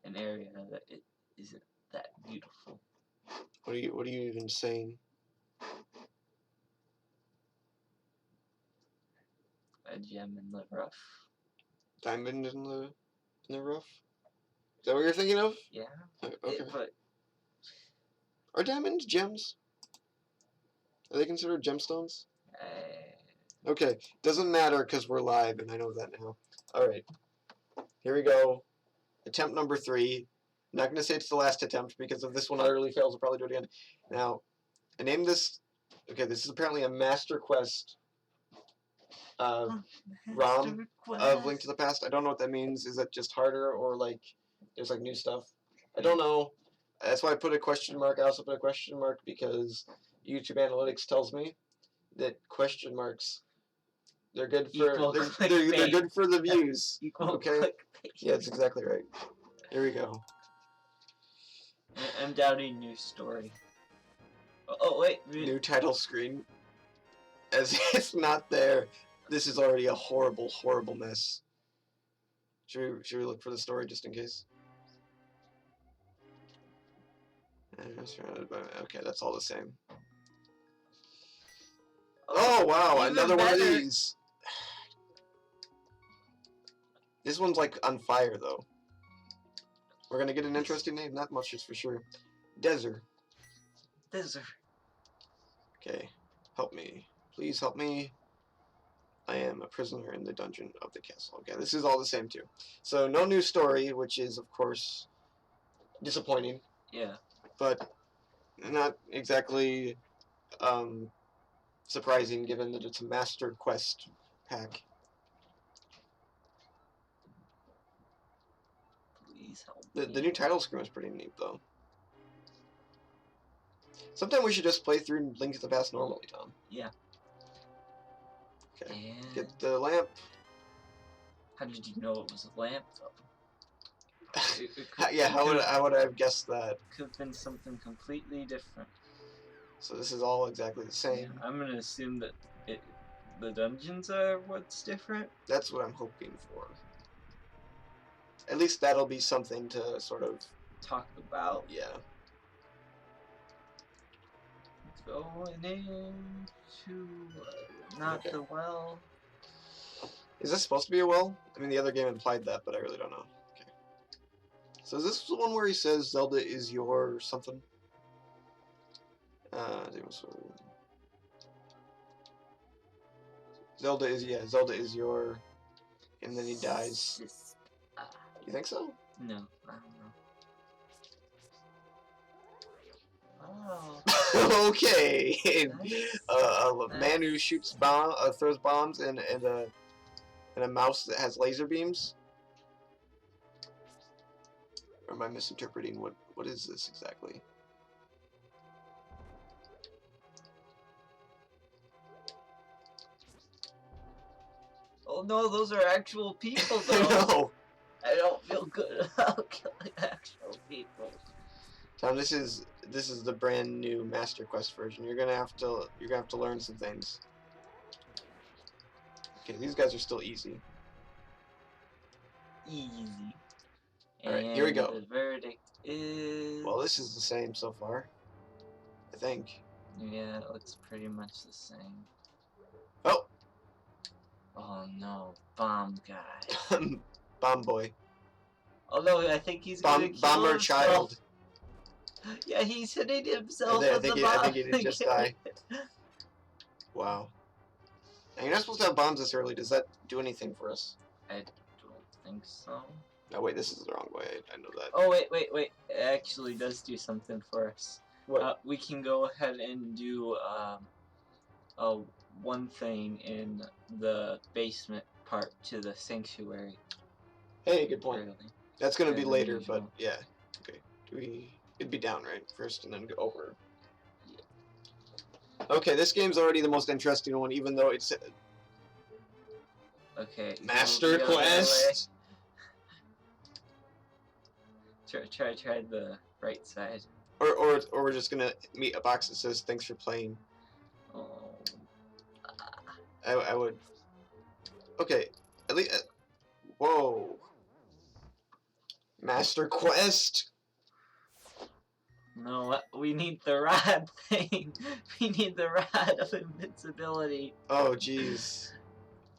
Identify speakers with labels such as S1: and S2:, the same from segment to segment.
S1: an area that it isn't that beautiful.
S2: What are you even saying?
S1: A gem in the rough.
S2: Diamond in the rough? Is that what you're thinking of?
S1: Yeah.
S2: Okay.
S1: But
S2: are diamonds gems? Are they considered gemstones? Okay, doesn't matter because we're live and I know that now. Alright, here we go. Attempt number 3. I'm not going to say it's the last attempt because if this one utterly fails, I'll probably do it again. Now, I named this... Okay, this is apparently a Master Quest ROM of Link to the Past. I don't know what that means. Is that just harder or like there's like new stuff? I don't know. That's why I put a question mark. I also put a question mark because YouTube Analytics tells me that question marks they're good for they're good for the views. Okay. Yeah, that's exactly right. Here we go.
S1: I'm doubting new story. Oh wait.
S2: New title screen. As it's not there. This is already a horrible, horrible mess. Should we look for the story just in case? Okay, that's all the same. Oh wow, another one of these. This one's like on fire though. We're gonna get an interesting name, not much is for sure. Desert.
S1: Desert.
S2: Okay, help me. Please help me. I am a prisoner in the dungeon of the castle. Okay, this is all the same too. So no new story, which is of course disappointing.
S1: Yeah.
S2: But not exactly surprising given that it's a Master Quest pack.
S1: Please help
S2: the new title screen was pretty neat though. Sometime we should just play through Link to the Past normally, Tom.
S1: Yeah.
S2: Okay. And get the lamp.
S1: How did you know it was a lamp though?
S2: Yeah, how would I have guessed that?
S1: Could have been something completely different.
S2: So this is all exactly the same.
S1: Yeah, I'm gonna assume that the dungeons are what's different.
S2: That's what I'm hoping for. At least that'll be something to sort of
S1: talk about.
S2: Yeah.
S1: Going into not the well.
S2: Is this supposed to be a well? I mean, the other game implied that, but I really don't know. Okay. So is this the one where he says Zelda is your something? Zelda is your, and then he dies. You think so?
S1: No, I don't know.
S2: Oh. Okay.
S1: Nice.
S2: Man who shoots throws bombs, and a mouse that has laser beams. Or am I misinterpreting? What is this exactly?
S1: Oh no, those are actual people though.
S2: No.
S1: I don't feel good about killing actual people.
S2: Tom, this is the brand new Master Quest version. You're gonna have to learn some things. Okay, these guys are still easy.
S1: Easy.
S2: Alright, here we go.
S1: The verdict is...
S2: Well, this is the same so far. I think.
S1: Yeah, it looks pretty much the same.
S2: Oh!
S1: Oh no, bomb guy.
S2: Bomb boy.
S1: Although I think he's gonna kill
S2: Bomber
S1: himself.
S2: Child.
S1: Yeah, he's hitting himself
S2: I
S1: with the bomb.
S2: I think he did just die. Wow. And you're not supposed to have bombs this early. Does that do anything for us?
S1: I don't think so.
S2: No, wait, this is the wrong way. I know that.
S1: Oh, wait. It actually does do something for us.
S2: What?
S1: We can go ahead and do one thing in the basement part to the sanctuary.
S2: Hey, good point.
S1: Really.
S2: That's going to be later, but yeah. Okay. It'd be down, right? First, and then go over. Yeah. Okay, this game's already the most interesting one, even though it's...
S1: Okay.
S2: Master Quest!
S1: Try the right side.
S2: Or we're just gonna meet a box that says thanks for playing.
S1: Oh.
S2: I would. Okay, at least. Whoa. Master Quest.
S1: No, we need the rod thing. We need the rod of invincibility.
S2: Oh, jeez.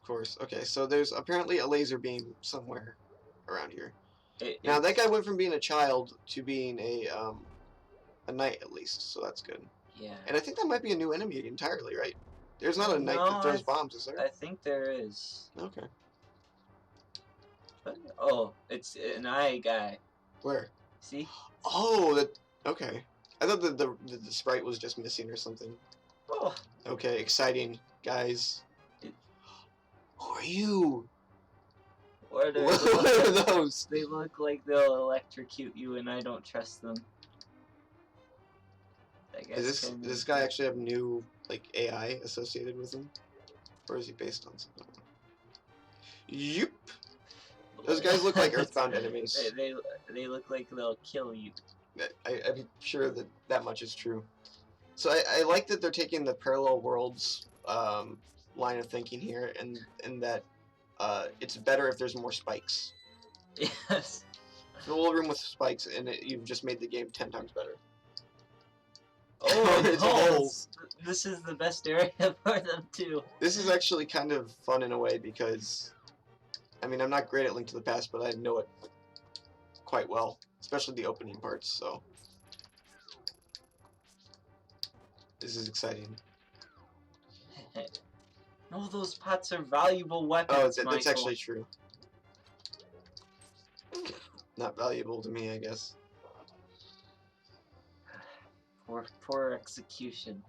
S2: Of course. Okay, so there's apparently a laser beam somewhere around here. Now that guy went from being a child to being a knight at least, so that's good.
S1: Yeah.
S2: And I think that might be a new enemy entirely, right? There's not a knight that throws bombs, is there?
S1: I think there is.
S2: Okay.
S1: But, oh, it's an eye guy.
S2: Where?
S1: See?
S2: Oh, that. Okay. I thought that the sprite was just missing or something.
S1: Oh.
S2: Okay, exciting, guys. Who are you?
S1: What
S2: are those?
S1: They look like they'll electrocute you, and I don't trust them. I guess
S2: Does this guy actually have new like AI associated with him, or is he based on something? Yep. Those guys look like Earthbound enemies.
S1: They look like they'll kill you.
S2: I'm sure that that much is true. So I like that they're taking the parallel worlds line of thinking here, and that it's better if there's more spikes.
S1: Yes.
S2: Fill a room with spikes, and you've just made the game 10 times better.
S1: Oh, it's holes! This is the best area for them too.
S2: This is actually kind of fun in a way because, I mean, I'm not great at Link to the Past, but I know it quite well, especially the opening parts. So this is exciting.
S1: No, those pots are valuable weapons.
S2: Oh, that's actually true. Not valuable to me, I guess.
S1: Poor execution.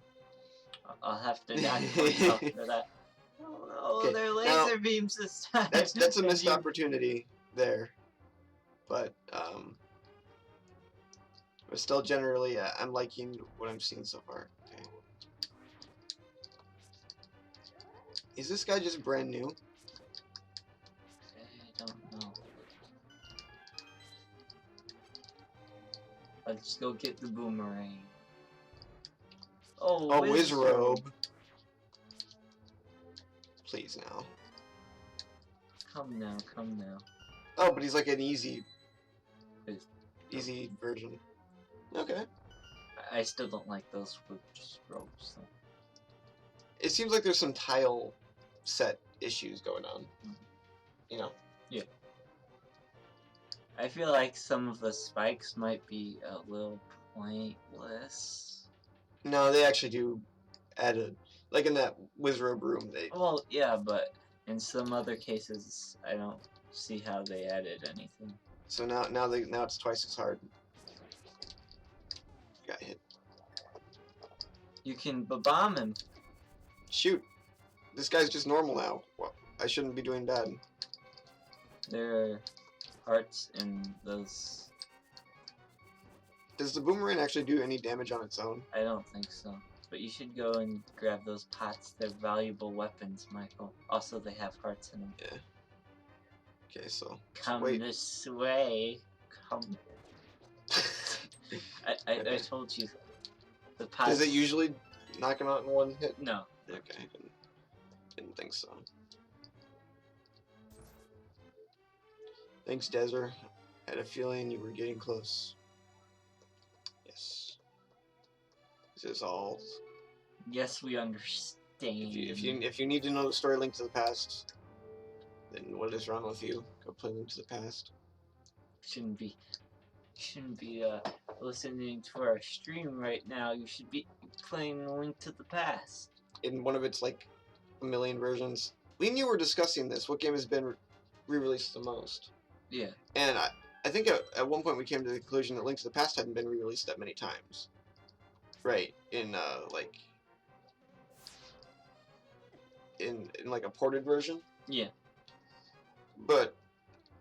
S1: I'll have to die for that. Oh, okay. They're laser beams this time.
S2: That's a missed opportunity there, but still generally, I'm liking what I'm seeing so far. Okay. Is this guy just brand new?
S1: I don't know. Let's go get the boomerang. Oh,
S2: Wizrobe. Please now.
S1: Come now, come now.
S2: Oh, but he's like an easy version. Okay.
S1: I still don't like those robes though.
S2: It seems like there's some tile set issues going on. You know?
S1: Yeah. I feel like some of the spikes might be a little pointless.
S2: No, they actually do add like in that Wizrobe room,
S1: Well, yeah, but in some other cases, I don't see how they added anything.
S2: So now it's twice as hard. Got hit.
S1: You can bomb him.
S2: Shoot. This guy's just normal now. Well, I shouldn't be doing bad.
S1: There are hearts in those.
S2: Does the boomerang actually do any damage on its own?
S1: I don't think so. But you should go and grab those pots. They're valuable weapons, Michael. Also, they have hearts in them.
S2: Yeah. Okay, so...
S1: Come this way. Come. I told you. The pots...
S2: Does it usually knock him out in one hit?
S1: No.
S2: Okay, didn't think so. Thanks, Desert. Had a feeling you were getting close. Yes. This is all...
S1: Yes, we understand.
S2: If you need to know the story Link to the Past, then what is wrong with you? Go play Link to the Past.
S1: Shouldn't be listening to our stream right now. You should be playing Link to the Past.
S2: In one of its like a million versions. We and you were discussing this. What game has been re-released the most?
S1: Yeah.
S2: And I think at one point we came to the conclusion that Link to the Past hadn't been re-released that many times. Right. In like a ported version.
S1: Yeah.
S2: But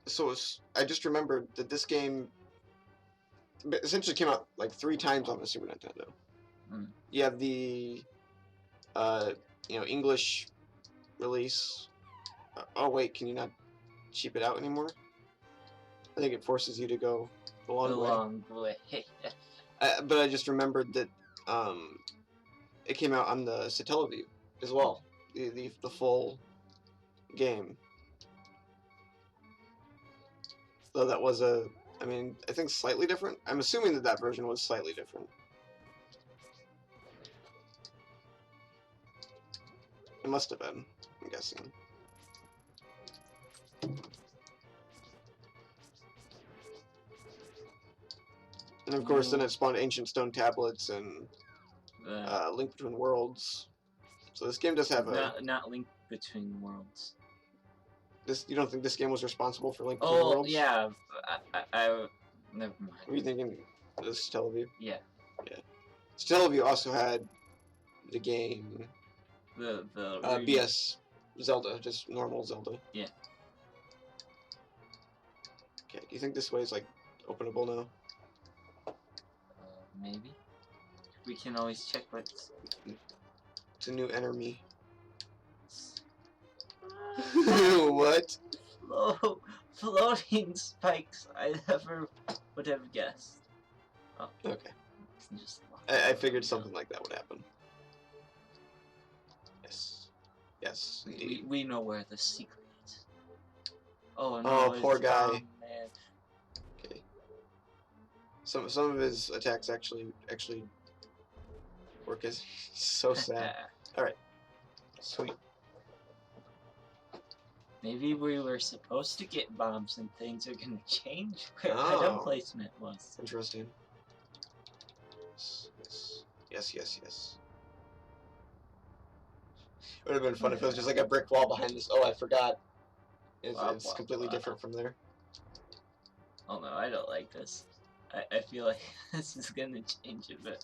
S2: so I just remembered that this game essentially came out like 3 times on the Super Nintendo.
S1: Mm.
S2: You have the English release. Oh wait, can you not cheap it out anymore? I think it forces you to go the long way. But I just remembered that it came out on the Satellaview as well, the full game. Though that was a I mean, I think slightly different. I'm assuming that that version was slightly different. It must have been, I'm guessing. And of course, then it spawned Ancient Stone Tablets and Link Between Worlds. So this game does have
S1: not Link Between Worlds.
S2: You don't think this game was responsible for Link Between Worlds?
S1: Oh yeah, I never mind.
S2: Were you thinking this Teleview?
S1: Yeah.
S2: Yeah. Teleview also had the game.
S1: The
S2: BS Zelda, just normal Zelda.
S1: Yeah.
S2: Okay. Do you think this way is like openable now?
S1: Maybe. We can always check what's.
S2: It's a new enemy. What?
S1: Floating spikes. I never would have guessed. Oh.
S2: Okay. I figured something like that would happen. Yes. Yes.
S1: We know where the secret is. Oh no!
S2: Oh, poor guy.
S1: Man.
S2: Okay. Some of his attacks actually work. As so sad. All right. Sweet.
S1: Maybe we were supposed to get bombs and things are gonna change where item placement was.
S2: Interesting. Yes. It would have been fun if it was just like a brick wall behind this. Oh, I forgot. It's completely different from there.
S1: Oh no, I don't like this. I feel like this is gonna change a bit.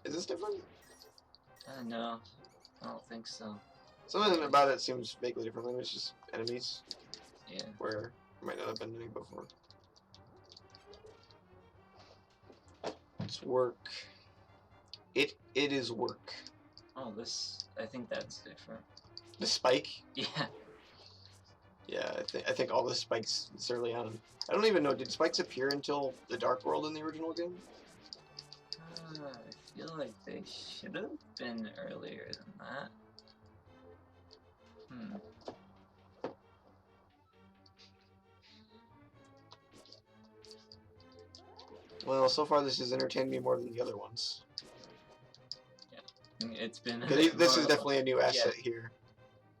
S2: Is this different?
S1: No, I don't think so.
S2: Something about it seems vaguely different. Maybe it's just enemies.
S1: Yeah.
S2: Where there might not have been any before. It's work. It is work.
S1: Oh, I think that's different.
S2: The spike?
S1: Yeah.
S2: Yeah, I think all the spikes it's early on. I don't even know, did spikes appear until the Dark World in the original game?
S1: I feel like they should have been earlier than that.
S2: Well, so far this has entertained me more than the other ones.
S1: Yeah, it's been.
S2: This is definitely a new asset here.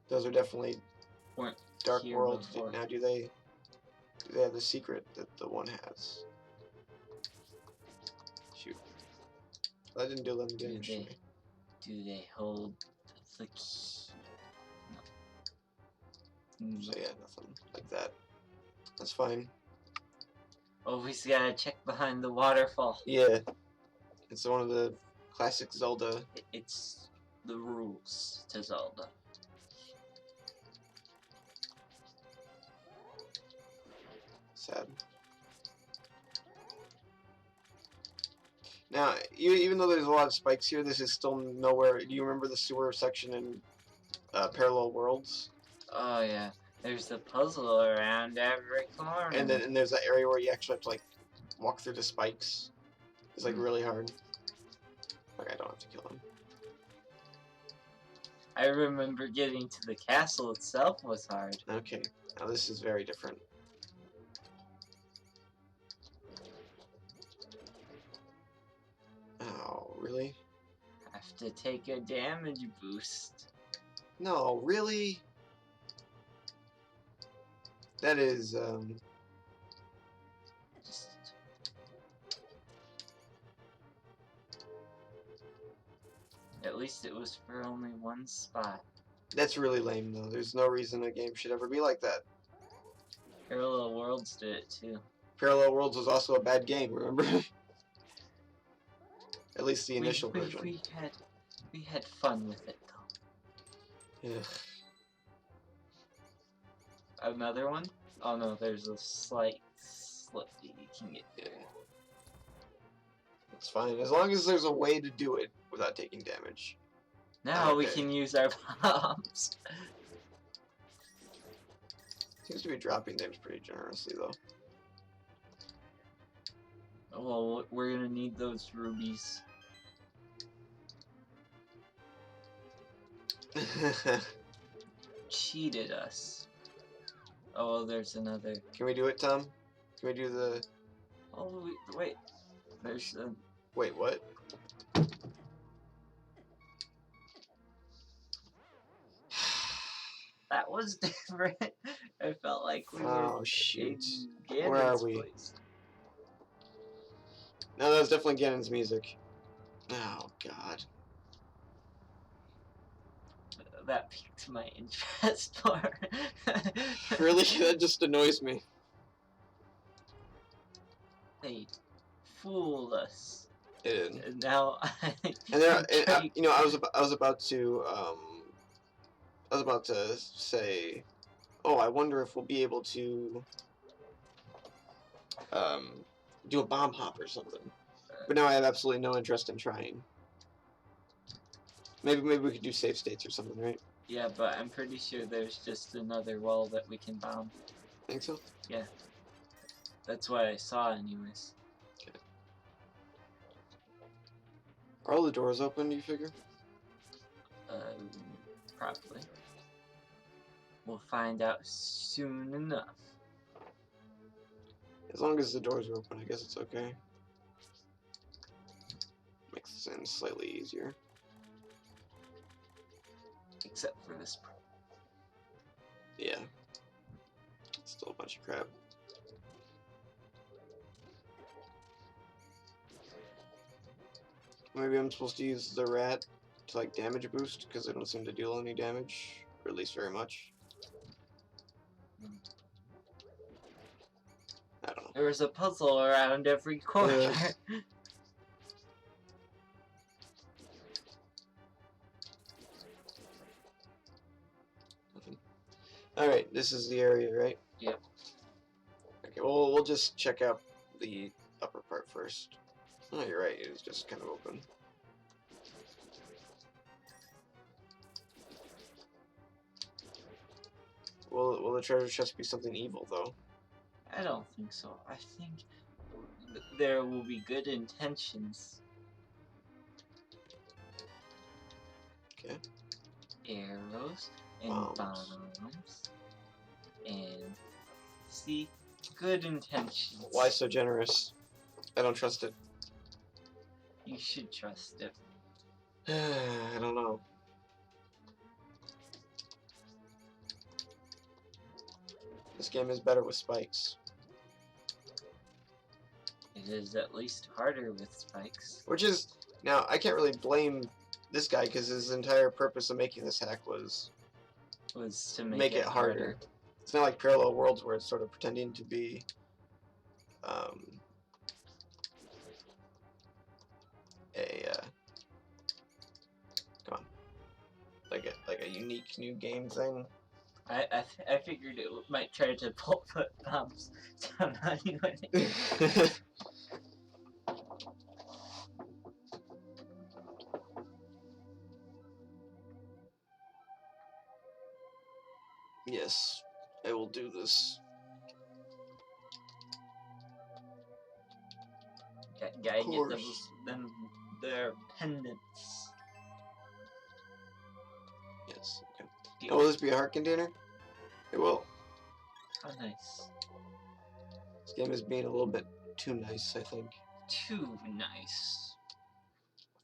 S2: Those are definitely Dark World. Now, do they have the secret that the one has? Shoot, that didn't do 11 damage.
S1: Do they hold the key? No.
S2: So yeah, nothing like that. That's fine.
S1: Always gotta check behind the waterfall.
S2: Yeah, it's one of the classic Zelda.
S1: It's the rules to Zelda.
S2: Sad. Now, even though there's a lot of spikes here, this is still nowhere. Do you remember the sewer section in Parallel Worlds?
S1: Oh yeah, there's the puzzle around every corner.
S2: And there's that area where you actually have to like walk through the spikes. It's like really hard. Okay, I don't have to kill him.
S1: I remember getting to the castle itself was hard.
S2: Okay, now this is very different. Oh, really?
S1: Have to take a damage boost.
S2: No, really? That is,
S1: At least it was for only one spot.
S2: That's really lame, though. There's no reason a game should ever be like that.
S1: Parallel Worlds did it, too.
S2: Parallel Worlds was also a bad game, remember? At least the initial version.
S1: We had fun with it, though.
S2: Ugh.
S1: Another one? Oh no, there's a slight slip you can get there.
S2: It's fine, as long as there's a way to do it without taking damage.
S1: Now we can use our bombs.
S2: Seems to be dropping damage pretty generously, though.
S1: Well, we're gonna need those rubies. Cheated us. Oh, well, there's another.
S2: Can we do it, Tom? Can we do the...
S1: Oh, wait. There's a...
S2: Wait, what?
S1: That was different. I felt like we were
S2: Oh, shoot.
S1: in
S2: Where are
S1: Ganon's
S2: we?
S1: place.
S2: No, that was definitely Ganon's music. Oh, God.
S1: That piqued my interest more.
S2: Really? That just annoys me.
S1: They fooled us.
S2: It did.
S1: And now
S2: And there, you know, I was about to say, oh, I wonder if we'll be able to do a bomb hop or something. But now I have absolutely no interest in trying. Maybe we could do save states or something, right?
S1: Yeah, but I'm pretty sure there's just another wall that we can bomb.
S2: Think so?
S1: Yeah. That's what I saw anyways.
S2: Okay. Are all the doors open, do you figure?
S1: Probably. We'll find out soon enough.
S2: As long as the doors are open, I guess it's okay. Makes things slightly easier.
S1: Except for this part.
S2: Yeah. It's still a bunch of crap. Maybe I'm supposed to use the rat to like damage boost because they don't seem to deal any damage, or at least very much. I don't know.
S1: There was a puzzle around every corner.
S2: Nothing. All right, this is the area, right?
S1: Yep.
S2: Okay, well, we'll just check out the upper part first. Oh, you're right. It's just kind of open. Will the treasure chest be something evil, though?
S1: I don't think so. I think there will be good intentions.
S2: Okay.
S1: Arrows and
S2: Bombs.
S1: bombs. And see, good intentions.
S2: Why so generous? I don't trust it.
S1: You should trust it.
S2: I don't know. This game is better with spikes.
S1: It is at least harder with spikes.
S2: Which is, now, I can't really blame this guy because his entire purpose of making this hack was
S1: To make it harder.
S2: It's not like Parallel Worlds where it's sort of pretending to be come on, like a unique new game thing.
S1: I figured it might try to put bombs down on you anyway.
S2: Yes, I will do this.
S1: Gotta get their pendants.
S2: Yes. Okay. Oh, will this be a heart container? It will.
S1: How nice.
S2: This game is being a little bit too nice, I think.
S1: Too nice.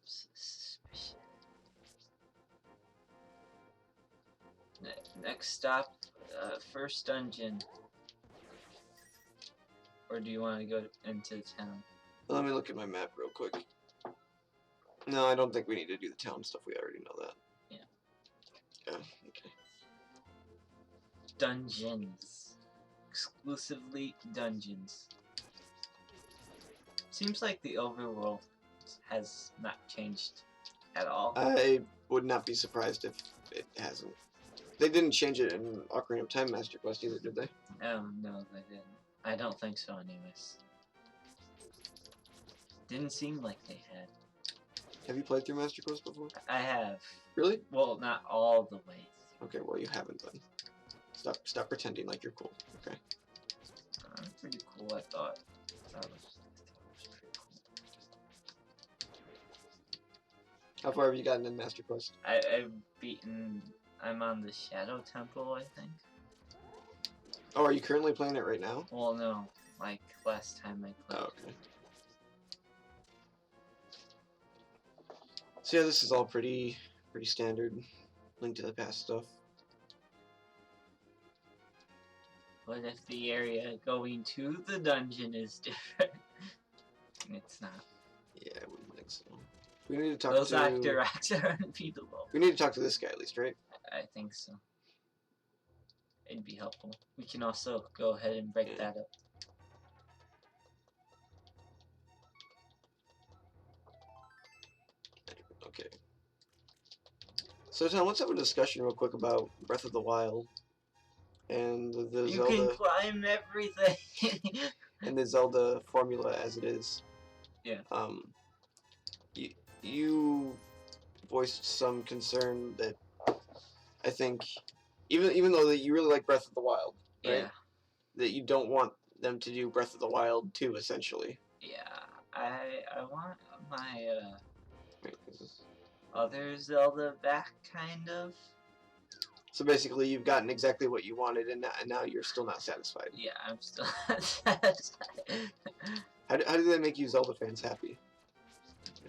S1: Suspicious. Next stop, first dungeon. Or do you want to go into town?
S2: Let me look at my map real quick. No, I don't think we need to do the town stuff. We already know that.
S1: Yeah.
S2: Yeah, okay.
S1: Dungeons. Exclusively dungeons. Seems like the overworld has not changed at all.
S2: I would not be surprised if it hasn't. They didn't change it in Ocarina of Time Master Quest either, did they?
S1: Oh, no, they didn't. I don't think so anyways. Didn't seem like they had.
S2: Have you played through Master Quest before?
S1: I have.
S2: Really?
S1: Well, not all the way.
S2: Okay, well you haven't then. Stop pretending like you're cool. Okay.
S1: I'm pretty cool, I thought. That was pretty cool.
S2: How far have you gotten in Master Quest?
S1: I've beaten... I'm on the Shadow Temple, I think.
S2: Oh, are you currently playing it right now?
S1: Well, no. Like, last time I played.
S2: Oh, okay. So yeah, this is all pretty standard. Link to the Past stuff.
S1: What if the area going to the dungeon is different? It's not.
S2: Yeah, I wouldn't think so. We need to talk
S1: Those
S2: to...
S1: Octoroks are unbeatable.
S2: We need to talk to this guy at least, right?
S1: I think so. It'd be helpful. We can also go ahead and break that up.
S2: Okay. So Tom, let's have a discussion real quick about Breath of the Wild and the
S1: You
S2: Zelda...
S1: can climb everything!
S2: and the Zelda formula as it is.
S1: Yeah.
S2: You voiced some concern that I think, even though that you really like Breath of the Wild, right?
S1: Yeah.
S2: That you don't want them to do Breath of the Wild 2, essentially.
S1: Yeah. I want my
S2: Wait, is this...
S1: other Zelda back, kind of.
S2: So basically, you've gotten exactly what you wanted, and now you're still not satisfied.
S1: Yeah, I'm still not satisfied.
S2: How do they make you Zelda fans happy?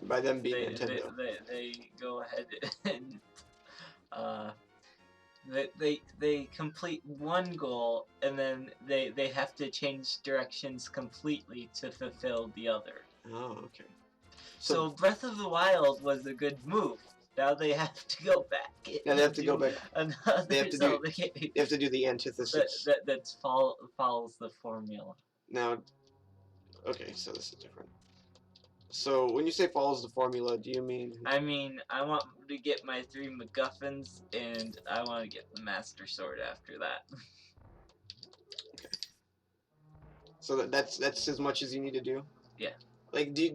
S2: By them being Nintendo.
S1: They go ahead and they complete one goal, and then they have to change directions completely to fulfill the other.
S2: Oh, okay.
S1: So Breath of the Wild was a good move. Now they have to go back.
S2: Yeah, they have to go back.
S1: They have to
S2: do the antithesis.
S1: That follows the formula.
S2: Now, okay, so this is different. So when you say follows the formula, do you mean?
S1: I mean, I want to get my 3 MacGuffins, and I want to get the Master Sword after that.
S2: Okay. So that's as much as you need to do.
S1: Yeah.
S2: Like, do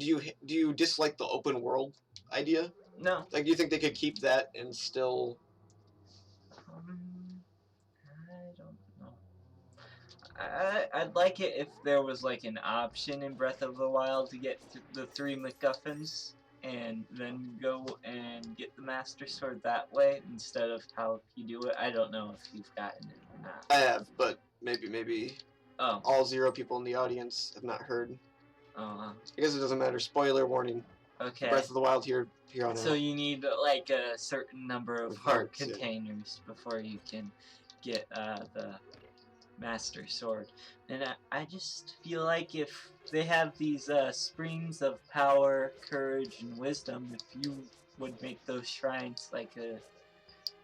S2: you dislike the open world idea?
S1: No.
S2: Like, do you think they could keep that and still?
S1: I don't know. I'd like it if there was like an option in Breath of the Wild to get the 3 MacGuffins and then go and get the Master Sword that way instead of how you do it. I don't know if you've gotten it or not.
S2: I have, but maybe all 0 people in the audience have not heard. I guess it doesn't matter. Spoiler warning.
S1: Okay.
S2: Breath of the Wild here on
S1: So
S2: out.
S1: you need like a certain number of heart containers before you can get the Master Sword. And I just feel like if they have these springs of power, courage, and wisdom, if you would make those shrines like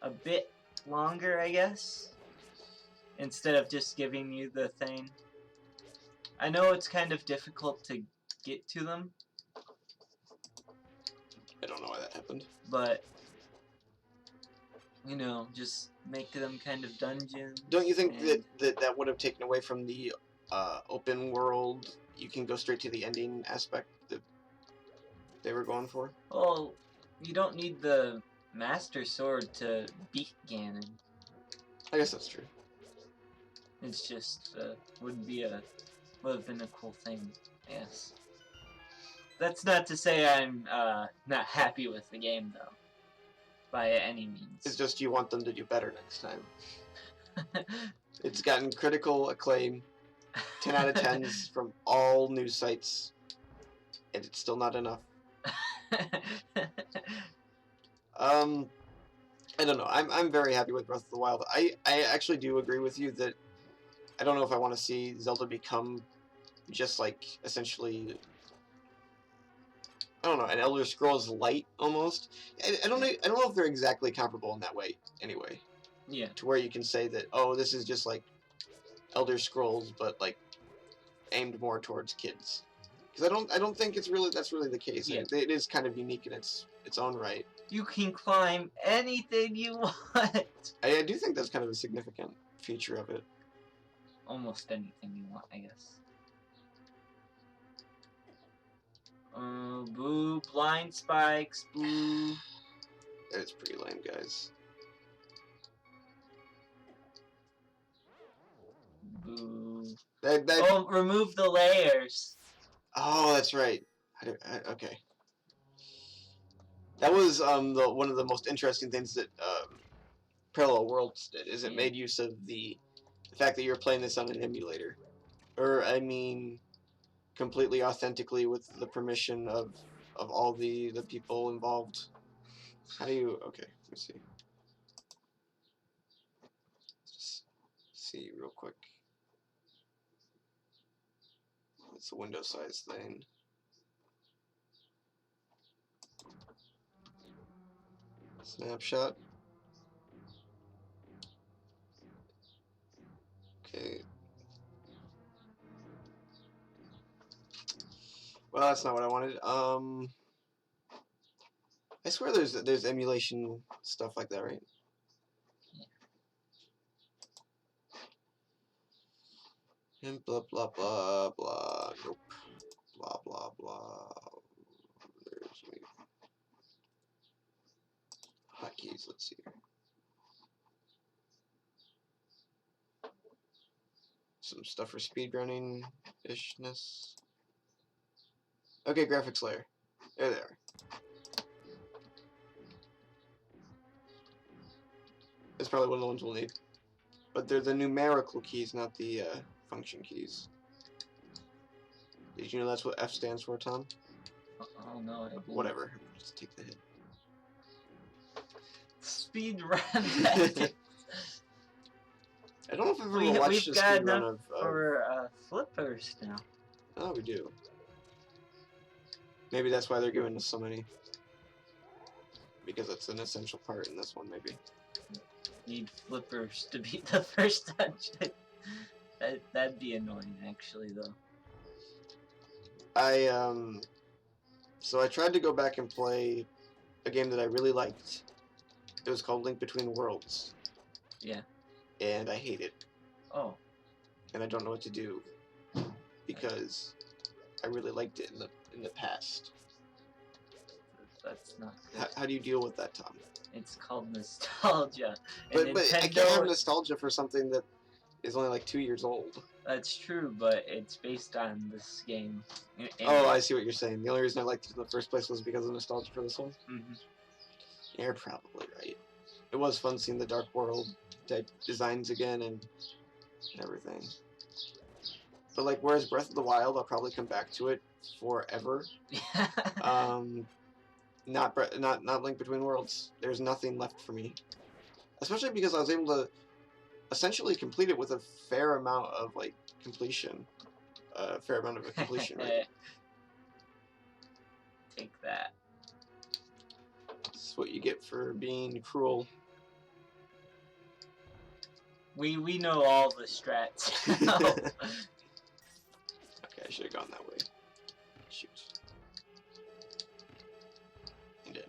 S1: a bit longer, I guess, instead of just giving you the thing. I know it's kind of difficult to get to them.
S2: I don't know why that happened.
S1: But, you know, just make them kind of dungeons.
S2: Don't you think that would have taken away from the open world, you can go straight to the ending aspect that they were going for?
S1: Well, you don't need the Master Sword to beat Ganon.
S2: I guess that's true.
S1: It's just, would have been a cool thing, yes. That's not to say I'm not happy with the game, though, by any means.
S2: It's just you want them to do better next time. It's gotten critical acclaim, 10 out of 10s from all news sites, and it's still not enough. I don't know. I'm very happy with Breath of the Wild. I actually do agree with you that I don't know if I want to see Zelda become just like essentially, I don't know, an Elder Scrolls Light almost. I don't know if they're exactly comparable in that way anyway.
S1: Yeah.
S2: To where you can say that, oh, this is just like Elder Scrolls, but like aimed more towards kids. Because I don't think that's really the case.
S1: Yeah.
S2: It is kind of unique in its own right.
S1: You can climb anything you want.
S2: I do think that's kind of a significant feature of it.
S1: Almost anything you want, I guess. Boo, blind spikes, boo.
S2: It's pretty lame, guys.
S1: Boo.
S2: Oh,
S1: remove the layers.
S2: Oh, that's right. Okay. That was one of the most interesting things that Parallel Worlds did, is it made use of the fact that you're playing this on an emulator. Or, I mean, completely authentically with the permission of all the people involved. How do you... Okay, let me see. Just see real quick. It's a window size thing. Snapshot. Okay. Well, that's not what I wanted. I swear there's emulation stuff like that, right? Yeah. And blah blah blah blah. Nope. Blah blah blah. There's me. Hotkeys. Let's see here. Some stuff for speedrunning ishness. Okay, graphics layer. There they are. It's probably one of the ones we'll need. But they're the numerical keys, not the function keys. Did you know that's what F stands for, Tom?
S1: Oh no, I didn't.
S2: Whatever. Just take the hit.
S1: Speed run.
S2: I don't know if I've ever watched a speed run of...
S1: for flippers now.
S2: Oh, we do. Maybe that's why they're giving us so many. Because it's an essential part in this one, maybe.
S1: Need flippers to beat the first dungeon. That'd be annoying, actually, though.
S2: So I tried to go back and play a game that I really liked. It was called Link Between Worlds.
S1: Yeah.
S2: And I hate it.
S1: Oh.
S2: And I don't know what to do because I really liked it in the past.
S1: That's not good.
S2: How do you deal with that, Tom?
S1: It's called nostalgia.
S2: But I can't have nostalgia for something that is only like 2 years old.
S1: That's true, but it's based on this game.
S2: Oh, I see what you're saying. The only reason I liked it in the first place was because of nostalgia for this one?
S1: Mm-hmm.
S2: You're probably right. It was fun seeing the Dark World type designs again and everything. But like, whereas Breath of the Wild, I'll probably come back to it forever. Not Link Between Worlds. There's nothing left for me. Especially because I was able to essentially complete it with a fair amount of like completion. Fair amount of completion rate.
S1: Take that.
S2: This is what you get for being cruel.
S1: We know all the strats.
S2: Okay, I should have gone that way. Shoot. I did.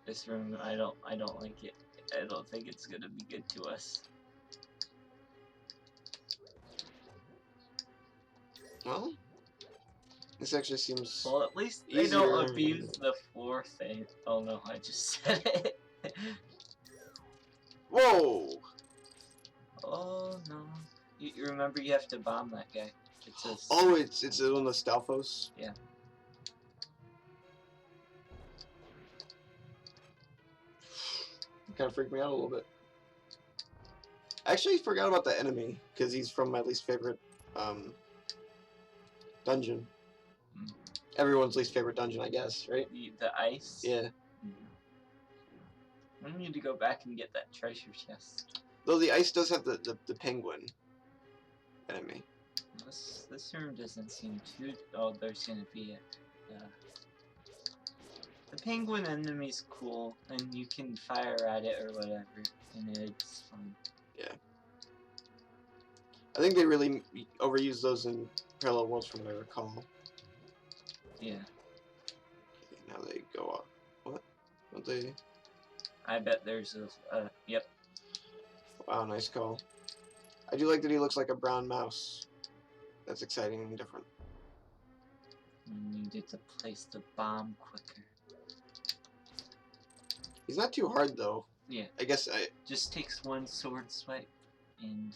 S1: This room, I don't like it. I don't think it's gonna be good to us.
S2: Well, this actually seems...
S1: Well, at least they don't abuse the floor thing. Oh no, I just said it.
S2: Whoa!
S1: Oh no. You remember you have to bomb that guy. It's a...
S2: Oh, it's on the Stalfos?
S1: Yeah.
S2: It kind of freaked me out a little bit. I actually forgot about the enemy, because he's from my least favorite dungeon. Mm. Everyone's least favorite dungeon, I guess, right?
S1: The ice?
S2: Yeah.
S1: We need to go back and get that treasure chest.
S2: Though the ice does have the penguin enemy.
S1: This room doesn't seem too... Oh, there's gonna be a... The penguin enemy's cool, and you can fire at it or whatever, and it's fun.
S2: Yeah. I think they really overuse those in Parallel Worlds from what I recall.
S1: Yeah.
S2: Okay, now they go up. What? Don't they...
S1: I bet there's a... yep.
S2: Wow, nice call. I do like that he looks like a brown mouse. That's exciting and different.
S1: We needed to place the bomb quicker.
S2: He's not too hard, though.
S1: Yeah.
S2: I guess I...
S1: Just takes one sword swipe, and...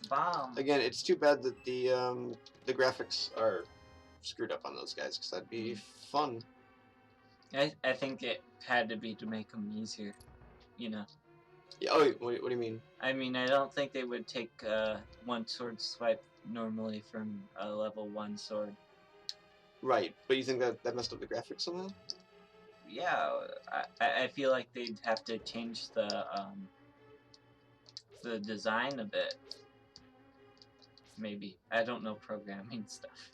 S1: Bomb!
S2: Again, it's too bad that the graphics are screwed up on those guys, because that'd be fun.
S1: I think it had to be to make them easier, you know.
S2: Yeah, oh, what do you mean?
S1: I mean, I don't think they would take one sword swipe normally from a level 1 sword.
S2: Right, but you think that messed up the graphics somehow?
S1: Yeah, I feel like they'd have to change the design a bit. Maybe. I don't know programming stuff.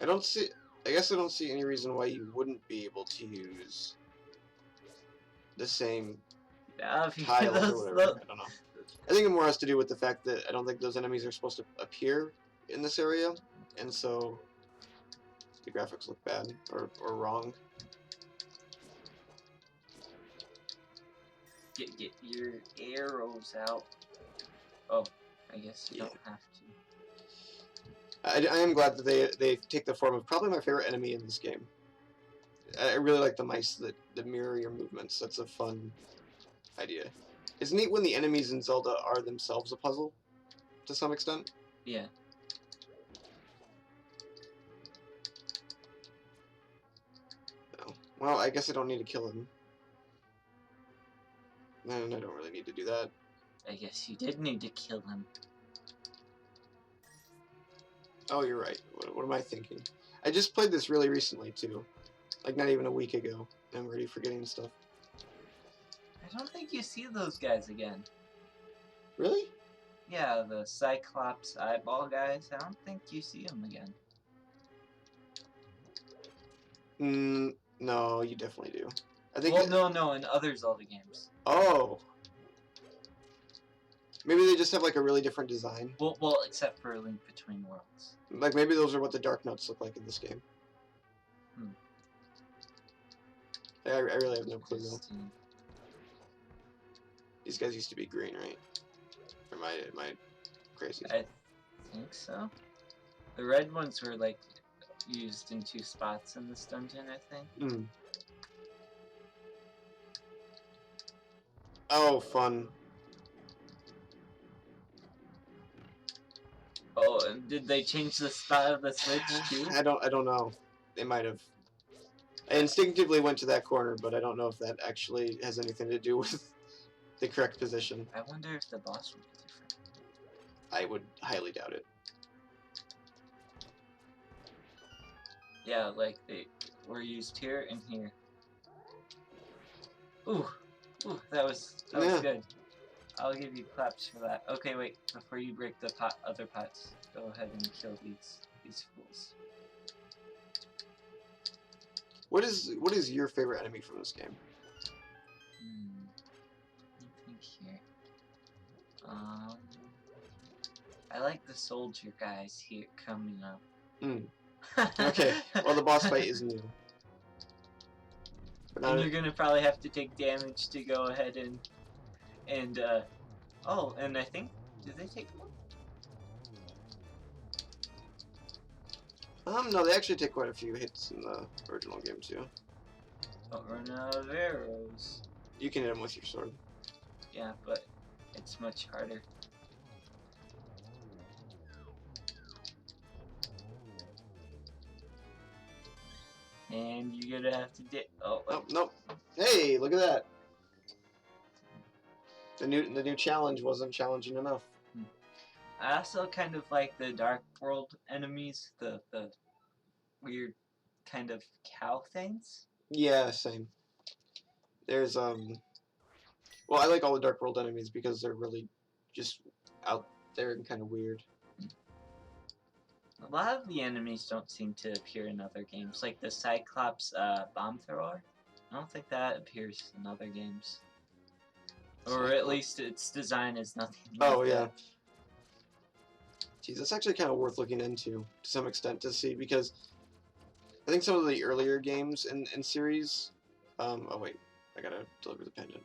S2: I don't see. I guess I don't see any reason why you wouldn't be able to use the same tiles or whatever. I don't know. I think it more has to do with the fact that I don't think those enemies are supposed to appear in this area, and so the graphics look bad or wrong.
S1: Get your arrows out. Oh, I guess you don't have to.
S2: I am glad that they take the form of probably my favorite enemy in this game. I really like the mice that mirror your movements. That's a fun idea. It's neat when the enemies in Zelda are themselves a puzzle, to some extent.
S1: Yeah.
S2: No. Well, I guess I don't need to kill him. And I don't really need to do that.
S1: I guess you did need to kill him.
S2: Oh, you're right. What am I thinking? I just played this really recently, too. Like, not even a week ago. I'm already forgetting stuff.
S1: I don't think you see those guys again.
S2: Really?
S1: Yeah, the Cyclops eyeball guys. I don't think you see them again.
S2: No, you definitely do. I think.
S1: Well, no, in other Zelda games.
S2: Oh. Maybe they just have like a really different design.
S1: Well, except for Link Between Worlds.
S2: Like maybe those are what the Dark Notes look like in this game. I really have no clue though. These guys used to be green, right? Or am I crazy?
S1: I think so. The red ones were like used in 2 spots in this dungeon, I think.
S2: Oh, fun.
S1: Oh, and did they change the spot of the switch too?
S2: I don't know. They might have. I instinctively went to that corner, but I don't know if that actually has anything to do with the correct position.
S1: I wonder if the boss would be different.
S2: I would highly doubt it.
S1: Yeah, like they were used here and here. Ooh, that was good. I'll give you claps for that. Okay, wait, before you break the other pots, go ahead and kill these fools.
S2: What is your favorite enemy from this game?
S1: Let me think here. I like the soldier guys here coming up.
S2: Okay, well the boss fight is new.
S1: And you're gonna probably have to take damage to go ahead and oh, and I think, did they take one?
S2: No, they actually take quite a few hits in the original game too.
S1: Don't run out of arrows.
S2: You can hit them with your sword.
S1: Yeah, but it's much harder. And you're gonna have to
S2: Oh, nope. Hey, look at that. The new challenge wasn't challenging enough.
S1: I also kind of like the Dark World enemies, the weird kind of cow things.
S2: Yeah, same. There's well, I like all the Dark World enemies because they're really just out there and kind of weird.
S1: A lot of the enemies don't seem to appear in other games, like the Cyclops bomb thrower. I don't think that appears in other games. Or at least its design is nothing like
S2: Oh, yeah.
S1: that.
S2: Geez, that's actually kind of worth looking into to some extent to see, because I think some of the earlier games in series, oh wait, I gotta deliver the pendant.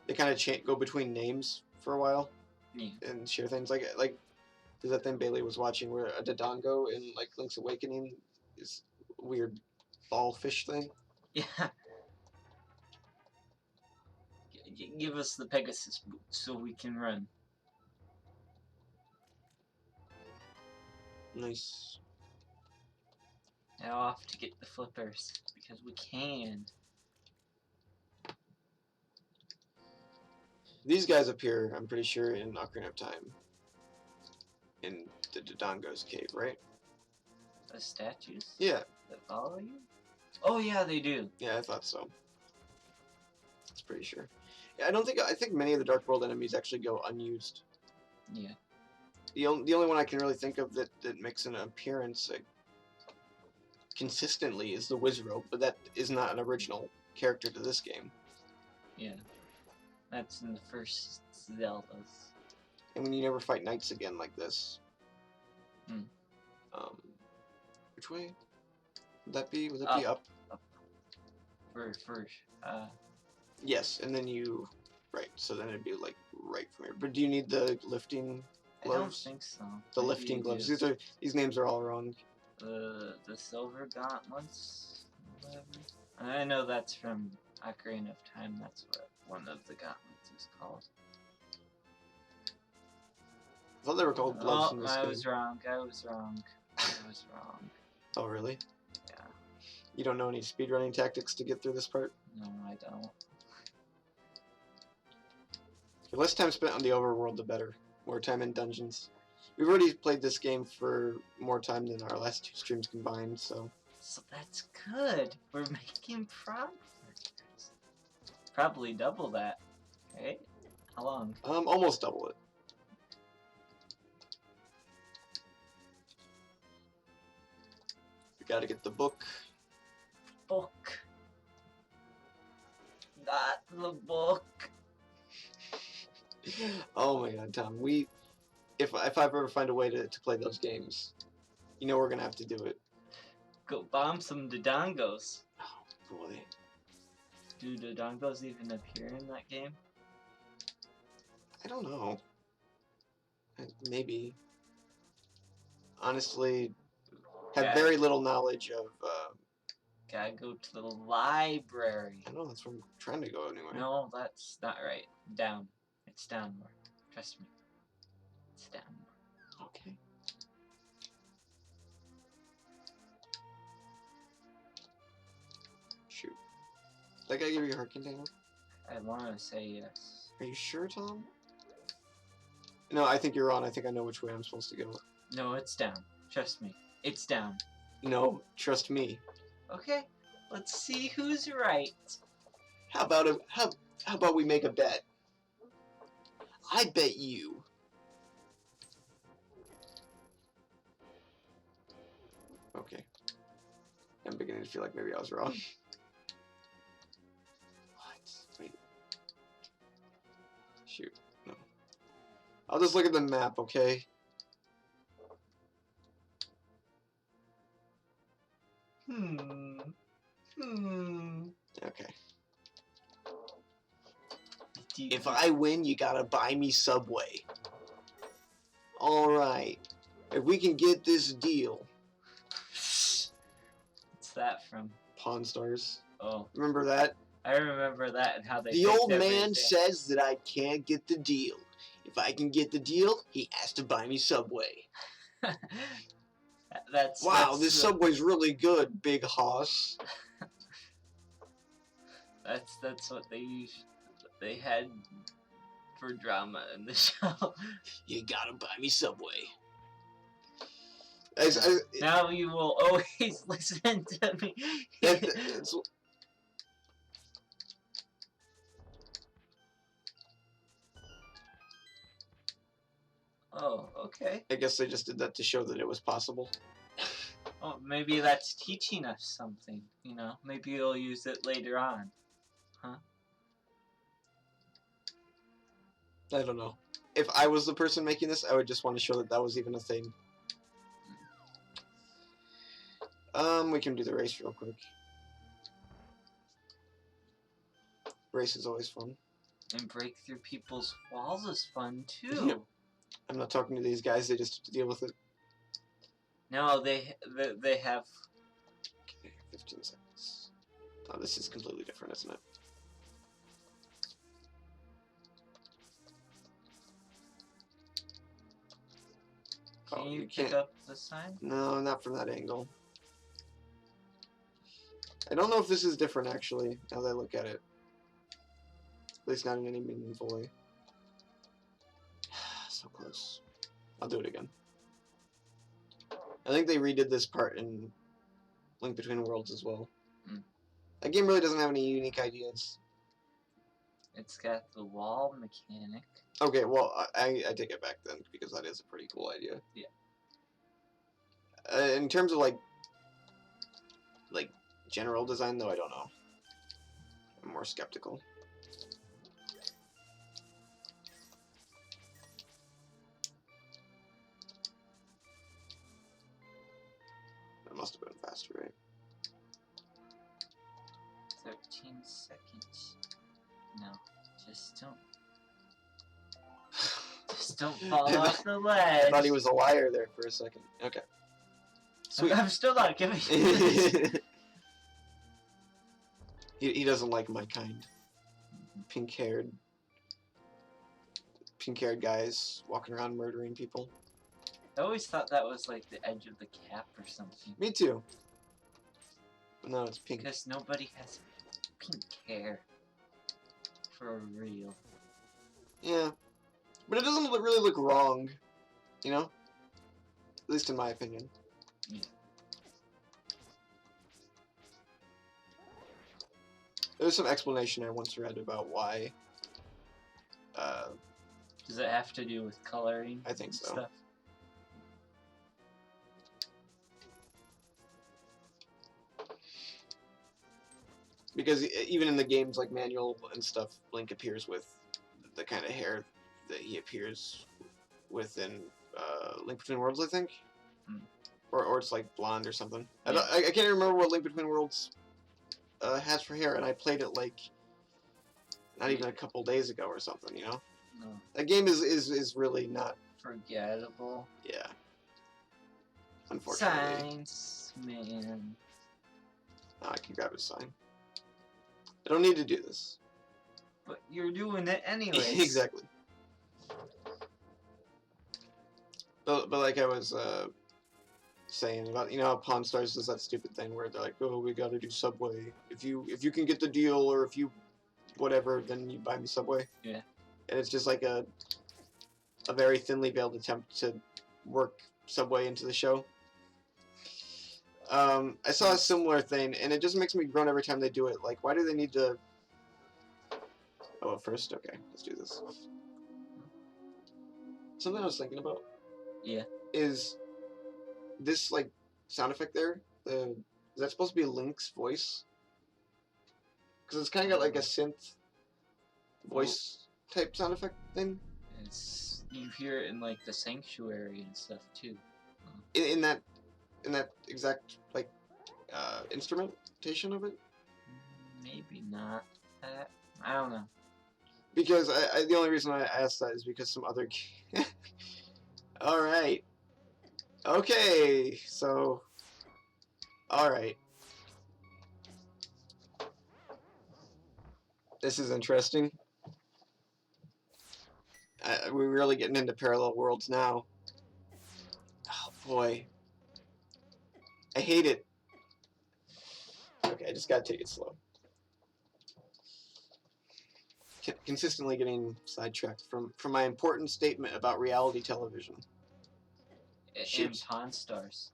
S2: They kind of go between names for a while, and share things like there's that thing Bailey was watching where a Dodongo in like Link's Awakening is a weird ball fish thing.
S1: Yeah. Give us the Pegasus boots so we can run.
S2: Nice.
S1: Now off to get the flippers because we can.
S2: These guys appear, I'm pretty sure, in Ocarina of Time. In the Dodongo's cave, right?
S1: The statues?
S2: Yeah.
S1: That follow you? Oh yeah, they do.
S2: Yeah, I thought so. That's pretty sure. Yeah, I think many of the Dark World enemies actually go unused.
S1: Yeah.
S2: The only one I can really think of that makes an appearance consistently is the Wizrobe, but that is not an original character to this game.
S1: Yeah. That's in the first Zeldas.
S2: And when you never fight knights again like this.
S1: Hmm.
S2: Which way would that be? Would that be up?
S1: Up. For
S2: Yes, and then you... Right, so then it'd be like right from here. But do you need the lifting gloves?
S1: I don't think so.
S2: The
S1: Maybe
S2: lifting
S1: you
S2: gloves.
S1: do.
S2: These names are all wrong.
S1: The silver gauntlets, whatever. I know that's from Ocarina of Time. That's what one of the gauntlets is called.
S2: I thought they were called gloves in this game.
S1: I was wrong.
S2: Oh, really?
S1: Yeah.
S2: You don't know any speedrunning tactics to get through this part?
S1: No, I don't.
S2: The less time spent on the overworld, the better. More time in dungeons. We've already played this game for more time than our last 2 streams combined, so...
S1: So that's good. We're making progress. Probably double that, right? How long?
S2: Almost double it. We gotta get the book.
S1: Book. Not the book.
S2: Oh my god, Tom. If I ever find a way to play those games, you know we're gonna have to do it.
S1: Go bomb some Dodongos.
S2: Oh boy.
S1: Do Dodongos even appear in that game?
S2: I don't know. Maybe. Honestly, have very little knowledge of...
S1: Gotta go to the library.
S2: I know, that's where I'm trying to go anyway.
S1: No, that's not right. Down. It's down more. Trust me. It's down more.
S2: Okay. Shoot. That guy give you a heart container?
S1: I want to say yes.
S2: Are you sure, Tom? No, I think you're wrong. I think I know which way I'm supposed to go.
S1: No, it's down. Trust me. It's down.
S2: No, trust me.
S1: Okay, let's see who's right.
S2: How about we make a bet? I bet you. Okay. I'm beginning to feel like maybe I was wrong. What? Wait. Shoot. No. I'll just look at the map, okay? Okay. If I win, you gotta buy me Subway. Alright. If we can get this deal.
S1: What's that from?
S2: Pawn Stars.
S1: Oh.
S2: Remember that?
S1: I remember that and how they...
S2: The old man says that I can't get the deal. If I can get the deal, he has to buy me Subway. Wow, this Subway's really good, big hoss.
S1: That's what they had for drama in the show.
S2: You gotta buy me Subway.
S1: Now you will always listen to me. Oh, okay.
S2: I guess they just did that to show that it was possible.
S1: Oh, maybe that's teaching us something, you know? Maybe you'll use it later on. Huh?
S2: I don't know. If I was the person making this, I would just want to show that that was even a thing. We can do the race real quick. Race is always fun.
S1: And break through people's walls is fun, too.
S2: Yep. I'm not talking to these guys, they just have to deal with it.
S1: No, they have...
S2: Okay, 15 seconds. Oh, this is completely different, isn't it?
S1: Can you pick up the sign?
S2: No, not from that angle. I don't know if this is different, actually, now that I look at it. At least not in any meaningful way. So close. I'll do it again. I think they redid this part in Link Between Worlds as well. That game really doesn't have any unique ideas.
S1: It's got the wall mechanic.
S2: Okay, well, I take it back then, because that is a pretty cool idea.
S1: Yeah.
S2: In terms of, like, general design, though, I don't know. I'm more skeptical. That must have been faster, right?
S1: 13 seconds. No, just don't. Just don't fall off the ledge.
S2: I thought he was a liar there for a second. Okay. Sweet.
S1: I'm still not giving you this.
S2: He doesn't like my kind. Pink-haired guys walking around murdering people.
S1: I always thought that was like the edge of the cap or something.
S2: Me too. But no, it's pink.
S1: Because nobody has pink hair. For real.
S2: Yeah. But it doesn't really look wrong. You know? At least in my opinion.
S1: Yeah.
S2: There's some explanation I once read about why.
S1: Does it have to do with coloring?
S2: I think so.
S1: Stuff?
S2: Because even in the game's like manual and stuff, Link appears with the kind of hair that he appears with in Link Between Worlds, I think. Or it's like blonde or something. Yeah. I can't even remember what Link Between Worlds has for hair, and I played it like not even a couple days ago or something, you know?
S1: No.
S2: That game is really not
S1: forgettable.
S2: Yeah. Unfortunately.
S1: Signs, man.
S2: Oh, I can grab his sign. I don't need to do this.
S1: But you're doing it anyways.
S2: Exactly. But like I was saying about, you know how Pawn Stars does that stupid thing where they're like, oh, we gotta do Subway. If you can get the deal, or if you whatever, then you buy me Subway.
S1: Yeah.
S2: And it's just like a very thinly veiled attempt to work Subway into the show. I saw a similar thing, and it just makes me groan every time they do it. Like, why do they need to... Oh, first? Okay, let's do this. Something I was thinking about...
S1: Yeah.
S2: Is this, like, sound effect there? Is that supposed to be Link's voice? Because it's kind of got, like, a synth voice type sound effect thing.
S1: It's... You hear it in, like, the Sanctuary and stuff, too.
S2: In that exact, like, instrumentation of it?
S1: Maybe not. I don't know.
S2: Because the only reason I asked that is because some other... Alright. Okay, so... Alright. This is interesting. We're really getting into parallel worlds now. Oh, boy. I hate it. Okay, I just gotta take it slow. Consistently getting sidetracked from my important statement about reality television.
S1: And Pawn Stars.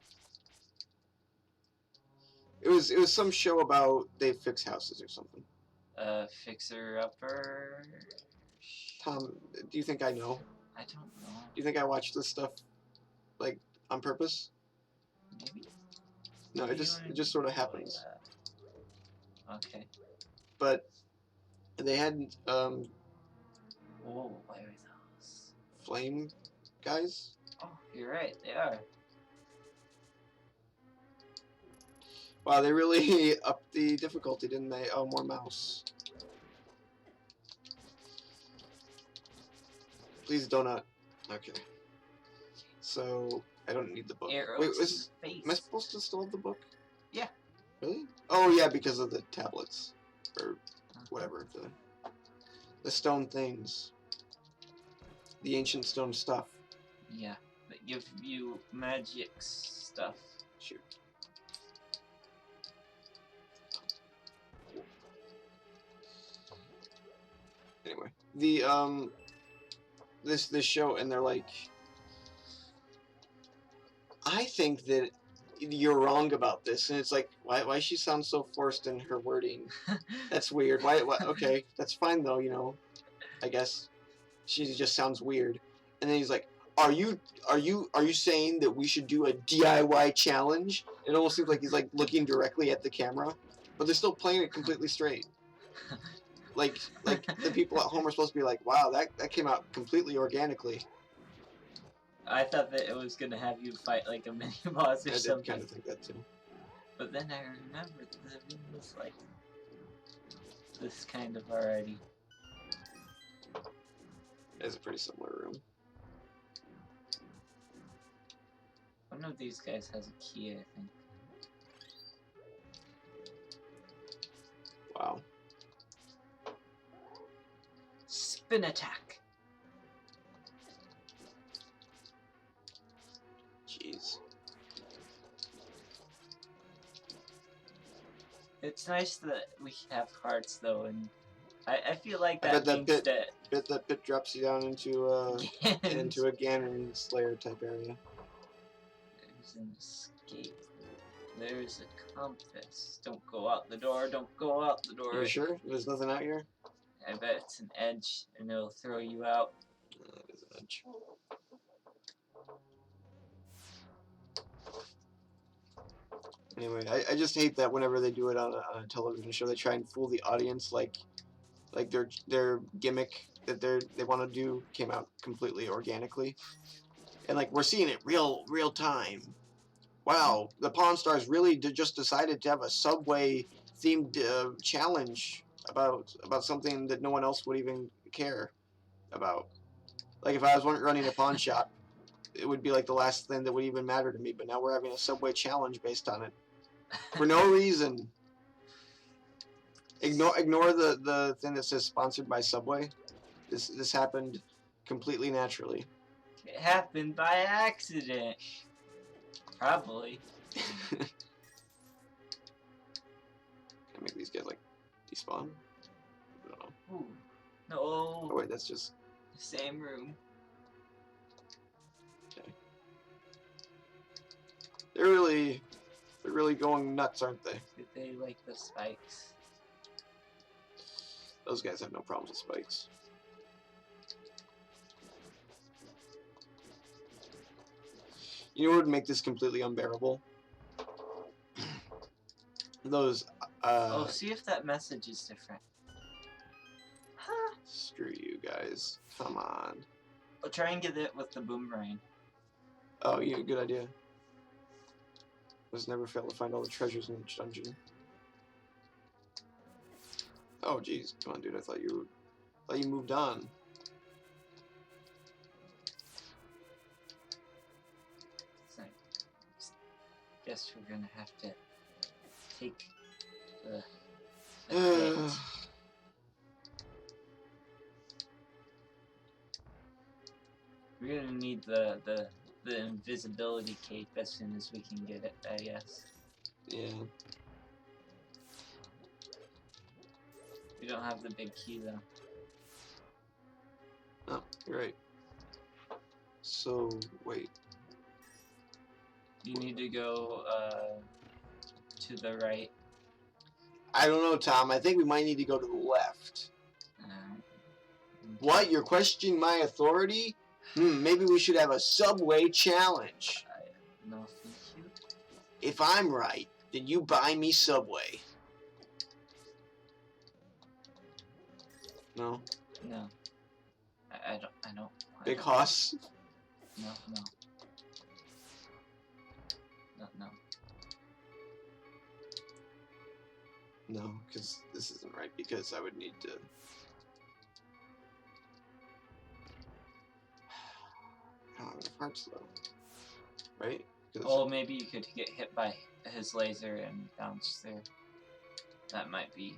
S2: It was some show about they fix houses or something.
S1: Fixer Upper.
S2: Tom, do you think I know?
S1: I don't know.
S2: Do you think I watched this stuff, like, on purpose?
S1: Maybe.
S2: No, it just sort of happens.
S1: Okay.
S2: But they had
S1: Oh, what are those?
S2: flame guys.
S1: Oh, you're right. They are.
S2: Wow, they really upped the difficulty, didn't they? Oh, more mouse. Please donut. Okay. So I don't need the book.
S1: Arrows.
S2: Wait, am I supposed to still have the book?
S1: Yeah.
S2: Really? Oh yeah, because of the tablets, or whatever, the stone things, the ancient stone stuff.
S1: Yeah, that give you magic stuff.
S2: Shoot. the this show, and they're like, I think that you're wrong about this, and it's like, why she sounds so forced in her wording? That's weird. Why? Okay, that's fine though. You know, I guess she just sounds weird. And then he's like, are you saying that we should do a DIY challenge? It almost seems like he's like looking directly at the camera, but they're still playing it completely straight. Like the people at home are supposed to be like, wow, that came out completely organically.
S1: I thought that it was gonna have you fight like a mini boss or something.
S2: I did kind of think that too.
S1: But then I remembered that the room was like this kind of already.
S2: It's a pretty similar room.
S1: One of these guys has a key, I think.
S2: Wow.
S1: Spin attack.
S2: Jeez.
S1: It's nice that we have hearts though, and I feel like
S2: I
S1: that
S2: bet
S1: means
S2: that pit drops you down into into a Ganon Slayer type area.
S1: There's an escape. There's a compass. Don't go out the door. Don't go out the door.
S2: Are you sure? There's nothing out here?
S1: I bet it's an edge, and it'll throw you out.
S2: It is an edge. Anyway, I just hate that whenever they do it on a television show, they try and fool the audience like their gimmick that they want to do came out completely organically, and like we're seeing it real time. Wow, the Pawn Stars really just decided to have a Subway themed challenge about something that no one else would even care about. Like if I was running a pawn shop, it would be like the last thing that would even matter to me. But now we're having a Subway challenge based on it for no reason. Ignore the thing that says sponsored by Subway. This happened completely naturally.
S1: It happened by accident. Probably.
S2: Can I make these guys like despawn? I don't know.
S1: Ooh. No.
S2: Oh wait, that's just
S1: the same room.
S2: Okay. They're really going nuts, aren't they?
S1: Did they like the spikes?
S2: Those guys have no problems with spikes. You know what would make this completely unbearable? Those,
S1: oh, see if that message is different. Huh.
S2: Screw you guys. Come on.
S1: I'll try and get it with the boomerang.
S2: Oh, yeah, good idea. Let's never fail to find all the treasures in each dungeon. Oh, jeez. Come on, dude. I thought you moved on.
S1: Guess we're gonna have to take the hit. We're gonna need the invisibility cape as soon as we can get it, I guess.
S2: Yeah.
S1: We don't have the big key though.
S2: Oh, you're right. So wait.
S1: You need to go to the right.
S2: I don't know, Tom. I think we might need to go to the left. What? You're questioning my authority? Maybe we should have a Subway challenge.
S1: No, thank you.
S2: If I'm right, then you buy me Subway. No?
S1: No. I don't.
S2: Big Hoss?
S1: No.
S2: No, because this isn't right, because I would need to... I don't have enough hearts, though. Right?
S1: Oh, maybe you could get hit by his laser and bounce there. That might be...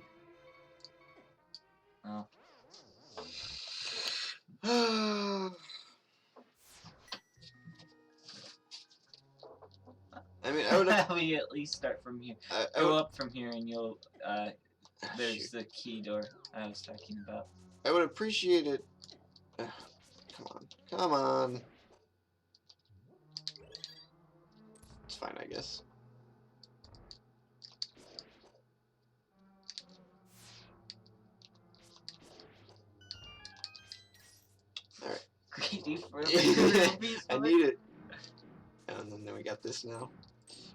S1: Oh.
S2: I mean, I would have...
S1: we at least start from here. Go up from here and you'll... there's the key door I was talking about.
S2: I would appreciate it. Come on. Come on. It's fine, I guess. Alright.
S1: Greedy for the piece.
S2: I need it. And then we got this now.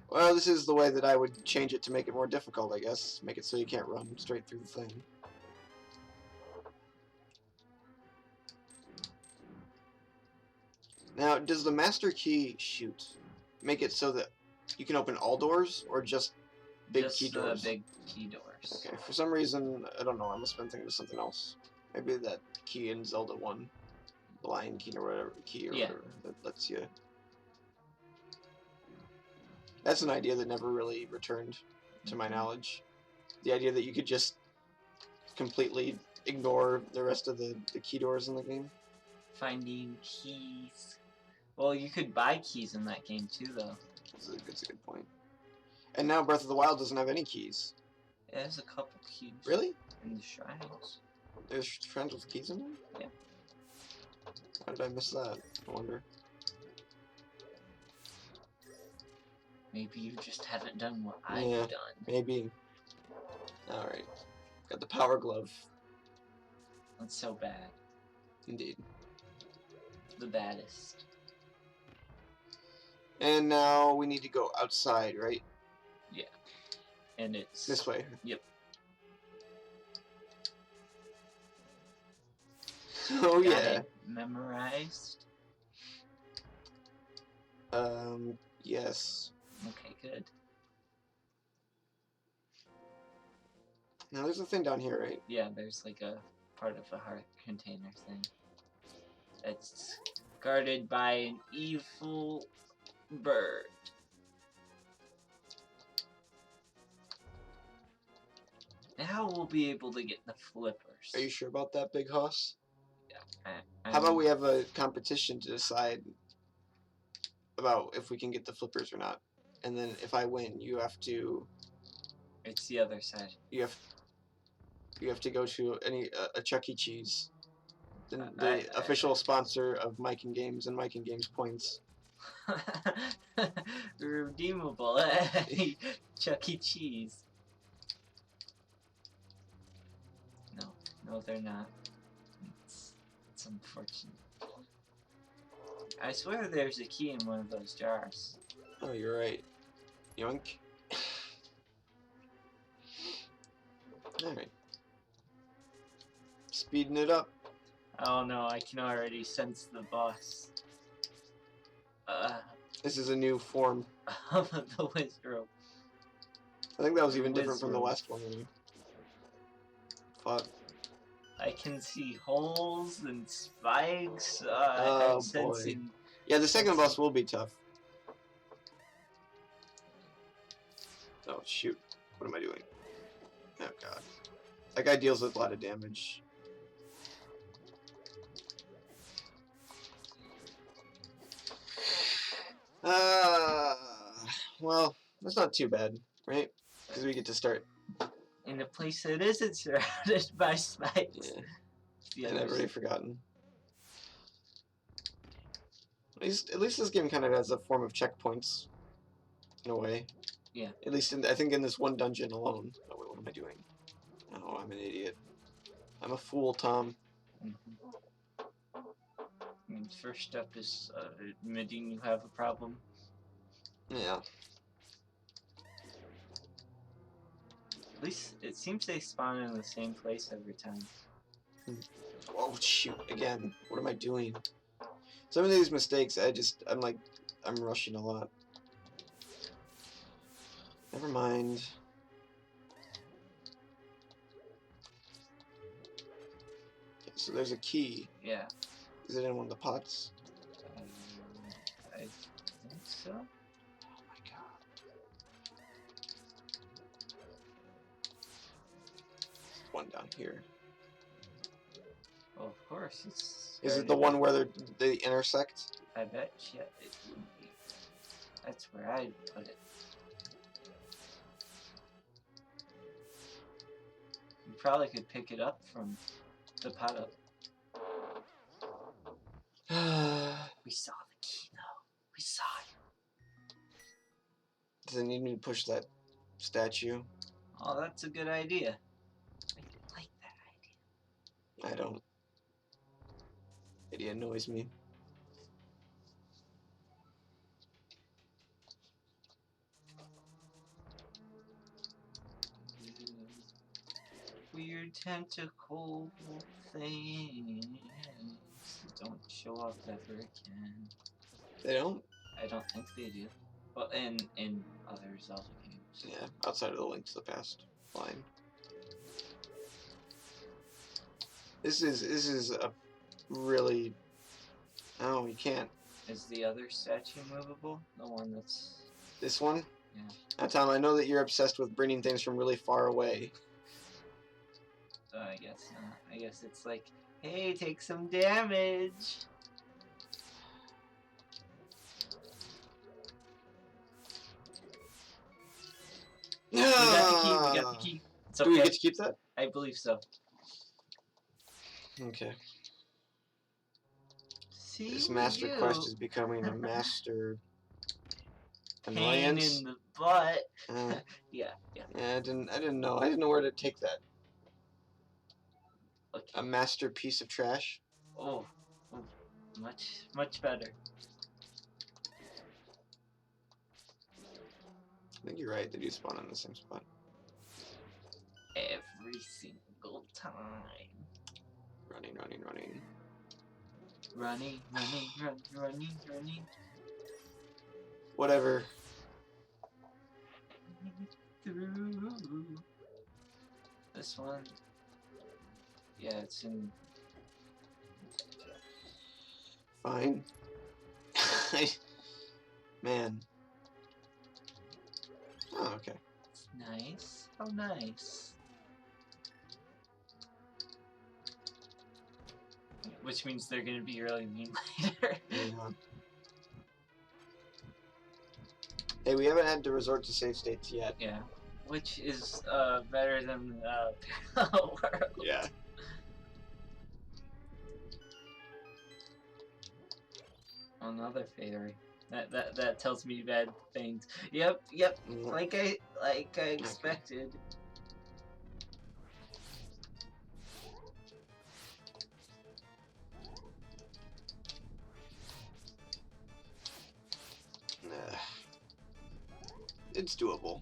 S2: Well, this is the way that I would change it to make it more difficult, I guess. Make it so you can't run straight through the thing. Now, does the master key make it so that you can open all doors, or just big key doors?
S1: Big key doors.
S2: Okay, for some reason, I don't know, I must have been thinking of something else. Maybe that key in Zelda 1, the Lion Key or whatever, whatever, that lets you... That's an idea that never really returned, to my knowledge. The idea that you could just completely ignore the rest of the key doors in the game.
S1: Finding keys. Well, you could buy keys in that game too, though.
S2: That's a good point. And now Breath of the Wild doesn't have any keys.
S1: Yeah, there's a couple keys.
S2: Really?
S1: In the shrines.
S2: There's shrines with keys in them?
S1: Yeah.
S2: How did I miss that? I wonder.
S1: Maybe you just haven't done what I've done.
S2: Maybe. Alright. Got the power glove.
S1: That's so bad.
S2: Indeed.
S1: The baddest.
S2: And now we need to go outside, right?
S1: Yeah. And it's...
S2: This way.
S1: Yep.
S2: Oh,
S1: Got
S2: yeah.
S1: it memorized?
S2: Yes.
S1: Okay, good.
S2: Now there's a thing down here, right?
S1: Yeah, there's like a part of a heart container thing. It's guarded by an evil bird. Now we'll be able to get the flippers.
S2: Are you sure about that, Big Hoss?
S1: Yeah.
S2: How about we have a competition to decide about if we can get the flippers or not? And then if I win, you have to...
S1: It's the other side.
S2: You have to go to a Chuck E. Cheese, the official sponsor of Mike and Games and Mike and Games points.
S1: Redeemable. Chuck E. Cheese. No, they're not. It's unfortunate. I swear there's a key in one of those jars.
S2: Oh, you're right. Yoink. Alright. Speeding it up.
S1: Oh no, I can already sense the boss.
S2: This is a new form.
S1: Of the Wizrobe.
S2: I think that was even different from the last one. Fuck.
S1: I can see holes and spikes.
S2: Oh,
S1: I'm sensing...
S2: Yeah, the second boss will be tough. Oh, shoot. What am I doing? Oh, God. That guy deals with a lot of damage. Well, that's not too bad, right? Because we get to start.
S1: In a place that isn't surrounded by spikes.
S2: Yeah. And I've already forgotten. At least this game kind of has a form of checkpoints, in a way.
S1: Yeah.
S2: At least I think in this one dungeon alone. Oh wait, what am I doing? Oh, I'm an idiot. I'm a fool, Tom.
S1: First step is admitting you have a problem.
S2: Yeah.
S1: At least it seems they spawn in the same place every time.
S2: Oh shoot! Again, what am I doing? Some of these mistakes, I'm rushing a lot. Never mind. Okay, so there's a key.
S1: Yeah.
S2: Is it in one of the pots?
S1: I think so.
S2: Oh my god. One down here.
S1: Well, of course, it's...
S2: Is it the one where they intersect?
S1: I bet you it would be. That's where I'd put it. You probably could pick it up from The pot up. We saw the key, though. We saw it.
S2: Does it need me to push that statue?
S1: Oh, that's a good idea. I like that idea.
S2: I don't. It annoys me.
S1: Weird tentacle things don't show up ever again.
S2: They don't?
S1: I don't think they do. Well, in other Zelda games.
S2: Yeah, outside of the Link to the Past line. This is a really... Oh, you can't.
S1: Is the other statue movable? The one that's...
S2: This one?
S1: Yeah.
S2: Now, Tom, I know that you're obsessed with bringing things from really far away.
S1: I guess not. I guess it's like, hey, take some damage. We got the key. We got the key. It's okay.
S2: Do we get to keep that?
S1: I believe so.
S2: Okay.
S1: See,
S2: this master quest is becoming a master
S1: pain
S2: annoyance.
S1: in the butt. Yeah.
S2: I didn't know. I didn't know where to take that.
S1: Okay.
S2: A master piece of trash.
S1: Oh, much better.
S2: I think you're right. They do spawn in the same spot.
S1: Every single time.
S2: Running.
S1: Running.
S2: Whatever.
S1: Through this one. Yeah, it's in.
S2: Fine. Man. Oh, okay.
S1: It's nice. How nice. Which means they're gonna be really mean later.
S2: Yeah. Hey, we haven't had to resort to save states yet.
S1: Yeah. Which is better than Parallel World.
S2: Yeah.
S1: Another fairy. That tells me bad things. Yep. Like I expected.
S2: It's doable.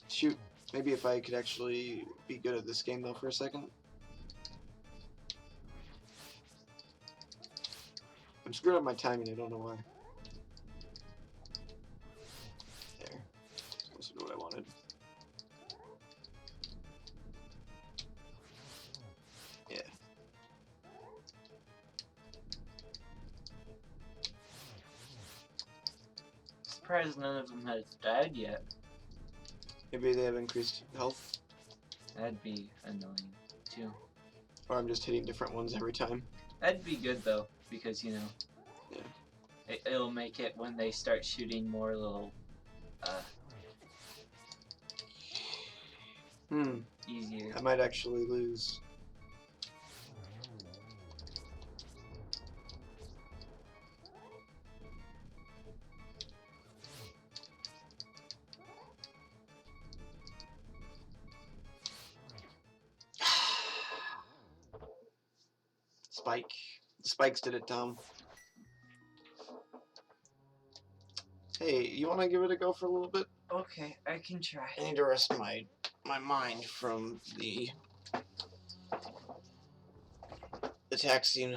S2: Shoot, maybe if I could actually be good at this game though for a second. I'm screwing up my timing, I don't know why. There. Closer to what I wanted. Yeah.
S1: Surprised none of them has died yet.
S2: Maybe they have increased health.
S1: That'd be annoying too.
S2: Or I'm just hitting different ones every time.
S1: That'd be good though, because you know,
S2: yeah,
S1: it'll make it when they start shooting more little, easier.
S2: I might actually lose. Spike. The spikes did it, Tom. Hey, you want to give it a go for a little bit?
S1: Okay, I can try.
S2: I need to rest my mind from the taxing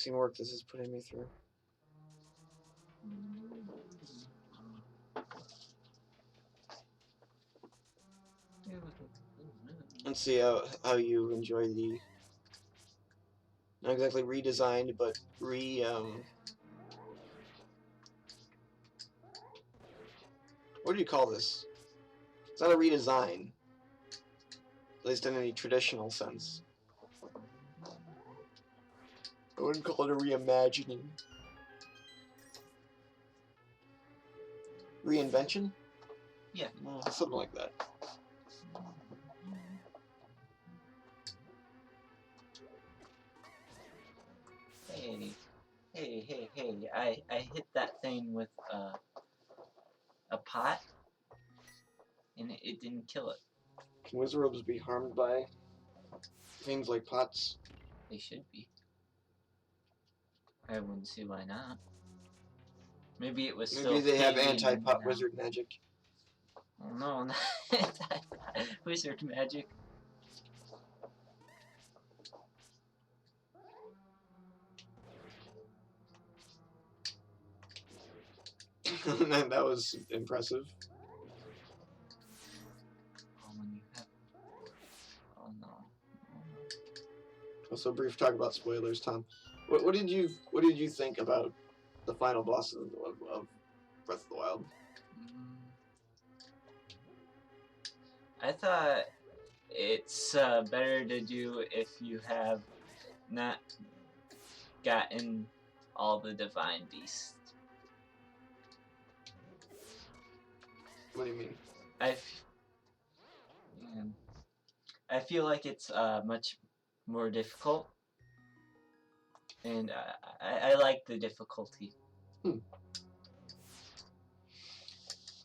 S2: work this is putting me through. Let's see how you enjoy the not exactly redesigned, but what do you call this? It's not a redesign, at least in any traditional sense. I wouldn't call it a reimagining. Reinvention?
S1: Yeah.
S2: Something like that.
S1: Hey. I hit that thing with a pot, and it didn't kill it.
S2: Can Wizardrobes be harmed by things like pots?
S1: They should be. I wouldn't see why not. Maybe it was still.
S2: Maybe they have
S1: fading
S2: anti-pot
S1: now.
S2: wizard magic.
S1: Oh no, not anti-pot wizard magic.
S2: That was impressive.
S1: Oh, when you have... oh no.
S2: Also, brief talk about spoilers, Tom. What did you think about the final boss of Breath of the Wild?
S1: I thought it's better to do if you have not gotten all the divine beasts.
S2: What do you mean?
S1: I feel like it's much more difficult, and I like the difficulty.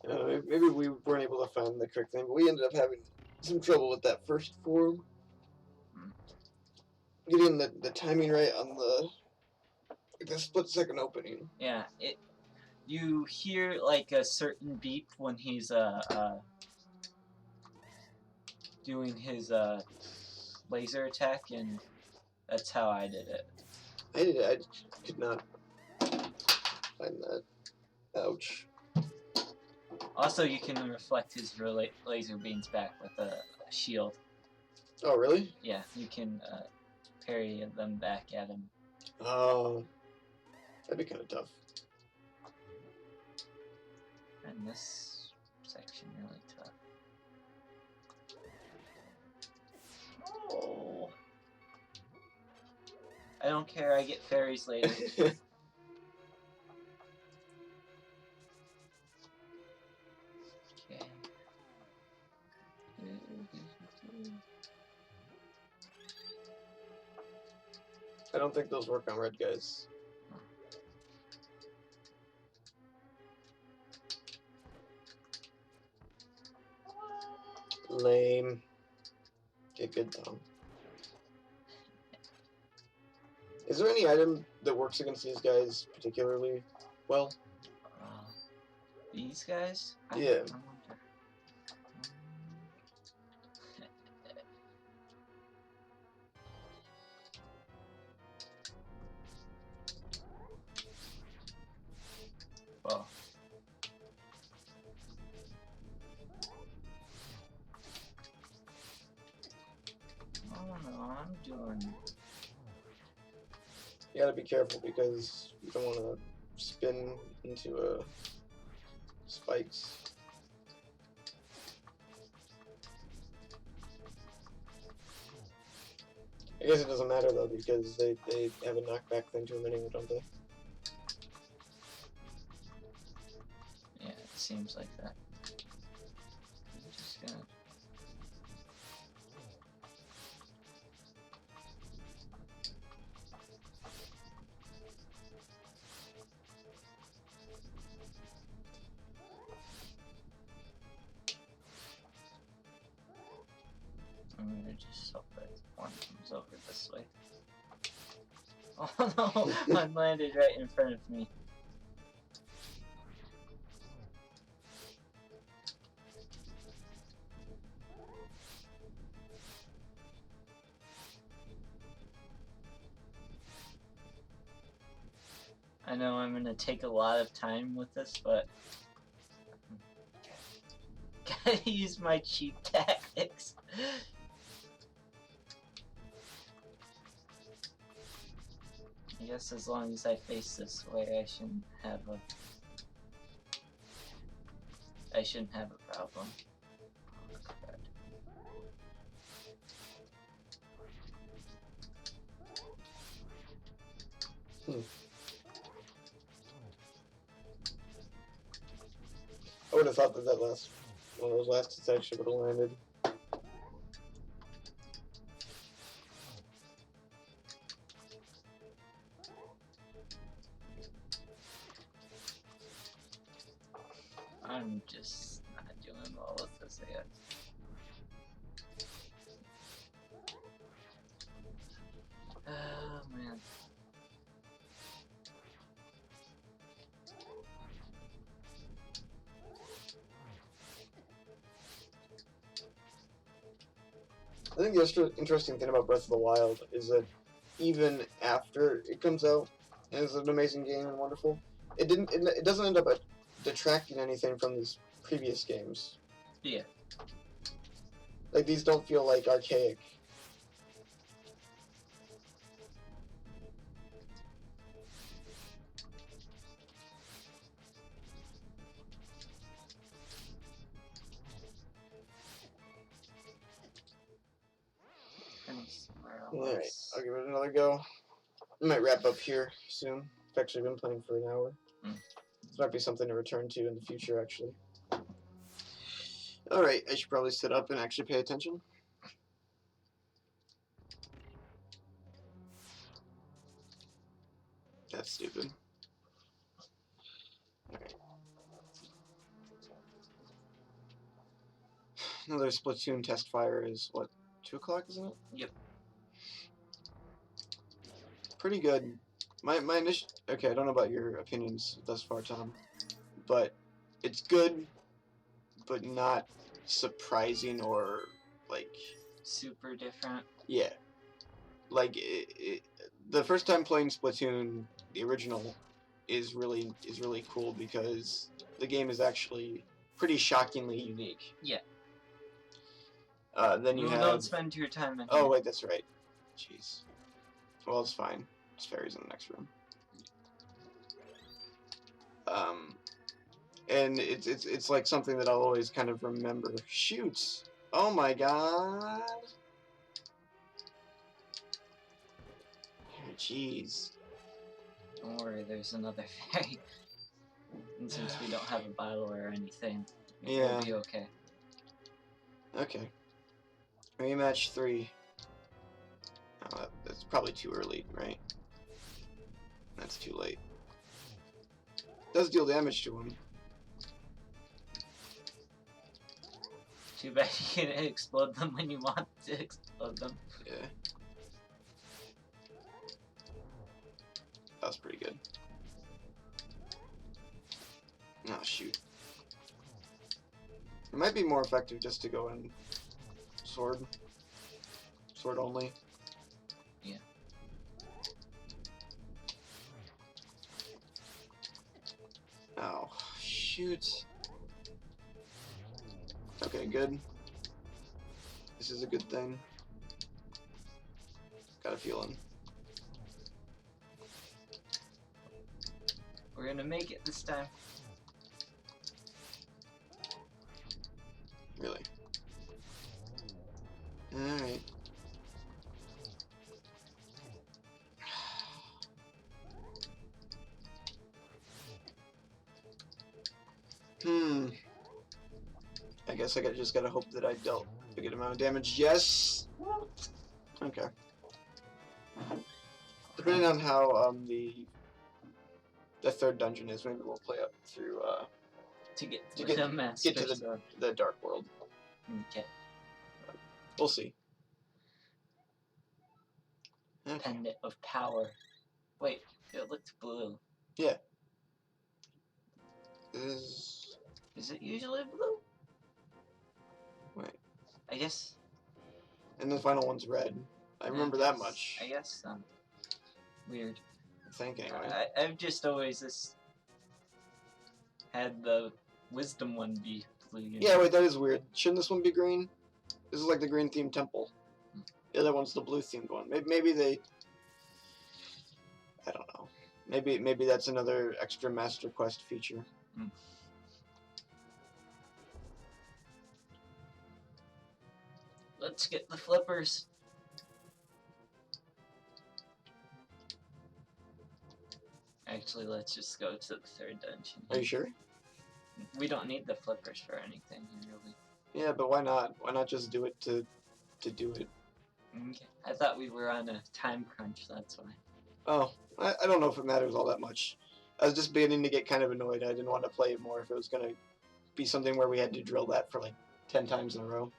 S2: Maybe we weren't able to find the correct thing, but we ended up having some trouble with that first form. Getting the timing right on the split-second opening.
S1: Yeah, you hear like a certain beep when he's doing his laser attack, and that's how I did it.
S2: I could not find that. Ouch.
S1: Also, you can reflect his laser beams back with a shield.
S2: Oh, really?
S1: Yeah, you can parry them back at him.
S2: Oh, that'd be kind of tough.
S1: And this section really tough. Oh. I don't care, I get fairies later. Okay.
S2: I don't think those work on red guys. Lame. Get good, Tom. Is there any item that works against these guys particularly well?
S1: These guys?
S2: Yeah.
S1: I wonder. Well. Oh no, I'm doing...
S2: You gotta be careful because you don't want to spin into spikes. I guess it doesn't matter though because they have a knockback thing to them anyway, don't they?
S1: Yeah, it seems like that. I'm just gonna... I'm gonna just hope that one comes over this way. Oh no! One landed right in front of me. I know I'm gonna take a lot of time with this, but gotta use my cheap tactics. I guess as long as I face this way, I shouldn't have a problem.
S2: I would have thought that last one of those last attacks should have landed.
S1: just not doing well with this yet. Oh man.
S2: I think the interesting thing about Breath of the Wild is that even after it comes out and is an amazing game and wonderful, it doesn't end up detracting anything from these previous games.
S1: Yeah.
S2: Like, these don't feel like archaic. Alright, I'll give it another go. I might wrap up here soon. I've actually been playing for an hour. This might be something to return to in the future, actually. Alright, I should probably sit up and actually pay attention. That's stupid. Alright. Another Splatoon test fire is, what, 2 o'clock, isn't it?
S1: Yep.
S2: Pretty good. My initial... Okay, I don't know about your opinions thus far, Tom. But it's good, but not surprising or, like...
S1: super different.
S2: Yeah. Like, the first time playing Splatoon, the original, is really cool because the game is actually pretty shockingly unique.
S1: Yeah.
S2: Then you have...
S1: Don't spend your time in
S2: Oh, wait, that's right. Jeez. Well, it's fine. There's fairies in the next room. And it's like something that I'll always kind of remember. Shoots! Oh my god! Jeez.
S1: Don't worry, there's another fairy. And since we don't have a battle or anything, we'll be okay.
S2: Okay. Rematch 3. Oh, that's probably too early, right? That's too late. Does deal damage to him.
S1: Too bad you can explode them when you want to explode them.
S2: Yeah. That was pretty good. Oh, shoot. It might be more effective just to go in sword. Sword only.
S1: Yeah.
S2: Oh, shoot. Okay, good. This is a good thing. Got a feeling.
S1: We're gonna make it this time.
S2: Really? Alright. I guess I just gotta hope that I dealt a good amount of damage. Yes! Okay. Depending on how the third dungeon is, maybe we'll play up through
S1: to get to
S2: the dark world.
S1: Okay.
S2: We'll see.
S1: Okay. Pendant of power. Wait, it looked blue.
S2: Yeah.
S1: Is it usually blue?
S2: Wait.
S1: I guess.
S2: And the final one's red. I remember that much.
S1: I guess. Weird.
S2: I think anyway.
S1: I've just always had the wisdom one be blue.
S2: Yeah, wait, that is weird. Shouldn't this one be green? This is like the green themed temple. The other one's the blue themed one. Maybe they... I don't know. Maybe that's another extra Master Quest feature.
S1: Let's get the flippers. Actually, let's just go to the third dungeon.
S2: Are you sure?
S1: We don't need the flippers for anything, really.
S2: Yeah, but why not? Why not just do it to do it?
S1: Okay. I thought we were on a time crunch, that's why.
S2: Oh, I don't know if it matters all that much. I was just beginning to get kind of annoyed. I didn't want to play it more if it was going to be something where we had to drill that for like 10 times in a row.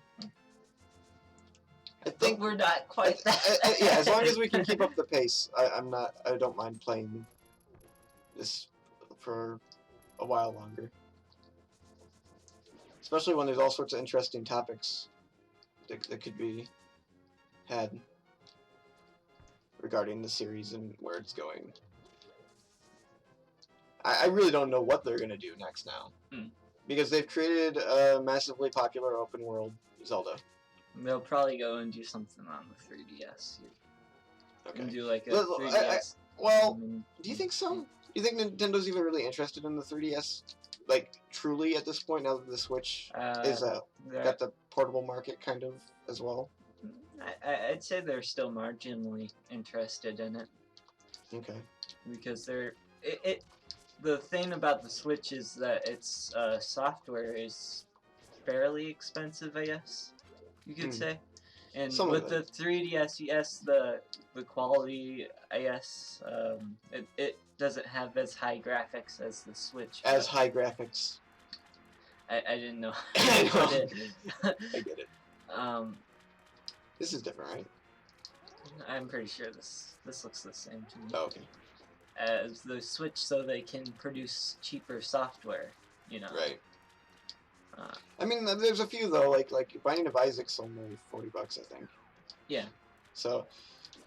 S2: I think
S1: we're not quite that.
S2: yeah, as long as we can keep up the pace, I don't mind playing this for a while longer. Especially when there's all sorts of interesting topics that could be had regarding the series and where it's going. I really don't know what they're going to do next now. Because they've created a massively popular open world Zelda.
S1: They'll probably go and do something on the 3DS.
S2: Okay.
S1: And do like a 3DS.
S2: Do you think so? Do you think Nintendo's even really interested in the 3DS? Like, truly at this point, now that the Switch is got the portable market kind of as well?
S1: I'd say they're still marginally interested in it.
S2: Okay.
S1: Because the thing about the Switch is that its software is fairly expensive, I guess you could say. And with the 3DS, yes, the quality, I guess, it doesn't have as high graphics as the Switch.
S2: As high graphics.
S1: I didn't know.
S2: I get it. This is different, right?
S1: I'm pretty sure this looks the same to me.
S2: Oh, okay.
S1: As the Switch, so they can produce cheaper software, you know.
S2: Right. I mean, there's a few though, like Binding of Isaac's only $40, I think. Yeah. So,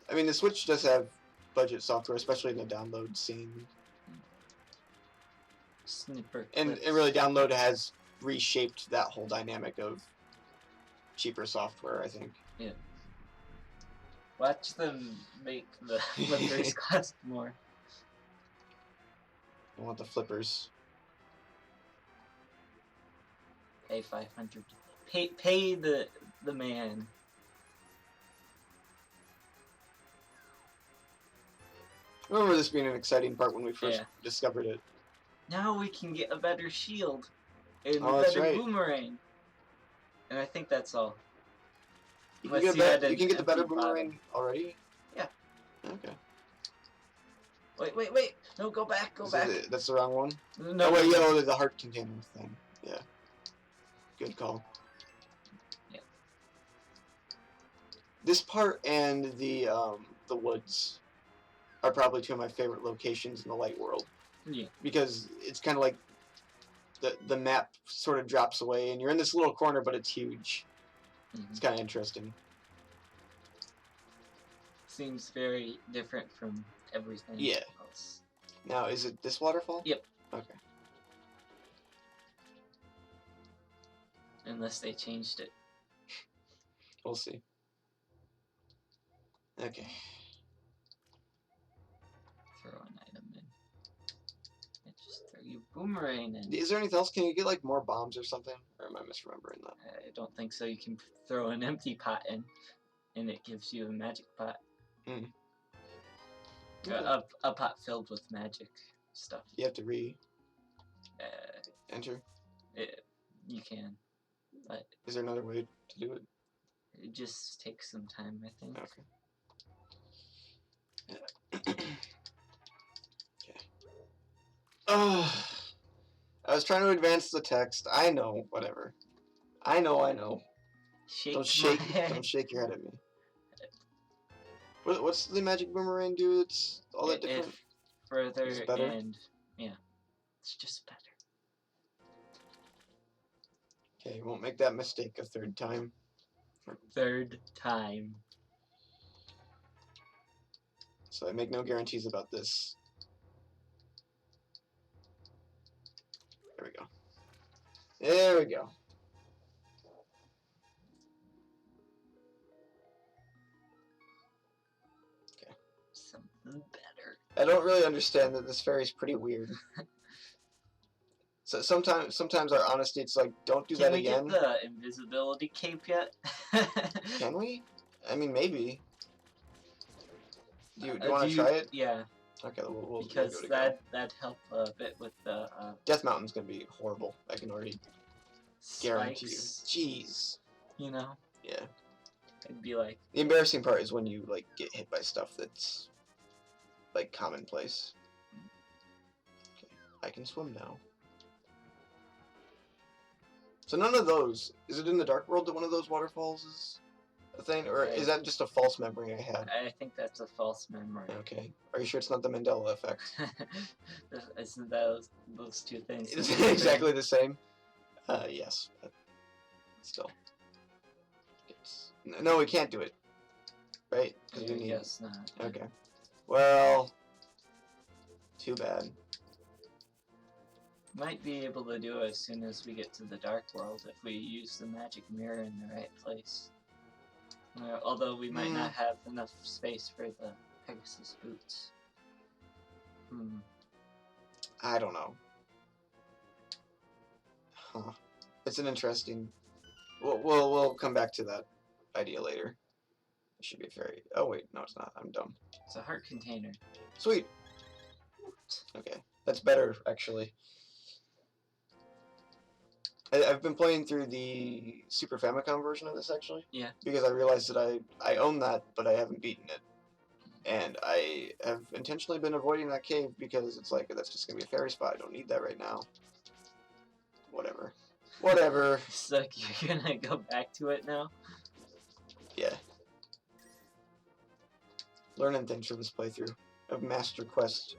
S2: I mean, the Switch does have budget software, especially in the download scene.
S1: Snipper.
S2: And really, download has reshaped that whole dynamic of cheaper software, I think.
S1: Yeah. Watch them make the flippers cost more.
S2: I want the flippers.
S1: Pay $500. Pay the man.
S2: I remember this being an exciting part when we first discovered it.
S1: Now we can get a better shield and a
S2: that's
S1: better
S2: right.
S1: boomerang. And I think that's all.
S2: You can get the better boomerang already?
S1: Yeah.
S2: Okay.
S1: Wait. No, go back.
S2: That's the wrong one?
S1: No.
S2: Oh, wait, there's the heart container thing. Yeah. Good call.
S1: Yeah.
S2: This part and the woods are probably two of my favorite locations in the Light World.
S1: Yeah.
S2: Because it's kind of like the map sort of drops away, and you're in this little corner, but it's huge. Mm-hmm. It's kind of interesting.
S1: Seems very different from everything else.
S2: Now, is it this waterfall?
S1: Yep.
S2: Okay.
S1: Unless they changed it.
S2: We'll see. Okay.
S1: Throw an item in. Just throw you boomerang in.
S2: Is there anything else? Can you get like more bombs or something? Or am I misremembering that?
S1: I don't think so. You can throw an empty pot in, and it gives you a magic pot.
S2: Hmm.
S1: A pot filled with magic stuff.
S2: You have to enter?
S1: You can. But
S2: is there another way to do it?
S1: It just takes some time, I think.
S2: Okay. Okay. I was trying to advance the text. I know, whatever. I know. Don't shake your head at me. What's the magic boomerang do? It's all that different.
S1: Further
S2: it's better?
S1: And it's just better.
S2: Okay, won't make that mistake a third time.
S1: Third time.
S2: So I make no guarantees about this. There we go. There we go. Okay.
S1: Something better.
S2: I don't really understand that this fairy's pretty weird. So sometimes our honesty, it's like, don't do that again.
S1: Can we get the invisibility cape yet?
S2: Can we? I mean, maybe. Do you want to try it?
S1: Yeah.
S2: Okay, we'll
S1: because
S2: give it
S1: that'd help a bit with the
S2: Death Mountain's gonna be horrible. I can already guarantee you. Jeez.
S1: You know?
S2: Yeah.
S1: It'd be like
S2: the embarrassing part is when you like get hit by stuff that's like commonplace. Okay. I can swim now. So none of those. Is it in the Dark World that one of those waterfalls is a thing, or is that just a false memory I had?
S1: I think that's a false memory.
S2: Okay. Are you sure it's not the Mandela effect?
S1: Isn't those two things?
S2: It's exactly the same. Yes, but still. No, we can't do it. Right?
S1: Yeah, I guess not.
S2: Okay. Well, too bad.
S1: Might be able to do it as soon as we get to the Dark World if we use the magic mirror in the right place. Although we might not have enough space for the Pegasus boots.
S2: I don't know. Huh. It's an interesting... We'll come back to that idea later. It should be very... Oh, wait. No, it's not. I'm dumb.
S1: It's a heart container.
S2: Sweet. Okay. That's better, actually. I've been playing through the Super Famicom version of this, actually.
S1: Yeah.
S2: Because I realized that I own that, but I haven't beaten it. And I have intentionally been avoiding that cave because it's like, that's just going to be a fairy spot. I don't need that right now. Whatever. Whatever.
S1: So you're going to go back to it now?
S2: Yeah. Learning things from this playthrough of Master Quest.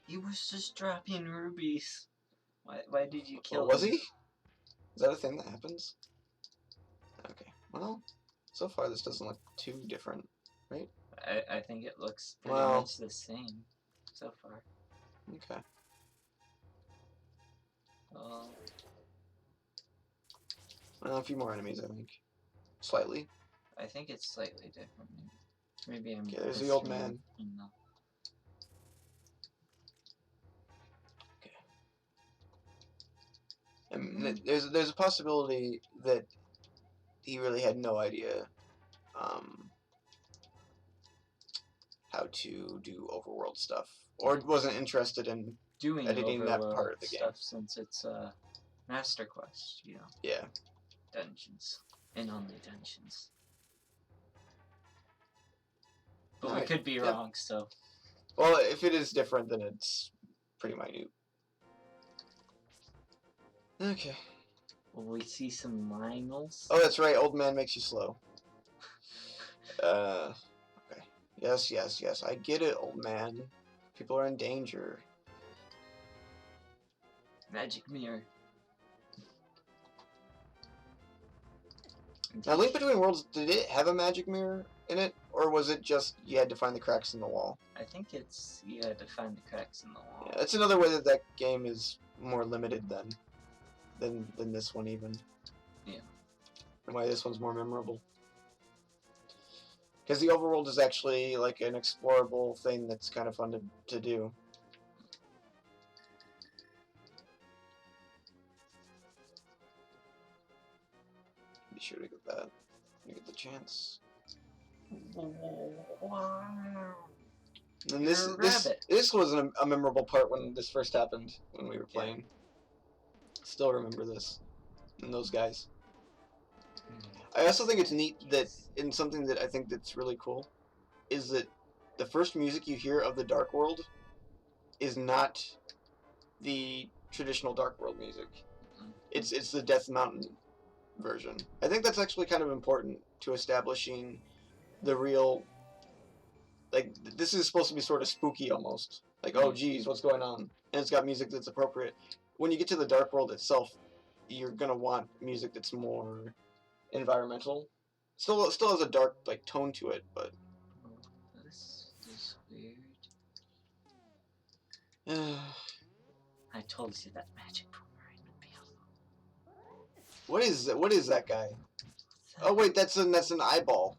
S1: He was just dropping rubies. Why did you kill him?
S2: Was he? Is that a thing that happens? Okay. Well, so far this doesn't look too different, right?
S1: I think it looks pretty much the same so far.
S2: Okay. Well, a few more enemies, I think. Slightly.
S1: I think it's slightly different. Maybe I'm.
S2: Okay, there's the old man.
S1: No.
S2: And there's a possibility that he really had no idea how to do overworld stuff, or wasn't interested in
S1: doing
S2: editing that part of the game.
S1: Stuff since it's Master Quest, you know.
S2: Yeah.
S1: Dungeons and only dungeons. But we could be wrong, so.
S2: Well, if it is different, then it's pretty minute. Okay.
S1: Will we see some Lionels?
S2: Oh, that's right. Old man makes you slow. Okay. Yes, yes, yes. I get it, old man. People are in danger.
S1: Magic mirror.
S2: Now, Link Between Worlds, did it have a magic mirror in it? Or was it just you had to find the cracks in the wall?
S1: I think it's you had to find the cracks in the wall.
S2: Yeah, that's another way that that game is more limited than this one even.
S1: Yeah.
S2: And why this one's more memorable. Because the overworld is actually like an explorable thing that's kind of fun to do. Be sure to get that when you get the chance. And this was a memorable part when this first happened when we were playing. Still remember this and those guys. I also think it's neat that in something that I think that's really cool is that the first music you hear of the Dark World is not the traditional Dark World music. It's the Death Mountain version. I think that's actually kind of important to establishing the real, like, this is supposed to be sort of spooky almost. Like, oh geez, what's going on? And it's got music that's appropriate. When you get to the Dark World itself, you're gonna want music that's more environmental. Still has a dark like tone to it, but
S1: this is weird.
S2: I
S1: told you that magic boomerang would be helpful.
S2: What is that? What is that guy? Oh wait, that's an eyeball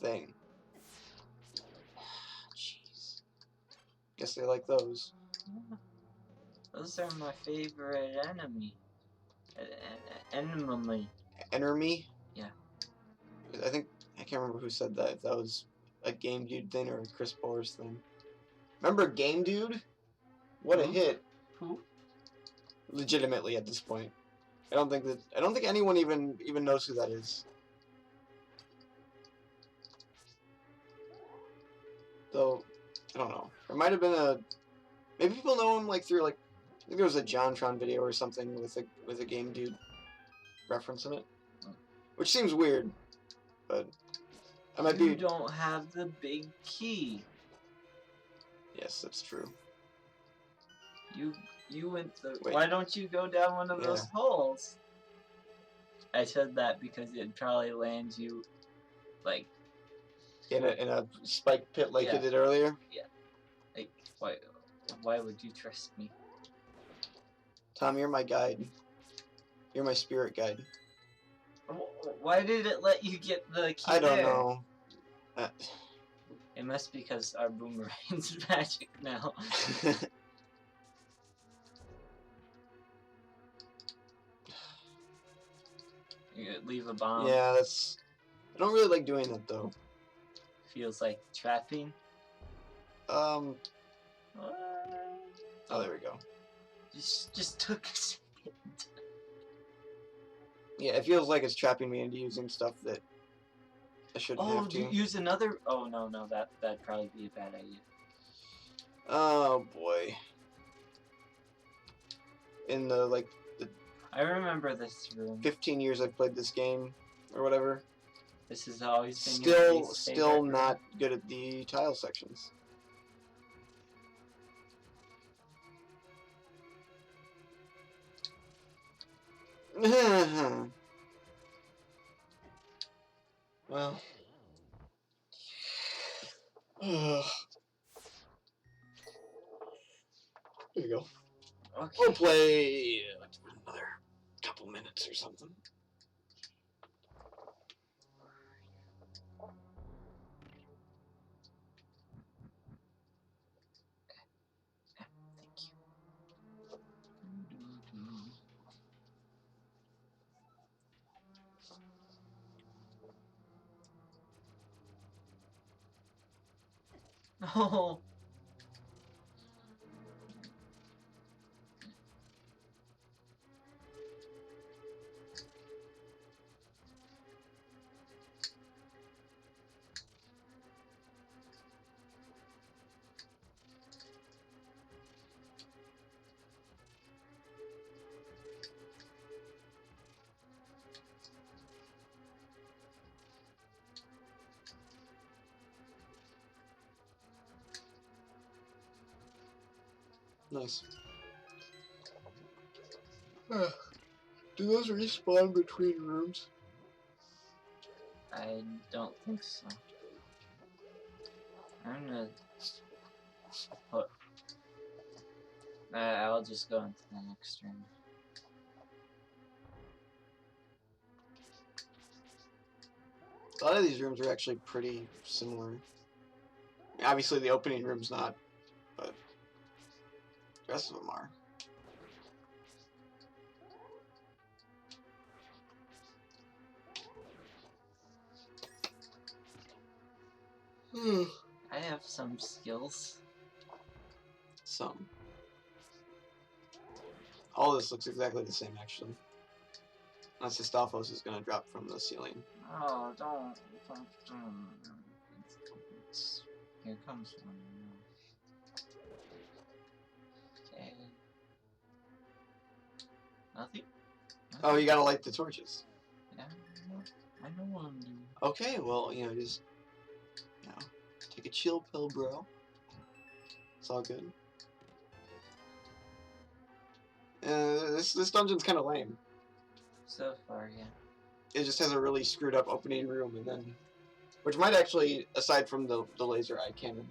S2: thing. Jeez. Guess they like those.
S1: Those are my favorite enemy. Enemy.
S2: Enemy?
S1: Yeah.
S2: I think I can't remember who said that. If that was a Game Dude thing or a Chris Bohr's thing. Remember Game Dude? What a hit!
S1: Who?
S2: Legitimately, at this point, I don't think anyone even knows who that is. Though I don't know. There might have been maybe people know him like through like I think there was a JonTron video or something with a game dude referencing it, which seems weird, but I might be.
S1: You don't have the big key.
S2: Yes, that's true.
S1: You went the.
S2: Wait.
S1: Why don't you go down one of those holes? I said that because it probably lands you, like.
S2: In a spike pit like you did earlier.
S1: Yeah. Like why would you trust me?
S2: Tom, you're my guide. You're my spirit guide.
S1: Why did it let you get the key?
S2: I don't know.
S1: It must be because our boomerang's magic now. You leave a bomb.
S2: Yeah, that's. I don't really like doing that though.
S1: Feels like trapping.
S2: Oh, there we go.
S1: Just took a second.
S2: Yeah, it feels like it's trapping me into using stuff that I shouldn't have to.
S1: Use another. Oh no, that'd probably be a bad idea.
S2: Oh boy. In the
S1: I remember this room.
S2: 15 years I've played this game, or whatever.
S1: This has always been
S2: still not good at the tile sections. Well. There you go.
S1: Okay.
S2: We'll play another couple minutes or something.
S1: Thank you. Oh.
S2: Nice. Do those respawn between rooms?
S1: I don't think so. I'm gonna put. I'll just go into the next room.
S2: A lot of these rooms are actually pretty similar. Obviously, the opening room's not, but the rest of them are.
S1: I have some skills.
S2: Some. All this looks exactly the same, actually. Unless Histophilos is going to drop from the ceiling.
S1: Oh, don't. Here comes one. Okay. Nothing?
S2: Oh, you gotta light the torches.
S1: Yeah, I know what I'm doing.
S2: Okay, well, just, take a chill pill, bro. It's all good. This dungeon's kind of lame.
S1: So far, yeah.
S2: It just has a really screwed up opening room, and then, which might actually, aside from the laser eye cannon,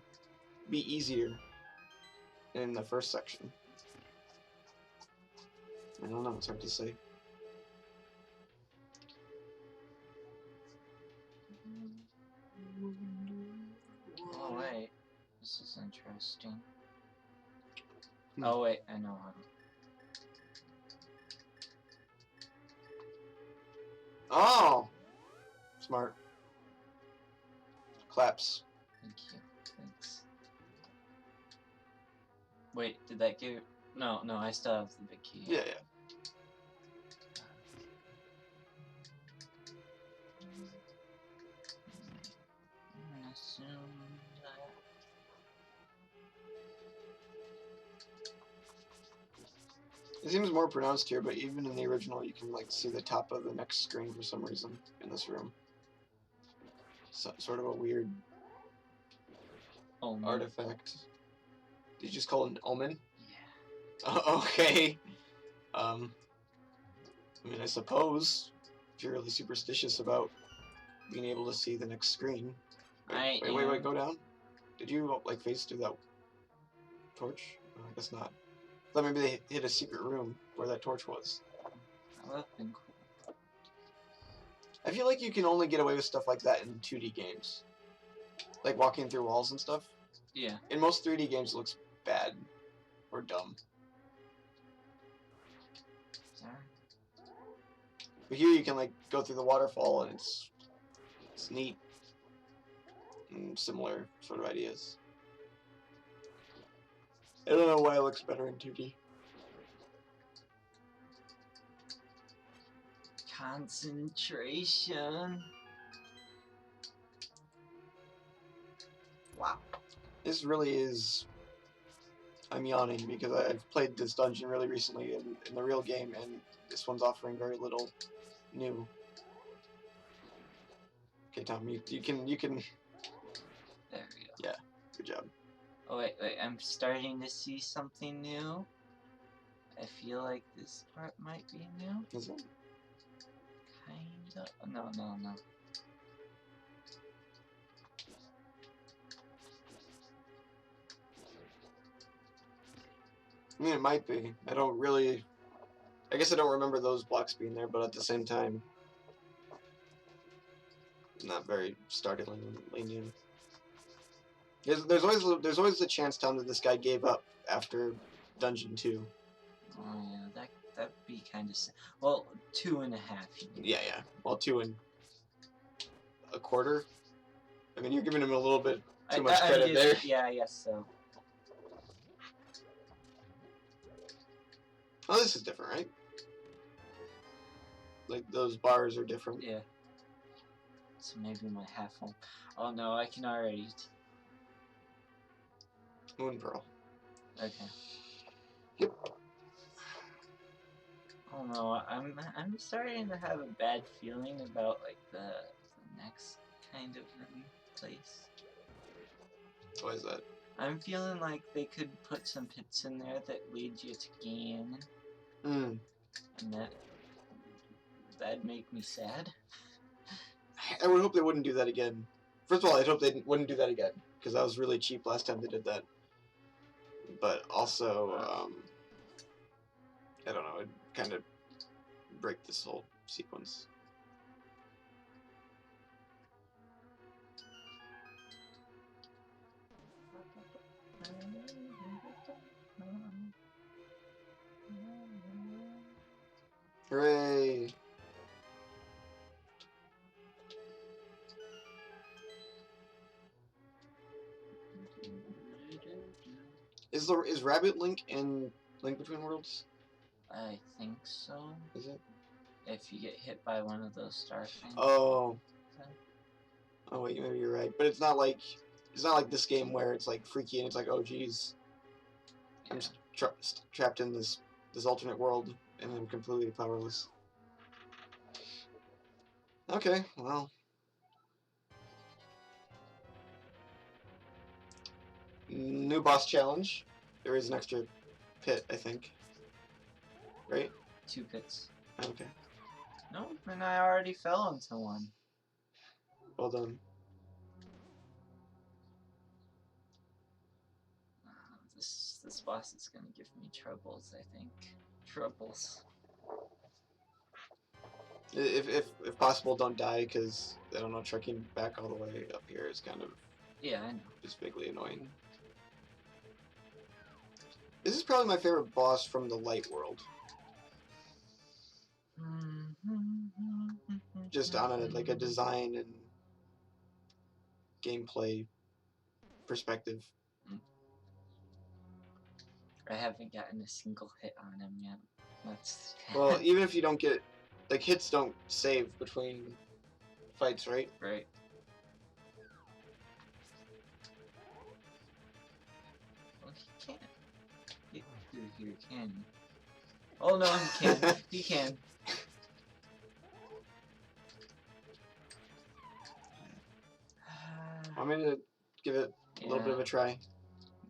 S2: be easier in the first section. I don't know, it's hard to say.
S1: Oh wait, this is interesting. Oh wait, I know how.
S2: Oh! Smart. Claps.
S1: Thank you. Thanks. Wait, did that give... No, I still have the big key.
S2: Yeah.
S1: I'm gonna assume that...
S2: It seems more pronounced here, but even in the original, you can like see the top of the next screen for some reason in this room. So, sort of a weird artifact. Did you just call it an omen? Yeah. Okay. I mean, I suppose if you're really superstitious about being able to see the next screen. Wait, go down. Did you like face through that torch? Oh, I guess not. I thought maybe they hit a secret room where that torch was.
S1: That would have been cool.
S2: I feel like you can only get away with stuff like that in 2D games. Like walking through walls and stuff.
S1: Yeah.
S2: In most 3D games, it looks bad or dumb.
S1: Sorry.
S2: But here you can like go through the waterfall and it's neat. And similar sort of ideas. I don't know why it looks better in 2D.
S1: Concentration. Wow.
S2: This really is... I'm yawning because I've played this dungeon really recently in the real game, and this one's offering very little new. Okay, Tom, you can...
S1: There we go.
S2: Yeah, good job.
S1: Oh, wait, I'm starting to see something new. I feel like this part might be new.
S2: Is it?
S1: Kinda. No.
S2: I mean, it might be. I don't really... I guess I don't remember those blocks being there, but at the same time... not very startlingly new. There's always the chance, Tom, that this guy gave up after Dungeon 2.
S1: Oh, yeah, that'd be kind of... Well, 2.5.
S2: Yeah. Well, 2 and a quarter? I mean, you're giving him a little bit too much credit there.
S1: Yeah, I guess so.
S2: Oh, this is different, right? Like, those bars are different.
S1: Yeah. So maybe my half home. Oh no, I can already...
S2: Moon Pearl.
S1: Okay.
S2: Yep.
S1: Oh no, I'm starting to have a bad feeling about like the next kind of room place.
S2: Why is that?
S1: I'm feeling like they could put some pits in there that lead you to Ganon.
S2: And
S1: that'd make me sad.
S2: I would hope they wouldn't do that again. First of all, I'd hope they wouldn't do that again, because that was really cheap last time they did that. But also, I don't know, it'd kind of break this whole sequence. Hooray! Is Rabbit Link in Link Between Worlds?
S1: I think so.
S2: Is it?
S1: If you get hit by one of those star things.
S2: Oh. Oh wait, maybe you're right. But it's not like this game where it's like freaky and it's like, oh geez, I'm just trapped in this alternate world and I'm completely powerless. Okay, well. New boss challenge. There is an extra pit, I think. Right?
S1: 2 pits.
S2: Okay.
S1: No, and I already fell into one.
S2: Well done.
S1: This boss is gonna give me troubles, I think. Troubles.
S2: If possible, don't die, because, I don't know, trekking back all the way up here is kind of...
S1: Yeah, I know.
S2: Just vaguely annoying. This is probably my favorite boss from the Light World. Just on a design and gameplay perspective.
S1: I haven't gotten a single hit on him yet. That's...
S2: Well, even if you don't get... Like, hits don't save between fights, right?
S1: Right. Well, he can't get through here, can he? Oh no, he can. He can.
S2: Want me to give it a little bit of a try?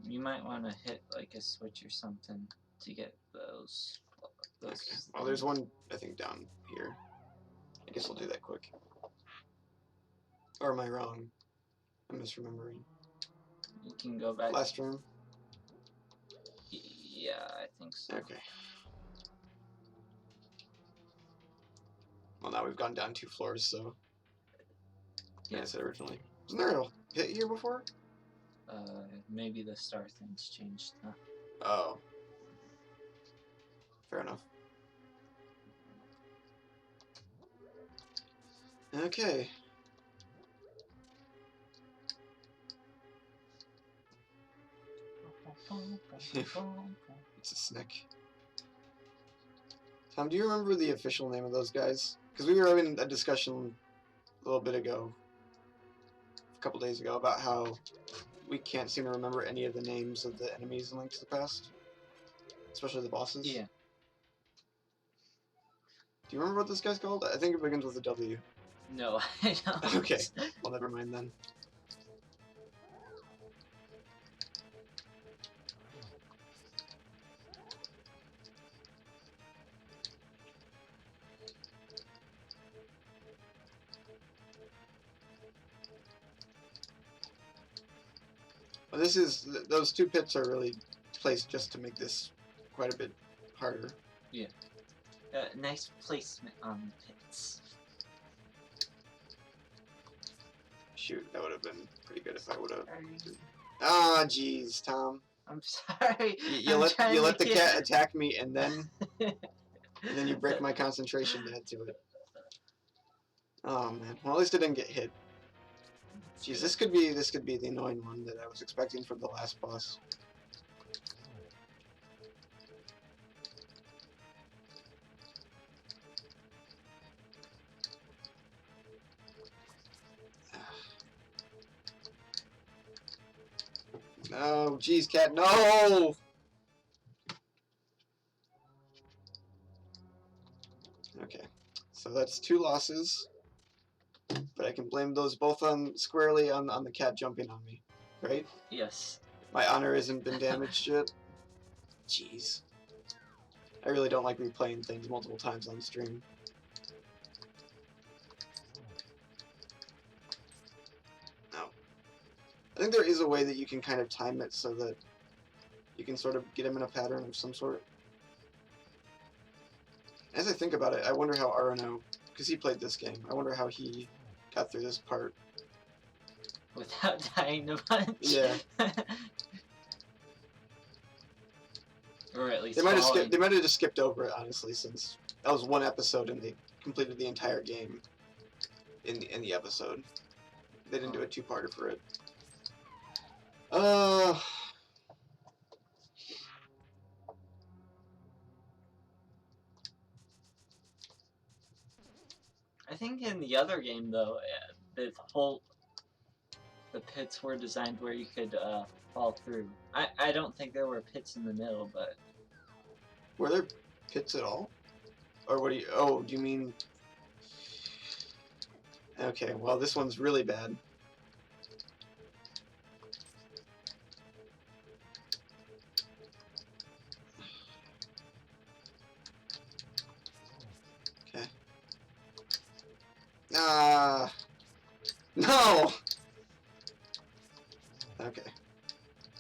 S1: You might want to hit like a switch or something to get those.
S2: Okay. Well, there's one I think down here. I guess I'll do that quick. Or am I wrong? I'm misremembering.
S1: You can go back.
S2: Last room?
S1: Yeah, I think so.
S2: Okay. Well, now we've gone down 2 floors, so... Yeah, I said originally. Wasn't there a pit here before?
S1: Maybe the star things changed, huh?
S2: Oh. Fair enough. Okay. It's a snack. Tom, do you remember the official name of those guys? Because we were having a discussion a little bit ago, a couple days ago, about how we can't seem to remember any of the names of the enemies in Link to the Past, especially the bosses.
S1: Yeah.
S2: Do you remember what this guy's called? I think it begins with a W.
S1: No, I don't.
S2: Okay, well, never mind then. Well, this is, those 2 pits are really placed just to make this quite a bit harder.
S1: Yeah. Nice placement on the pits.
S2: Shoot, that would have been pretty good if I would have. Ah, jeez, Tom.
S1: I'm sorry.
S2: You let the cat attack me, and then you break my concentration to add to it. Oh man. Well, at least I didn't get hit. Jeez, this could be the annoying one that I was expecting for the last boss. No, jeez, cat, no! Okay, so that's 2 losses, but I can blame those both squarely on the cat jumping on me, right?
S1: Yes.
S2: My honor hasn't been damaged yet. Jeez. I really don't like replaying things multiple times on stream. No. I think there is a way that you can kind of time it so that you can sort of get him in a pattern of some sort. As I think about it, I wonder how Arano, because he played this game, I wonder how he got through this part.
S1: Without dying a bunch?
S2: Yeah.
S1: Or at least
S2: they might have just skipped over it, honestly, since that was 1 episode and they completed the entire game in the episode. They didn't do a 2-parter for it.
S1: I think in the other game, though, the pits were designed where you could fall through. I don't think there were pits in the middle, but...
S2: Were there pits at all? Or what do you... Oh, do you mean... Okay, well, this one's really bad. Okay. No! Okay.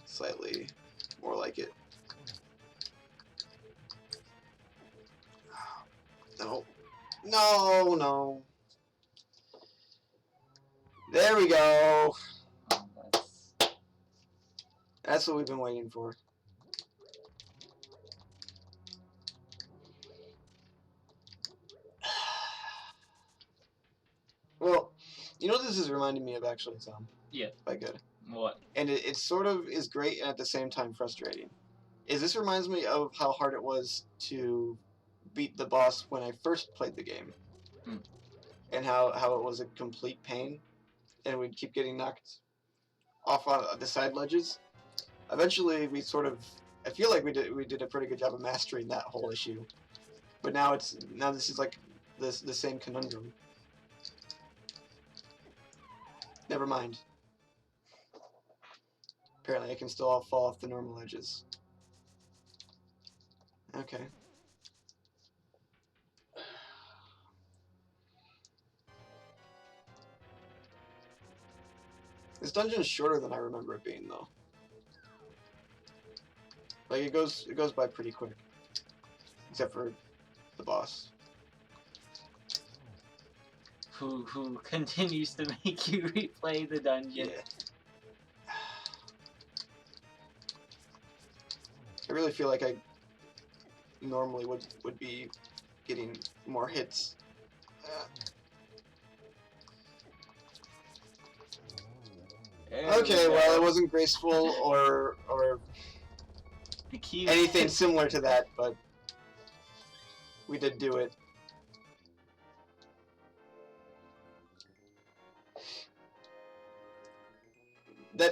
S2: Slightly more like it. No. No, no. There we go. That's what we've been waiting for. Well, you know what this is reminding me of, actually, Tom?
S1: Yeah.
S2: By good.
S1: What?
S2: And it sort of is great and at the same time frustrating. This reminds me of how hard it was to beat the boss when I first played the game.
S1: Hmm.
S2: And how it was a complete pain. And we'd keep getting knocked off on the side ledges. Eventually, we sort of I feel like we did a pretty good job of mastering that whole issue, but now this is like the same conundrum. Never mind. Apparently, I can still all fall off the normal edges. Okay. This dungeon is shorter than I remember it being, though. Like it goes by pretty quick, except for the boss.
S1: Who continues to make you replay the dungeon?
S2: Yeah. I really feel like I normally would be getting more hits. Okay, well, it wasn't graceful or anything similar to that, but we did do it.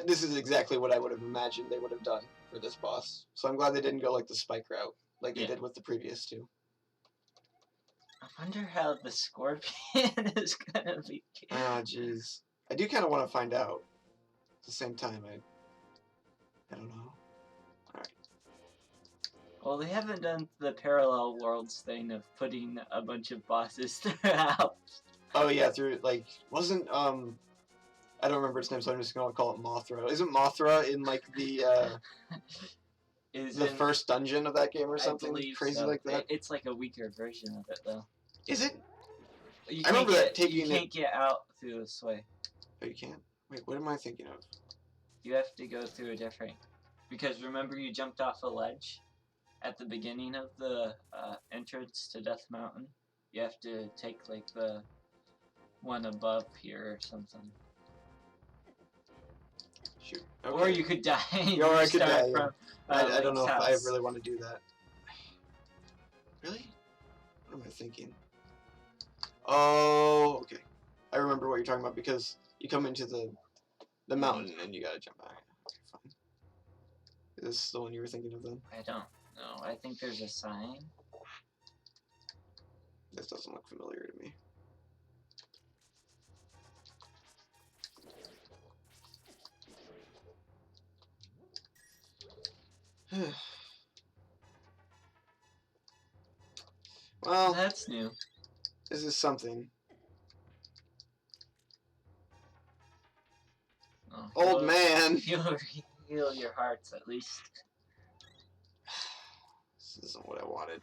S2: This is exactly what I would have imagined they would have done for this boss. So I'm glad they didn't go like the spike route, like they did with the previous two.
S1: I wonder how the scorpion is gonna be.
S2: Ah, jeez. I do kind of want to find out. At the same time, I don't know. Alright.
S1: Well, they haven't done the parallel worlds thing of putting a bunch of bosses throughout.
S2: Oh yeah, like wasn't I don't remember its name, so I'm just gonna call it Mothra. Isn't Mothra in like the first dungeon of that game or something crazy
S1: so.
S2: like that?
S1: It's like a weaker version of it, though.
S2: Is it?
S1: I remember that taking. You can't get out through this way.
S2: Oh, you can't. Wait, what am I thinking of?
S1: You have to go through a different. Because remember, you jumped off a ledge at the beginning of the entrance to Death Mountain. You have to take like the one above here or something.
S2: Shoot. Okay.
S1: Or you could die.
S2: Or I could die.
S1: From,
S2: I don't know if I really want to do that. Really? What am I thinking? Oh, okay. I remember what you're talking about because you come into the mountain and you gotta jump out. Okay, fine. Is this the one you were thinking of then?
S1: I don't know. I think there's a sign.
S2: This doesn't look familiar to me. Well,
S1: that's new.
S2: This is something.
S1: Oh,
S2: Old man.
S1: Heal your hearts at least.
S2: This isn't what I wanted.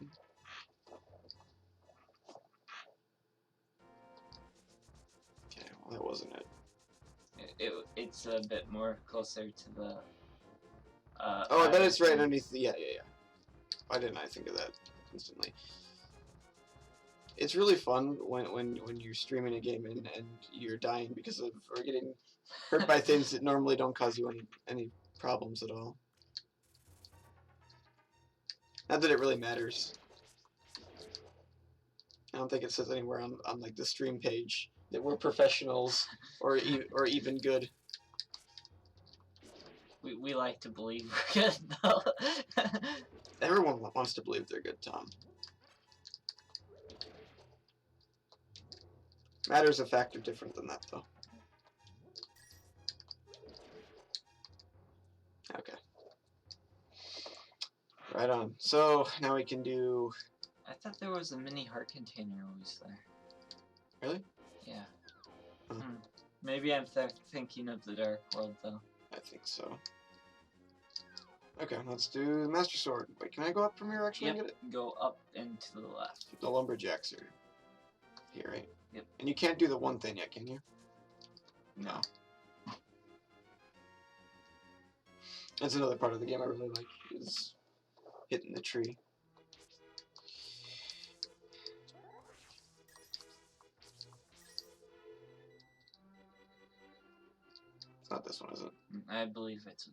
S2: Okay, well that wasn't it.
S1: It's a bit more closer to the.
S2: Oh, I bet it's right underneath the. Yeah. Why didn't I think of that instantly? It's really fun when you're streaming a game and you're dying because of or getting hurt by things that normally don't cause you any problems at all. Not that it really matters. I don't think it says anywhere on like the stream page that we're professionals or even good.
S1: We like to believe we're good though.
S2: Everyone wants to believe they're good, Tom. Matter's a factor different than that, though. Okay. Right on. So, now we can do...
S1: I thought there was a mini heart container always there.
S2: Really?
S1: Yeah.
S2: Huh.
S1: Maybe I'm thinking of the Dark World, though.
S2: I think so. Okay, let's do the Master Sword. Wait, can I go up from here, actually, and get it?
S1: Go up and to the left.
S2: The Lumberjacks are here, right?
S1: Yep.
S2: And you can't do the one thing yet, can you?
S1: No.
S2: That's another part of the game I really like, is hitting the tree. It's not this one, is it?
S1: I believe that's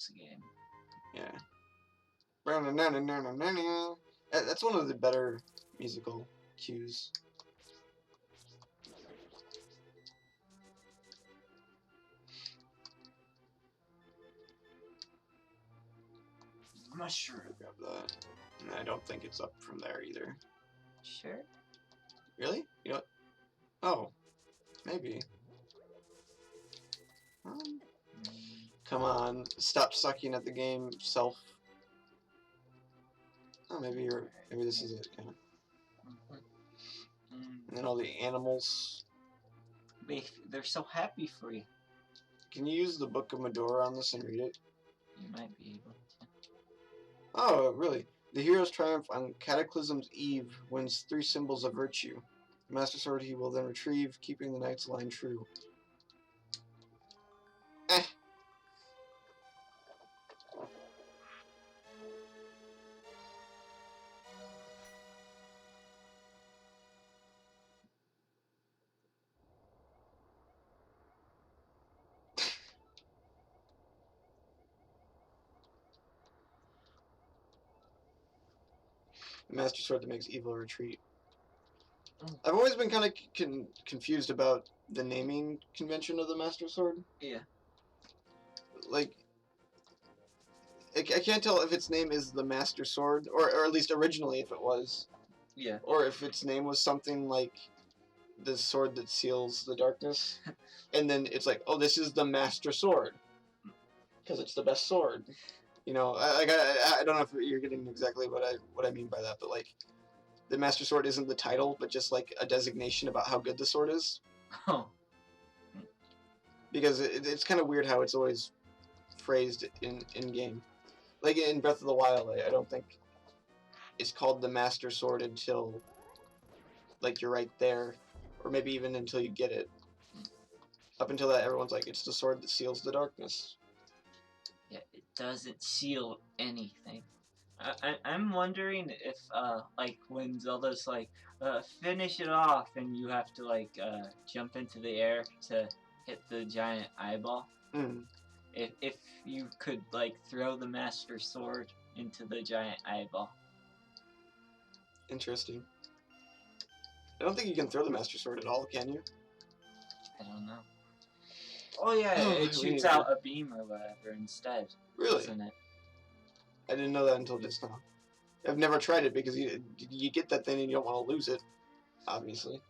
S1: a game.
S2: Yeah. That's one of the better musical cues.
S1: not sure.
S2: Grab that. And I don't think it's up from there either.
S1: Sure.
S2: Really? You know? Oh, maybe. Come on, stop sucking at the game, self. Oh, maybe this is it. Yeah. And then all the animals.
S1: They're so happy for you.
S2: Can you use the Book of Medora on this and read it?
S1: You might be able to.
S2: Oh, really? The hero's triumph on Cataclysm's eve wins 3 symbols of virtue. The Master Sword he will then retrieve, keeping the knight's line true. Eh. The Master Sword that makes evil retreat. I've always been kind of confused about the naming convention of the Master Sword.
S1: Yeah.
S2: Like, I can't tell if its name is the Master Sword, or at least originally if it was.
S1: Yeah.
S2: Or if its name was something like the sword that seals the darkness. And then it's like, oh, this is the Master Sword. Because it's the best sword. You know, I don't know if you're getting exactly what I mean by that, but like, the Master Sword isn't the title, but just like a designation about how good the sword is.
S1: Oh.
S2: Because it's kind of weird how it's always phrased in game. Like in Breath of the Wild, I don't think it's called the Master Sword until like you're right there, or maybe even until you get it. Up until that, everyone's like, it's the sword that seals the darkness.
S1: Yeah, it doesn't seal anything. I'm wondering if, like, when Zelda's like, finish it off, and you have to, like, jump into the air to hit the giant eyeball.
S2: Mm.
S1: If you could, like, throw the Master Sword into the giant eyeball.
S2: Interesting. I don't think you can throw the Master Sword at all, can you?
S1: I don't know. Oh yeah, it shoots out a beam or whatever instead.
S2: Really?
S1: Doesn't it?
S2: I didn't know that until just now. I've never tried it because you get that thing and you don't want to lose it, obviously.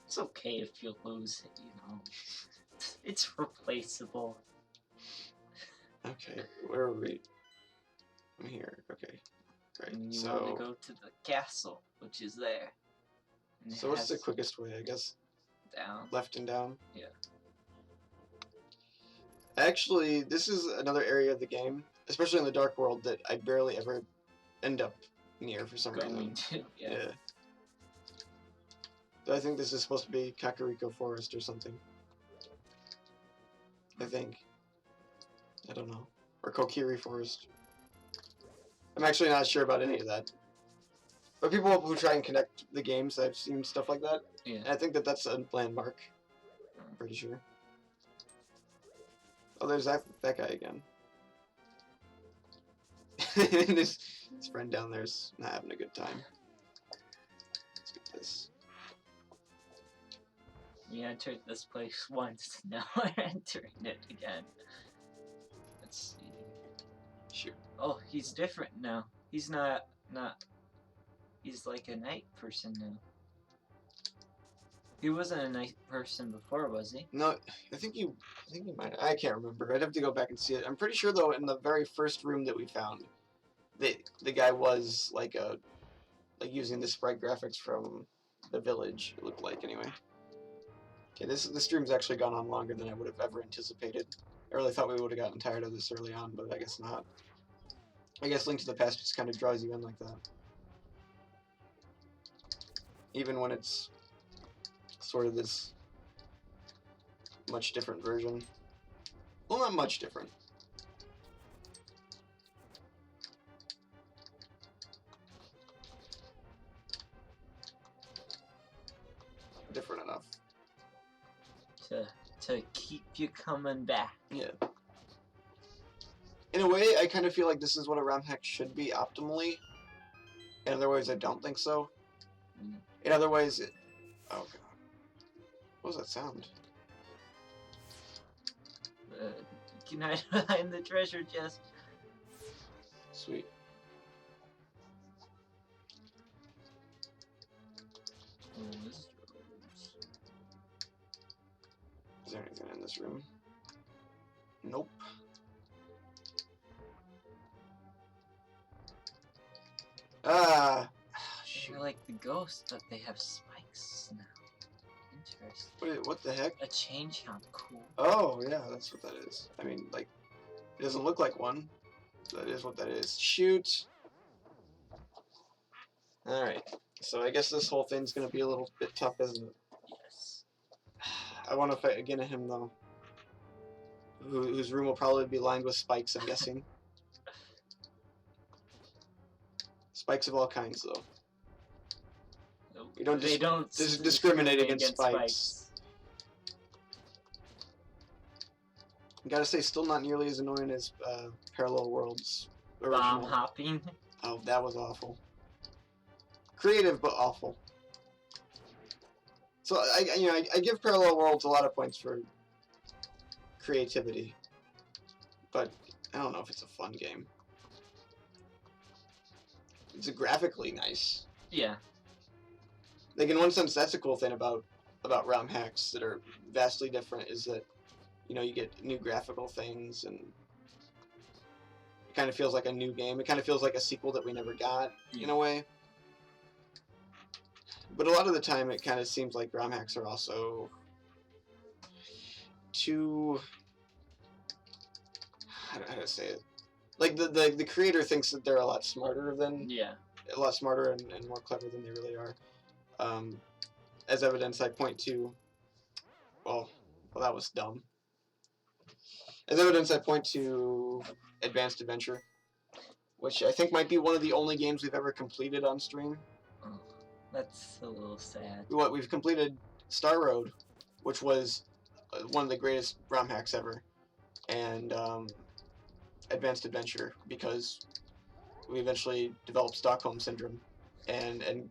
S1: It's okay if you lose it, you know. It's replaceable.
S2: Okay, where are we? I'm here. Okay. Right.
S1: And you
S2: so
S1: want to go to the castle, which is there. And
S2: so what's the quickest way? I guess
S1: down.
S2: Left and down.
S1: Yeah.
S2: Actually, this is another area of the game, especially in the Dark World, that I barely ever end up near for some reason.
S1: Yeah.
S2: So I think this is supposed to be Kakariko Forest or something. I think. I don't know. Or Kokiri Forest. I'm actually not sure about any of that. But people who try and connect the games, I've seen stuff like that.
S1: Yeah.
S2: And I think that that's a landmark. I'm pretty sure. Oh, there's that guy again. his friend down there's not having a good time. Let's get this.
S1: We entered this place once, now we're entering it again. Let's see.
S2: Shoot.
S1: Oh, he's different now. He's not, he's like a night person now. He wasn't a night person before, was he?
S2: No, I think he might. I can't remember. I'd have to go back and see it. I'm pretty sure though, in the very first room that we found, the guy was like using the sprite graphics from the village. It looked like anyway. Okay, this stream's actually gone on longer than I would have ever anticipated. I really thought we would have gotten tired of this early on, but I guess not. I guess Link to the Past just kind of draws you in like that, even when it's sort of this much different version. Well, not much different. Different enough.
S1: To keep you coming back.
S2: Yeah. In a way, I kind of feel like this is what a ROM hack should be optimally. In other ways, I don't think so. In other ways, oh god. What was that sound?
S1: can hide behind the treasure chest.
S2: Sweet. Is there anything in this room? Nope.
S1: They're like the ghosts, but they have spikes now. Interesting.
S2: Wait, what the heck?
S1: A chain chomp, cool.
S2: Oh, yeah, that's what that is. I mean, like, it doesn't look like one. That is what that is. Shoot! Alright, so I guess this whole thing's gonna be a little bit tough, isn't it?
S1: Yes.
S2: I want to fight again him, though. Whose room will probably be lined with spikes, I'm guessing. Spikes of all kinds, though. We don't discriminate against spikes. I gotta say, still not nearly as annoying as Parallel Worlds original.
S1: Bomb hopping.
S2: Oh, that was awful. Creative, but awful. So I give Parallel Worlds a lot of points for creativity, but I don't know if it's a fun game. It's graphically nice.
S1: Yeah.
S2: Like, in one sense, that's a cool thing about ROM hacks that are vastly different, is that, you know, you get new graphical things, and it kind of feels like a new game. It kind of feels like a sequel that we never got, in a way. But a lot of the time, it kind of seems like ROM hacks are also too... how to say it? Like, the creator thinks that they're a lot smarter than...
S1: Yeah.
S2: A lot smarter and more clever than they really are. As evidence, I point to... Well, that was dumb. As evidence, I point to Advanced Adventure, which I think might be one of the only games we've ever completed on stream.
S1: Oh, that's a little sad.
S2: We've completed Star Road, which was one of the greatest ROM hacks ever, and Advanced Adventure, because we eventually developed Stockholm Syndrome, and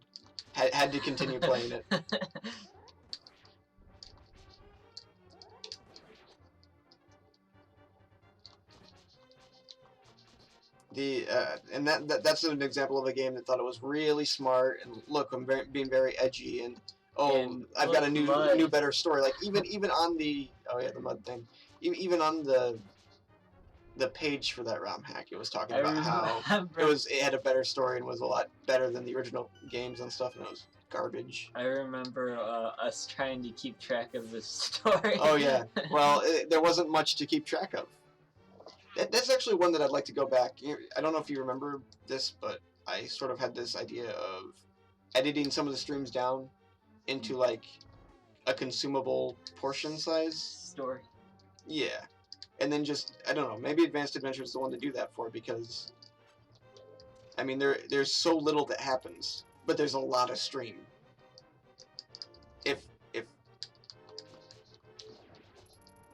S2: had to continue playing it. And that's an example of a game that thought it was really smart, and look, I'm being very edgy, and I've got a new better story. Like, even on the the mud thing, even on the page for that ROM hack, it was talking about how it had a better story and was a lot better than the original games and stuff, and it was garbage.
S1: I remember us trying to keep track of the story.
S2: Oh yeah, well, there wasn't much to keep track of. That's actually one that I'd like to go back. I don't know if you remember this, but I sort of had this idea of editing some of the streams down into like a consumable portion size
S1: story.
S2: Yeah. And then just, I don't know, maybe Advanced Adventure is the one to do that for, because I mean, there's so little that happens, but there's a lot of stream.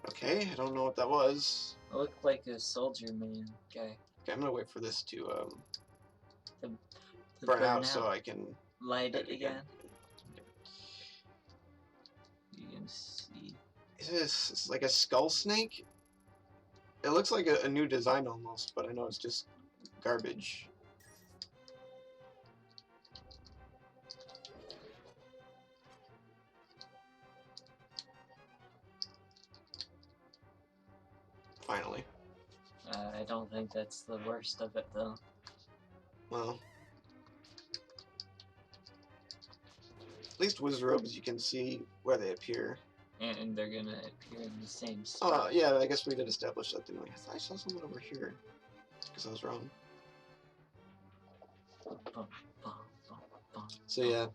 S2: Okay, I don't know what that was.
S1: It looked like a soldier man guy.
S2: Okay, I'm gonna wait for this to burn out so I can
S1: light it again. You can see.
S2: Is this like a skull snake? It looks like a new design almost, but I know it's just garbage. Finally.
S1: I don't think that's the worst of it, though.
S2: Well, at least wizard robes, you can see where they appear.
S1: And they're gonna appear in the same spot.
S2: Oh, yeah, I guess we did establish that, didn't we? I thought I saw something over here. Because I was wrong. So yeah,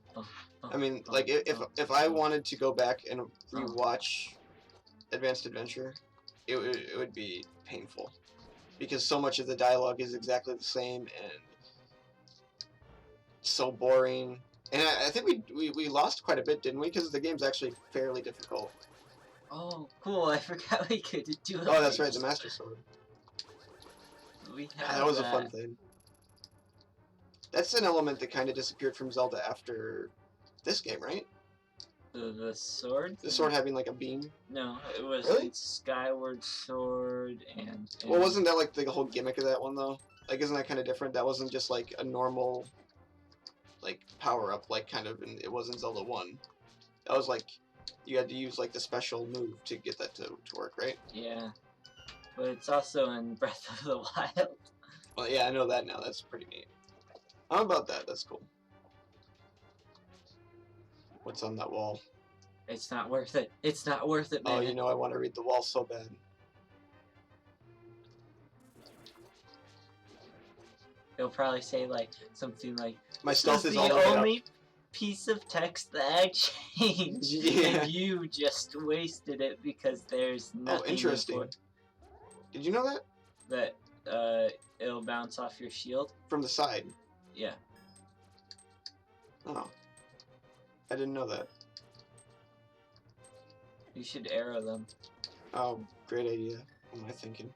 S2: I mean, like, if I wanted to go back and rewatch Advanced Adventure, it would be painful. Because so much of the dialogue is exactly the same, and so boring. And I think we lost quite a bit, didn't we? Because the game's actually fairly difficult.
S1: Oh, cool. I forgot we could do it.
S2: Oh, that's right, the Master Sword. That was a fun thing. That's an element that kind of disappeared from Zelda after this game, right?
S1: The sword?
S2: The sword having like a beam?
S1: No, it was
S2: Really?
S1: Skyward Sword and
S2: Well, wasn't that like the whole gimmick of that one though? Like, isn't that kind of different? That wasn't just like a normal, like, power up, like kind of. It wasn't Zelda 1. That was like you had to use like the special move to get that to work, right?
S1: Yeah, but it's also in Breath of the Wild.
S2: Well, yeah, I know that now. That's pretty neat. How about that? That's cool. What's on that wall?
S1: It's not worth it. It's not worth it, man.
S2: Oh, you know I want to read the wall so bad.
S1: They'll probably say like something like,
S2: My stealth is all
S1: the
S2: the way up.
S1: only piece of text that I changed,
S2: Yeah.
S1: and you just wasted it because there's nothing.
S2: Oh, interesting. Did you know that?
S1: That it'll bounce off your shield
S2: from the side.
S1: Yeah.
S2: Oh, I didn't know that.
S1: You should arrow them.
S2: Oh, great idea. What am I thinking?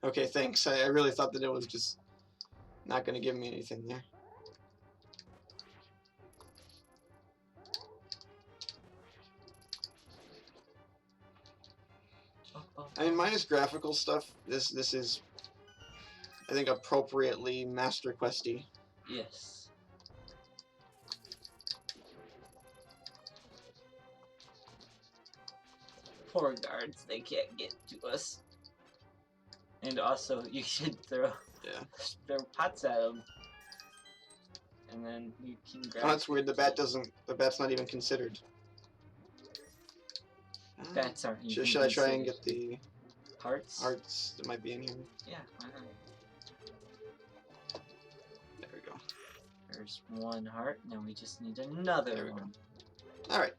S2: Okay, thanks. I really thought that it was just not going to give me anything there. I mean, minus graphical stuff, this is, I think, appropriately Master Questy.
S1: Yes. Poor guards, they can't get to us. And also, you should throw pots at them, and then you can grab.
S2: Oh, that's weird. The bat's not even considered.
S1: Bats aren't even
S2: Should I try and get the
S1: hearts?
S2: Hearts that might be in here.
S1: Yeah, why not?
S2: There we go.
S1: There's one heart. Now we just need another one.
S2: All right.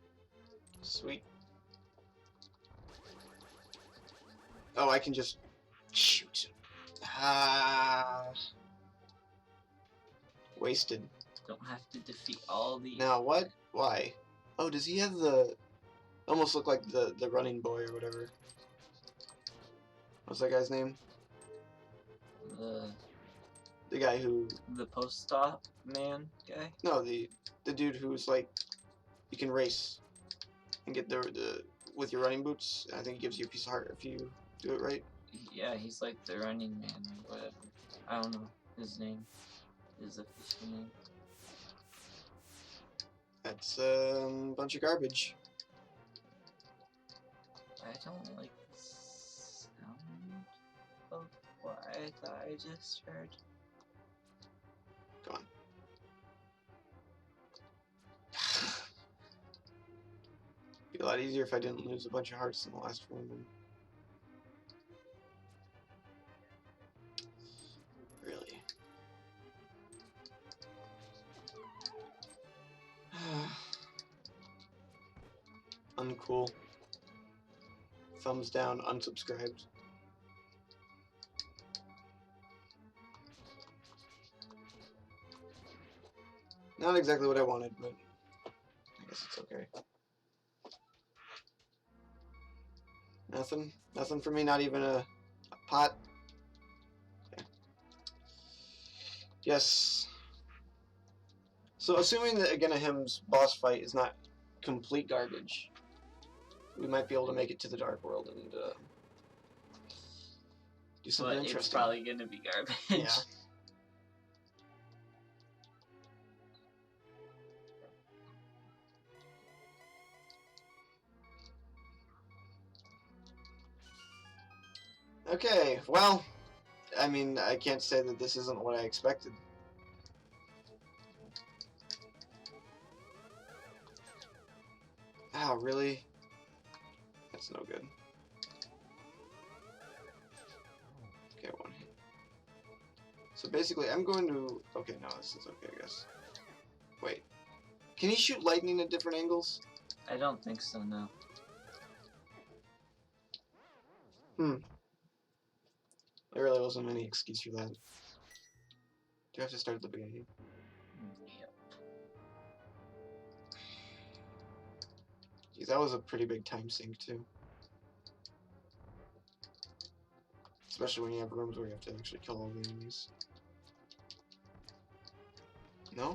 S2: Sweet. Oh, I can just shoot. Ah. Wasted.
S1: Don't have to defeat all the.
S2: Now what? Why? Oh, does he have the? Almost look like the running boy or whatever. What's that guy's name? The guy who.
S1: The post-op man guy.
S2: No, the dude who's like, you can race, and get the with your running boots. I think he gives you a piece of heart if you do it right.
S1: Yeah, he's like the running man or whatever. I don't know his name. His official name.
S2: That's a bunch of garbage.
S1: I don't like the sound of what I thought I just heard.
S2: Go on. Be a lot easier if I didn't lose a bunch of hearts in the last room. Really. Uncool. Thumbs down, unsubscribed. Not exactly what I wanted, but I guess it's okay. Nothing? Nothing for me? Not even a pot? Okay. Yes. So assuming that Agenahim's boss fight is not complete garbage, we might be able to make it to the Dark World and do something interesting.
S1: It's probably going to be garbage.
S2: Yeah. Okay, well, I mean, I can't say that this isn't what I expected. Oh, really? That's no good. Okay, one hit. So basically, I'm going to... Okay, no, this is okay, I guess. Wait. Can he shoot lightning at different angles?
S1: I don't think so, no.
S2: There really wasn't any excuse for that. Do you have to start at the beginning?
S1: Yep.
S2: Geez, that was a pretty big time sink, too. Especially when you have rooms where you have to actually kill all the enemies. No?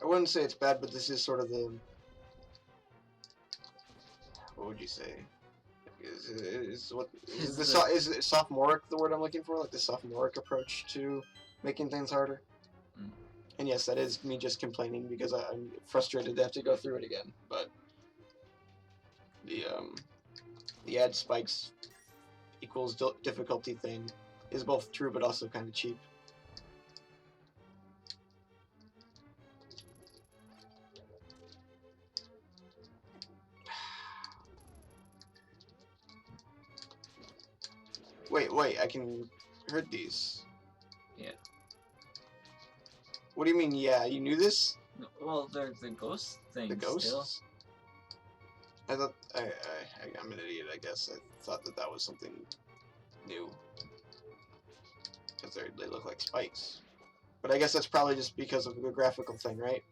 S2: I wouldn't say it's bad, but this is sort of the... What would you say? Is sophomoric the word I'm looking for? Like the sophomoric approach to making things harder?
S1: Mm.
S2: And yes, that is me just complaining because I'm frustrated to have to go through it again. But the add spikes equals difficulty thing is both true but also kind of cheap. Wait, I can hurt these.
S1: Yeah.
S2: What do you mean, yeah? You knew this?
S1: Well, they're the ghost things.
S2: The ghosts?
S1: Still.
S2: I thought... I'm an idiot, I guess. I thought that was something new. Because they look like spikes. But I guess that's probably just because of the graphical thing, right?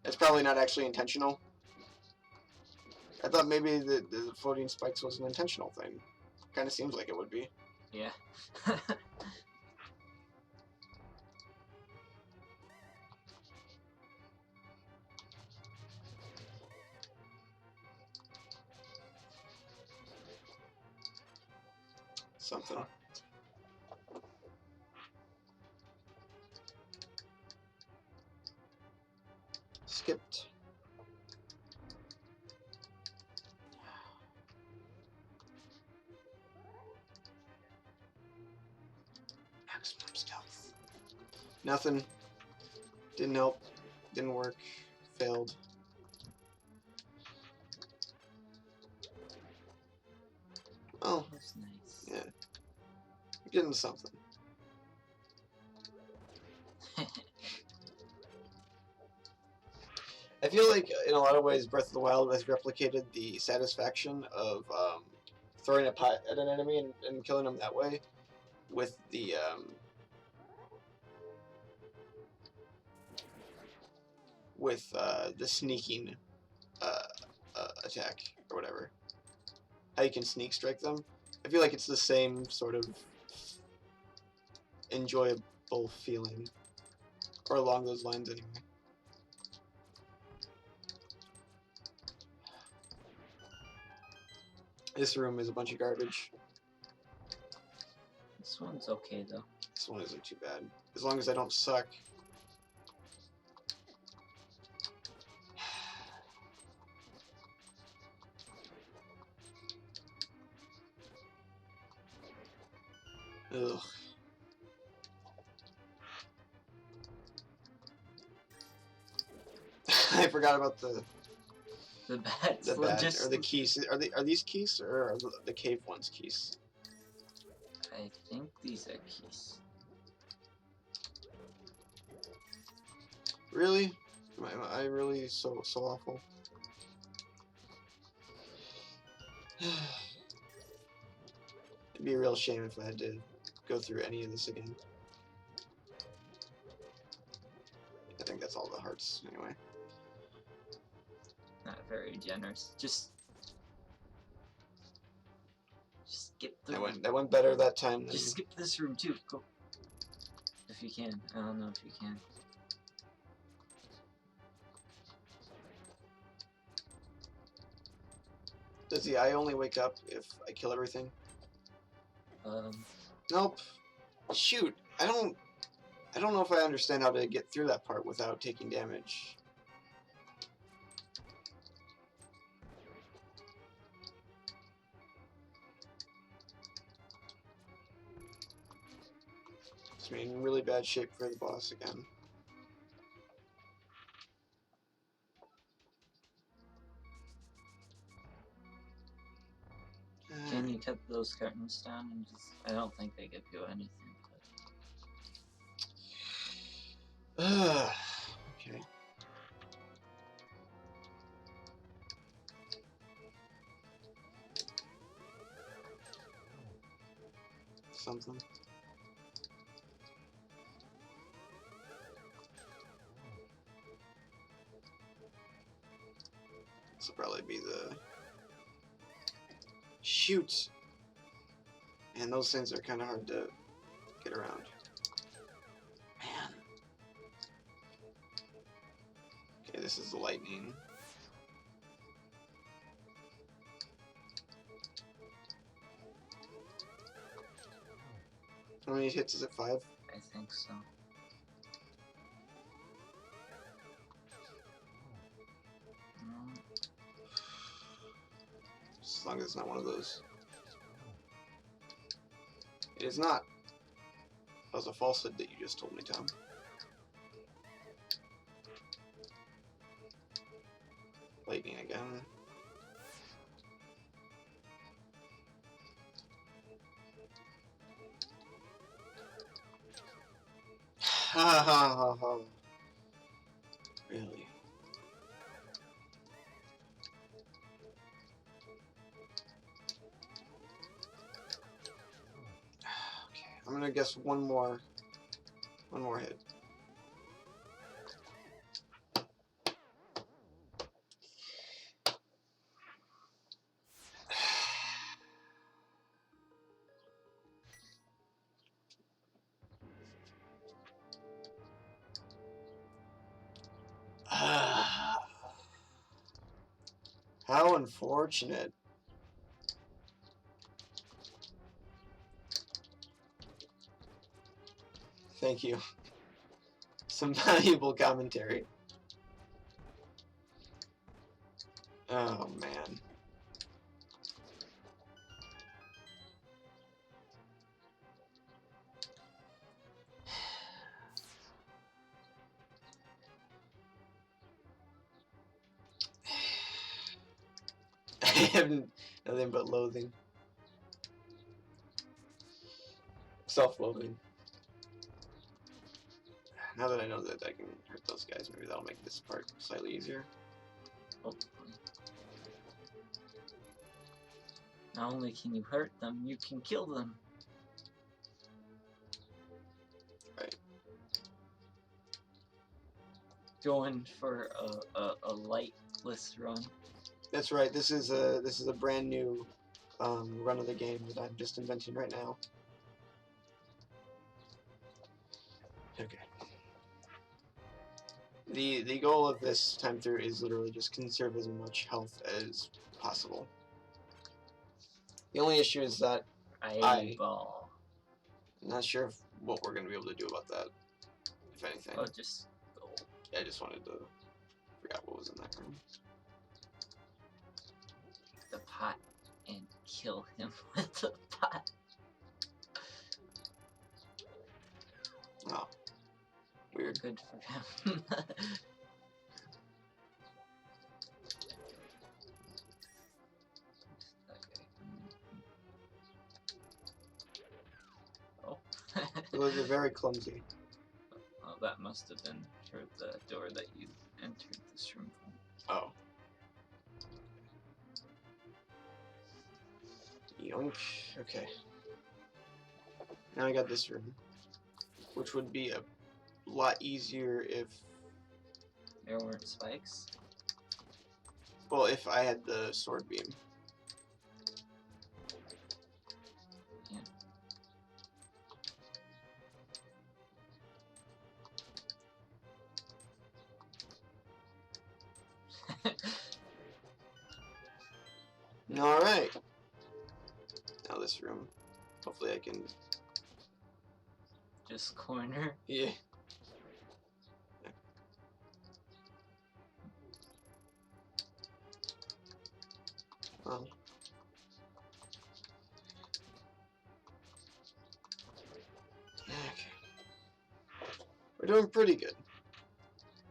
S2: It's probably not actually intentional. I thought maybe the floating spikes was an intentional thing. Kind of seems like it would be.
S1: Yeah.
S2: Something. Skipped. Maximum stealth. Nothing. Didn't help. Didn't work. Failed. Oh.
S1: That's nice.
S2: Yeah. You're getting something. I feel like, in a lot of ways, Breath of the Wild has replicated the satisfaction of throwing a pot at an enemy and killing them that way with the sneaking attack or whatever. How you can sneak strike them. I feel like it's the same sort of enjoyable feeling, or along those lines anyway. This room is a bunch of garbage.
S1: This one's okay though.
S2: This one isn't too bad. As long as I don't suck. Ugh. I forgot about the
S1: bats.
S2: The bat or the keys. Are these keys or are the cave ones keys?
S1: I think these are keys.
S2: Really? Am I really so awful? It'd be a real shame if I had to go through any of this again. I think that's all the hearts anyway.
S1: Not very generous. Just skip the
S2: that went better that time.
S1: Just skip this room too. Go. If you can. I don't know if you can.
S2: Does the eye only wake up if I kill everything? Nope. Shoot. I don't know if I understand how to get through that part without taking damage. It's in really bad shape for the boss again.
S1: Can you cut those curtains down and just... I don't think they give you anything. But...
S2: okay. Something. This will probably be the... Shoot! And those things are kind of hard to get around. Man. Okay, this is the lightning. How many hits is it? 5?
S1: I think so.
S2: As long as it's not one of those. It is not. That was a falsehood that you just told me, Tom. Lightning again. Ha ha ha ha. Really? Okay, I'm gonna guess one more hit. How unfortunate. Thank you. Some valuable commentary. Oh, man. I have nothing but loathing. Self-loathing. Now that I know that I can hurt those guys, maybe that'll make this part slightly easier.
S1: Hopefully. Not only can you hurt them, you can kill them.
S2: Right.
S1: Going for a lightless run.
S2: That's right. This is a brand new run of the game that I'm just inventing right now. Okay. The goal of this time through is literally just conserve as much health as possible. The only issue is that I'm not sure what we're going to be able to do about that, if anything.
S1: Oh, just go.
S2: Yeah, I just wanted to forgot what was in that room.
S1: The pot and kill him with the pot.
S2: Oh. Weird.
S1: Good for him. Oh.
S2: It was very clumsy.
S1: Oh, that must have been for the door that you entered this room from.
S2: Oh. Yoink. Okay. Now I got this room, which would be a lot easier if...
S1: There weren't spikes?
S2: Well, if I had the sword beam.
S1: Yeah.
S2: Alright. Now this room. Hopefully I can...
S1: Just corner?
S2: Yeah. Well. Okay. We're doing pretty good.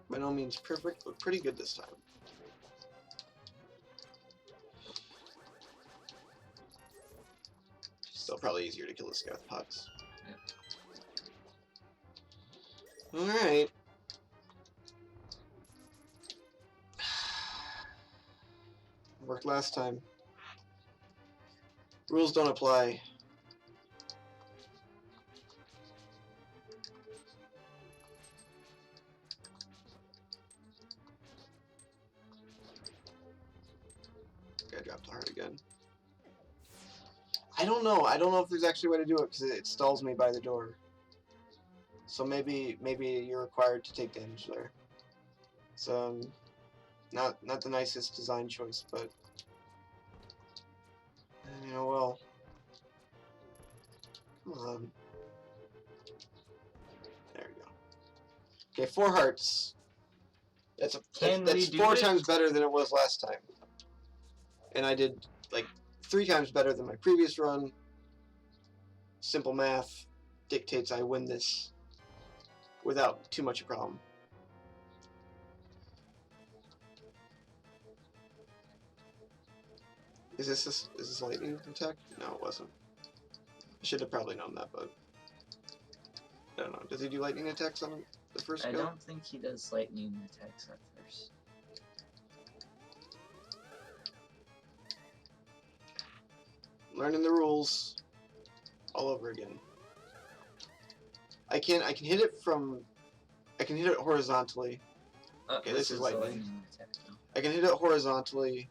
S2: By no means perfect, but pretty good this time. Still probably easier to kill the scath pots. Yep. Alright. Worked last time. Rules don't apply. up the heart again. I don't know. I don't know if there's actually a way to do it because it stalls me by the door. So maybe you're required to take damage there. So not the nicest design choice, but you know, well. Come on. There we go. Okay, 4 hearts. That's 4 times better than it was last time. And I did like 3 times better than my previous run. Simple math dictates I win this without too much a problem. Is this a lightning attack? No, it wasn't. I should have probably known that, but I don't know. Does he do lightning attacks on the first go?
S1: I don't think he does lightning attacks at first.
S2: Learning the rules all over again. I can hit it from. I can hit it horizontally. Okay, this is lightning. Attack, no. I can hit it horizontally.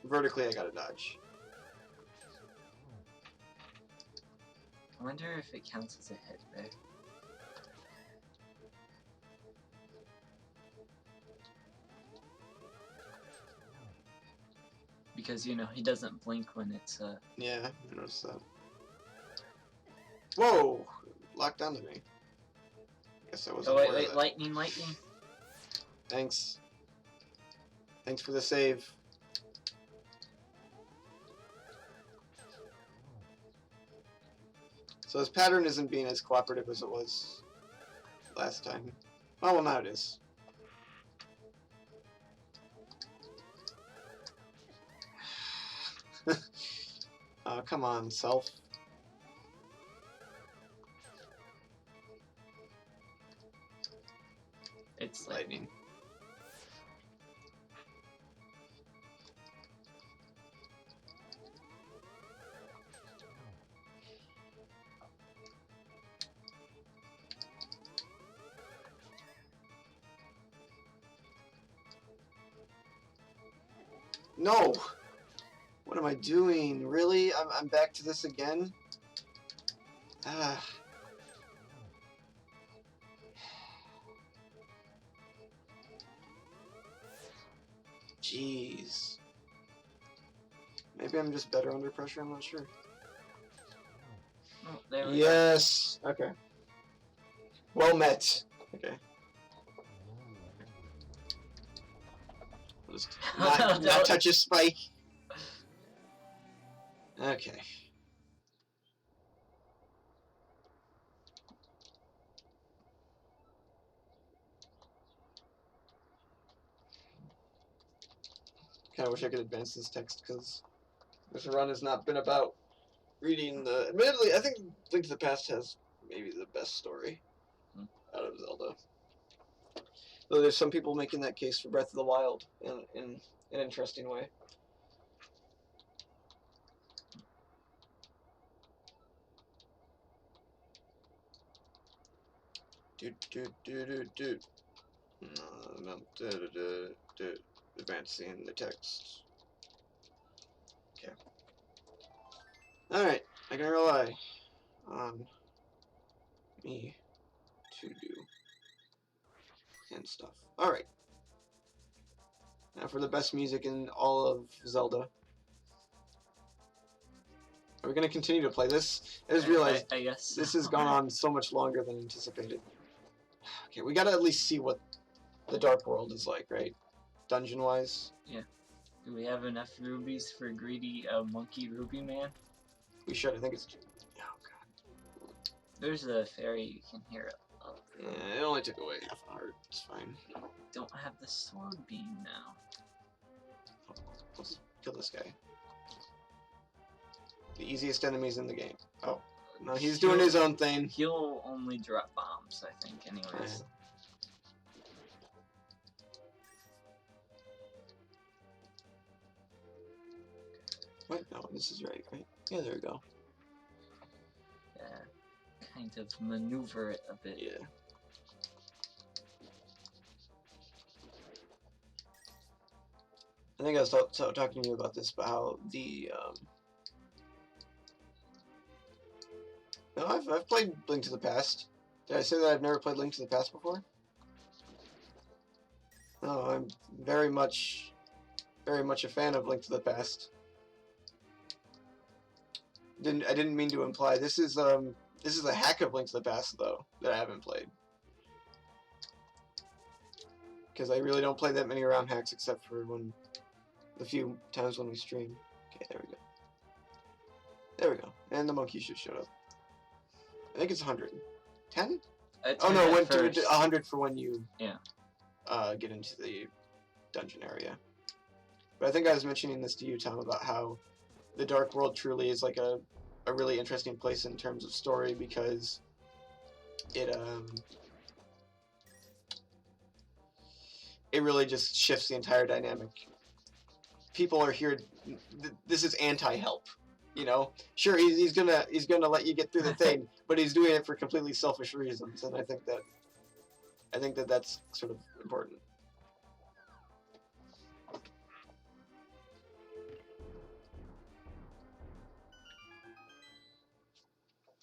S2: Vertically, I gotta dodge.
S1: I wonder if it counts as a hit there. Because, you know, he doesn't blink when it's
S2: Yeah, I noticed that. Whoa! Locked onto me. Guess I wasn't aware of that.
S1: Lightning.
S2: Thanks. Thanks for the save. So this pattern isn't being as cooperative as it was last time. Oh, well, now it is. Come on, self.
S1: It's lightning.
S2: No! What am I doing? Really? I'm back to this again? Ah. Jeez. Maybe I'm just better under pressure, I'm not sure.
S1: Oh, there we
S2: yes! Go. Okay. Well met. Okay. Just not touch his spike. Okay. Kind of wish I could advance this text because this run has not been about reading the. Admittedly, I think Link to the Past has maybe the best story out of Zelda. Though there's some people making that case for Breath of the Wild in an interesting way. Advancing the text. Okay. Alright, I can rely on me to do and stuff. Alright. Now for the best music in all of Zelda. Are we going to continue to play this? I just realized
S1: I guess
S2: this has gone on so much longer than anticipated. Okay, we got to at least see what the Dark World is like, right? Dungeon-wise.
S1: Yeah. Do we have enough rubies for greedy monkey ruby man?
S2: We should. I think it's... Oh, God.
S1: There's a fairy you can hear it.
S2: It only took away half a heart. It's fine.
S1: Don't have the sword beam now.
S2: Let's kill this guy. The easiest enemies in the game. Oh. No, he's doing his own thing.
S1: He'll only drop bombs, I think, anyways.
S2: Wait, no, this is right? Yeah, there we go.
S1: Yeah, kind of maneuver it a bit.
S2: Yeah. I think I was talking to you about this, about how the no, I've played Link to the Past. Did I say that I've never played Link to the Past before? No, I'm very much a fan of Link to the Past. I didn't mean to imply this is a hack of Link to the Past though that I haven't played. Because I really don't play that many round hacks except for the few times when we stream. Okay, there we go. There we go. And the monkey should show up. I think it's 100. 10? Oh no, went to 100 for when you get into the dungeon area. But I think I was mentioning this to you, Tom, about how the Dark World truly is like a really interesting place in terms of story, because it really just shifts the entire dynamic. People are here. This is anti-help, you know. Sure, he's gonna let you get through the thing, but he's doing it for completely selfish reasons, and I think that that's sort of important.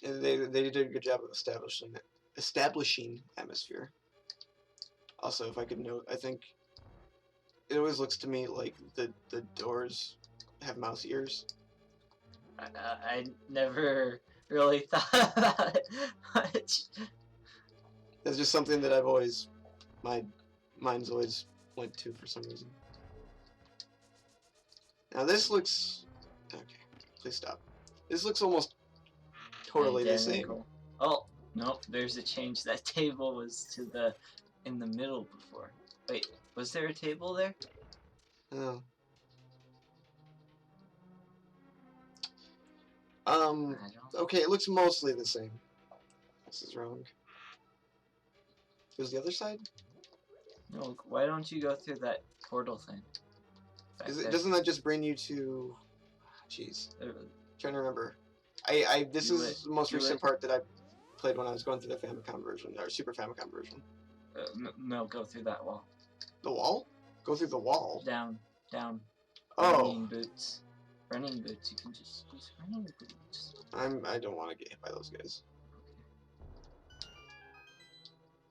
S2: And they did a good job of establishing atmosphere. Also, if I could note, I think it always looks to me like the doors have mouse ears.
S1: I never really thought about it much.
S2: That's just something that I've always, my mind's always went to for some reason. Now this looks, okay, please stop. This looks almost totally
S1: Identical.
S2: the same.
S1: Oh, no, there's a change. That table was in the middle before. Wait, was there a table there?
S2: Oh. Okay, it looks mostly the same. This is wrong. Was the other side?
S1: No, why don't you go through that portal thing?
S2: Doesn't that just bring you to... Jeez. Trying to remember. This is the most recent part that I played when I was going through the Famicom version, or Super Famicom version.
S1: No, go through that wall.
S2: The wall? Go through the wall?
S1: Down.
S2: Oh.
S1: Running boots. You can just use running boots.
S2: I don't want to get hit by those guys.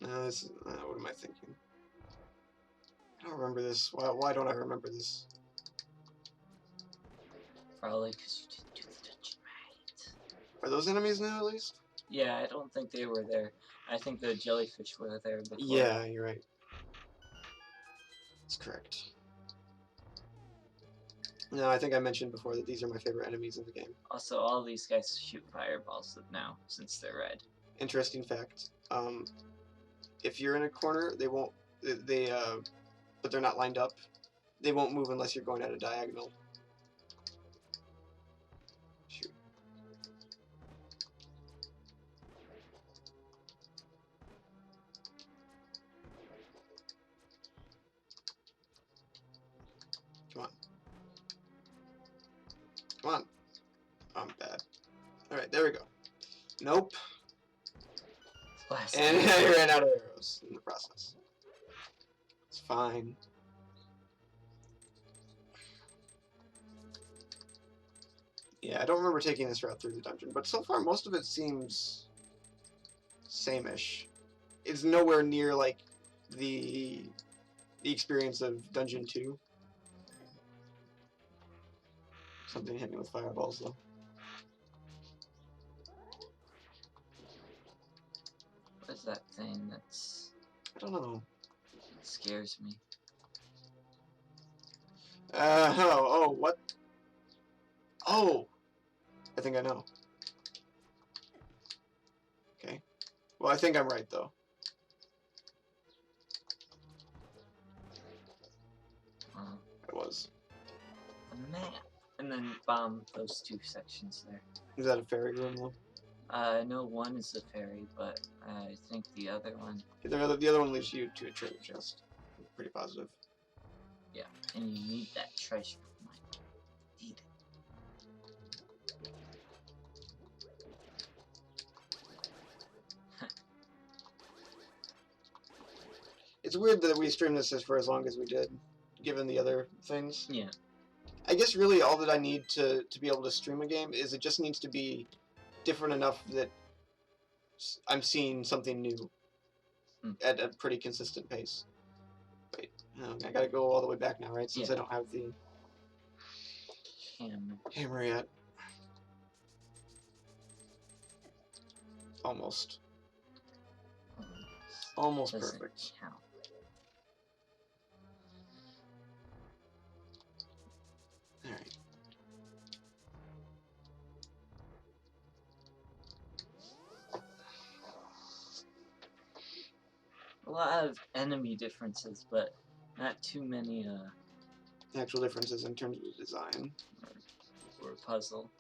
S2: No, this. What am I thinking? I don't remember this. Why don't I remember this?
S1: Probably because you didn't do the dungeon right.
S2: Are those enemies now, at least?
S1: Yeah, I don't think they were there. I think the jellyfish were there before.
S2: Yeah, you're right. That's correct. No, I think I mentioned before that these are my favorite enemies in the game.
S1: Also, all these guys shoot fireballs now, since they're red.
S2: Interesting fact. If you're in a corner, they won't. But they're not lined up. They won't move unless you're going at a diagonal. Shoot. Come on. Come on. I'm bad. Alright, there we go. Nope. And I ran out of arrows in the process. It's fine. Yeah, I don't remember taking this route through the dungeon, but so far most of it seems same-ish. It's nowhere near like the experience of Dungeon 2. Something hit me with fireballs though.
S1: What is that thing that's...
S2: I don't know.
S1: It scares me.
S2: Oh, what? Oh! I think I know. Okay. Well, I think I'm right, though. I was.
S1: A map. And then bomb those two sections there.
S2: Is that a fairy room, though?
S1: No, one is a fairy, but I think the other one...
S2: The other one leads you to a treasure chest. I'm pretty positive.
S1: Yeah, and you need that treasure. Need it.
S2: It's weird that we streamed this for as long as we did, given the other things.
S1: Yeah.
S2: I guess really all that I need to be able to stream a game is it just needs to be different enough that I'm seeing something new at a pretty consistent pace. Wait, I gotta go all the way back now, right? Since I don't have the hammer yet. Almost perfect.
S1: Count.
S2: All right.
S1: A lot of enemy differences, but not too many
S2: actual differences in terms of design
S1: or puzzle.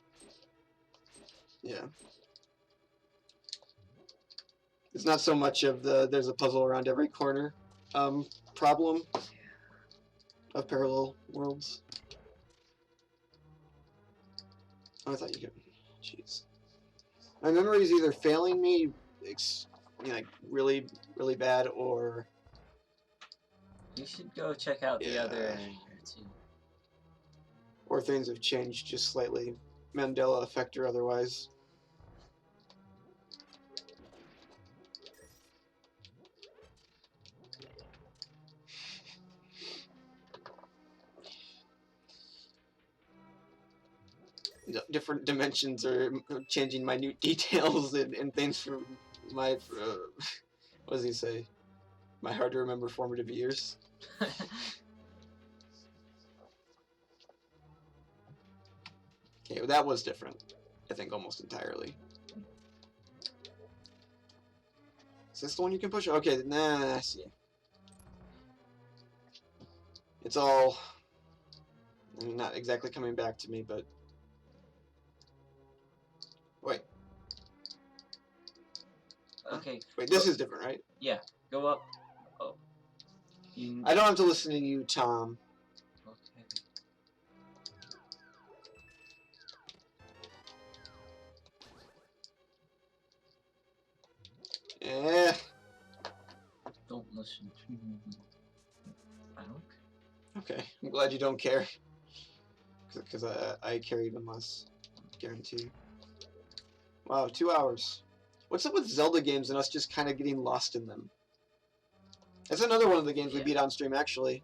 S2: Yeah. It's not so much of the there's a puzzle around every corner problem of parallel worlds. Oh, I thought you could. Jeez. My memory is either failing me, like really, really bad, or.
S1: You should go check out the other area too.
S2: Or things have changed just slightly, Mandela effect or otherwise. Different dimensions are changing minute details and things from my, what does he say? My hard to remember formative years. Okay, well, that was different. I think almost entirely. Is this the one you can push? Okay, nah, I see. It's all not exactly coming back to me, but wait.
S1: Okay.
S2: Wait, this is different, right?
S1: Yeah. Go up. Oh.
S2: I don't have to listen to you, Tom. Okay.
S1: Don't listen to me. I don't.
S2: Okay, I'm glad you don't care. Because I care even less. Guarantee. Wow, 2 hours. What's up with Zelda games and us just kind of getting lost in them? That's another one of the games we beat on stream, actually.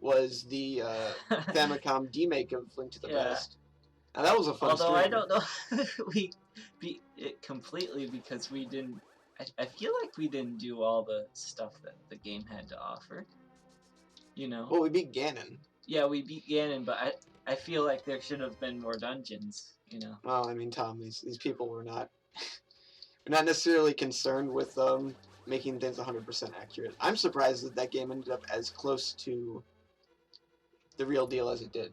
S2: Was the Famicom demake of Link to the Past. And that was a fun stream.
S1: Although I don't know if we beat it completely because we didn't... I feel like we didn't do all the stuff that the game had to offer. You know?
S2: Well, we beat Ganon.
S1: Yeah, we beat Ganon, but I feel like there should have been more dungeons, you know?
S2: Well, I mean, Tom, these people were not... We're not necessarily concerned with making things 100% accurate. I'm surprised that that game ended up as close to the real deal as it did.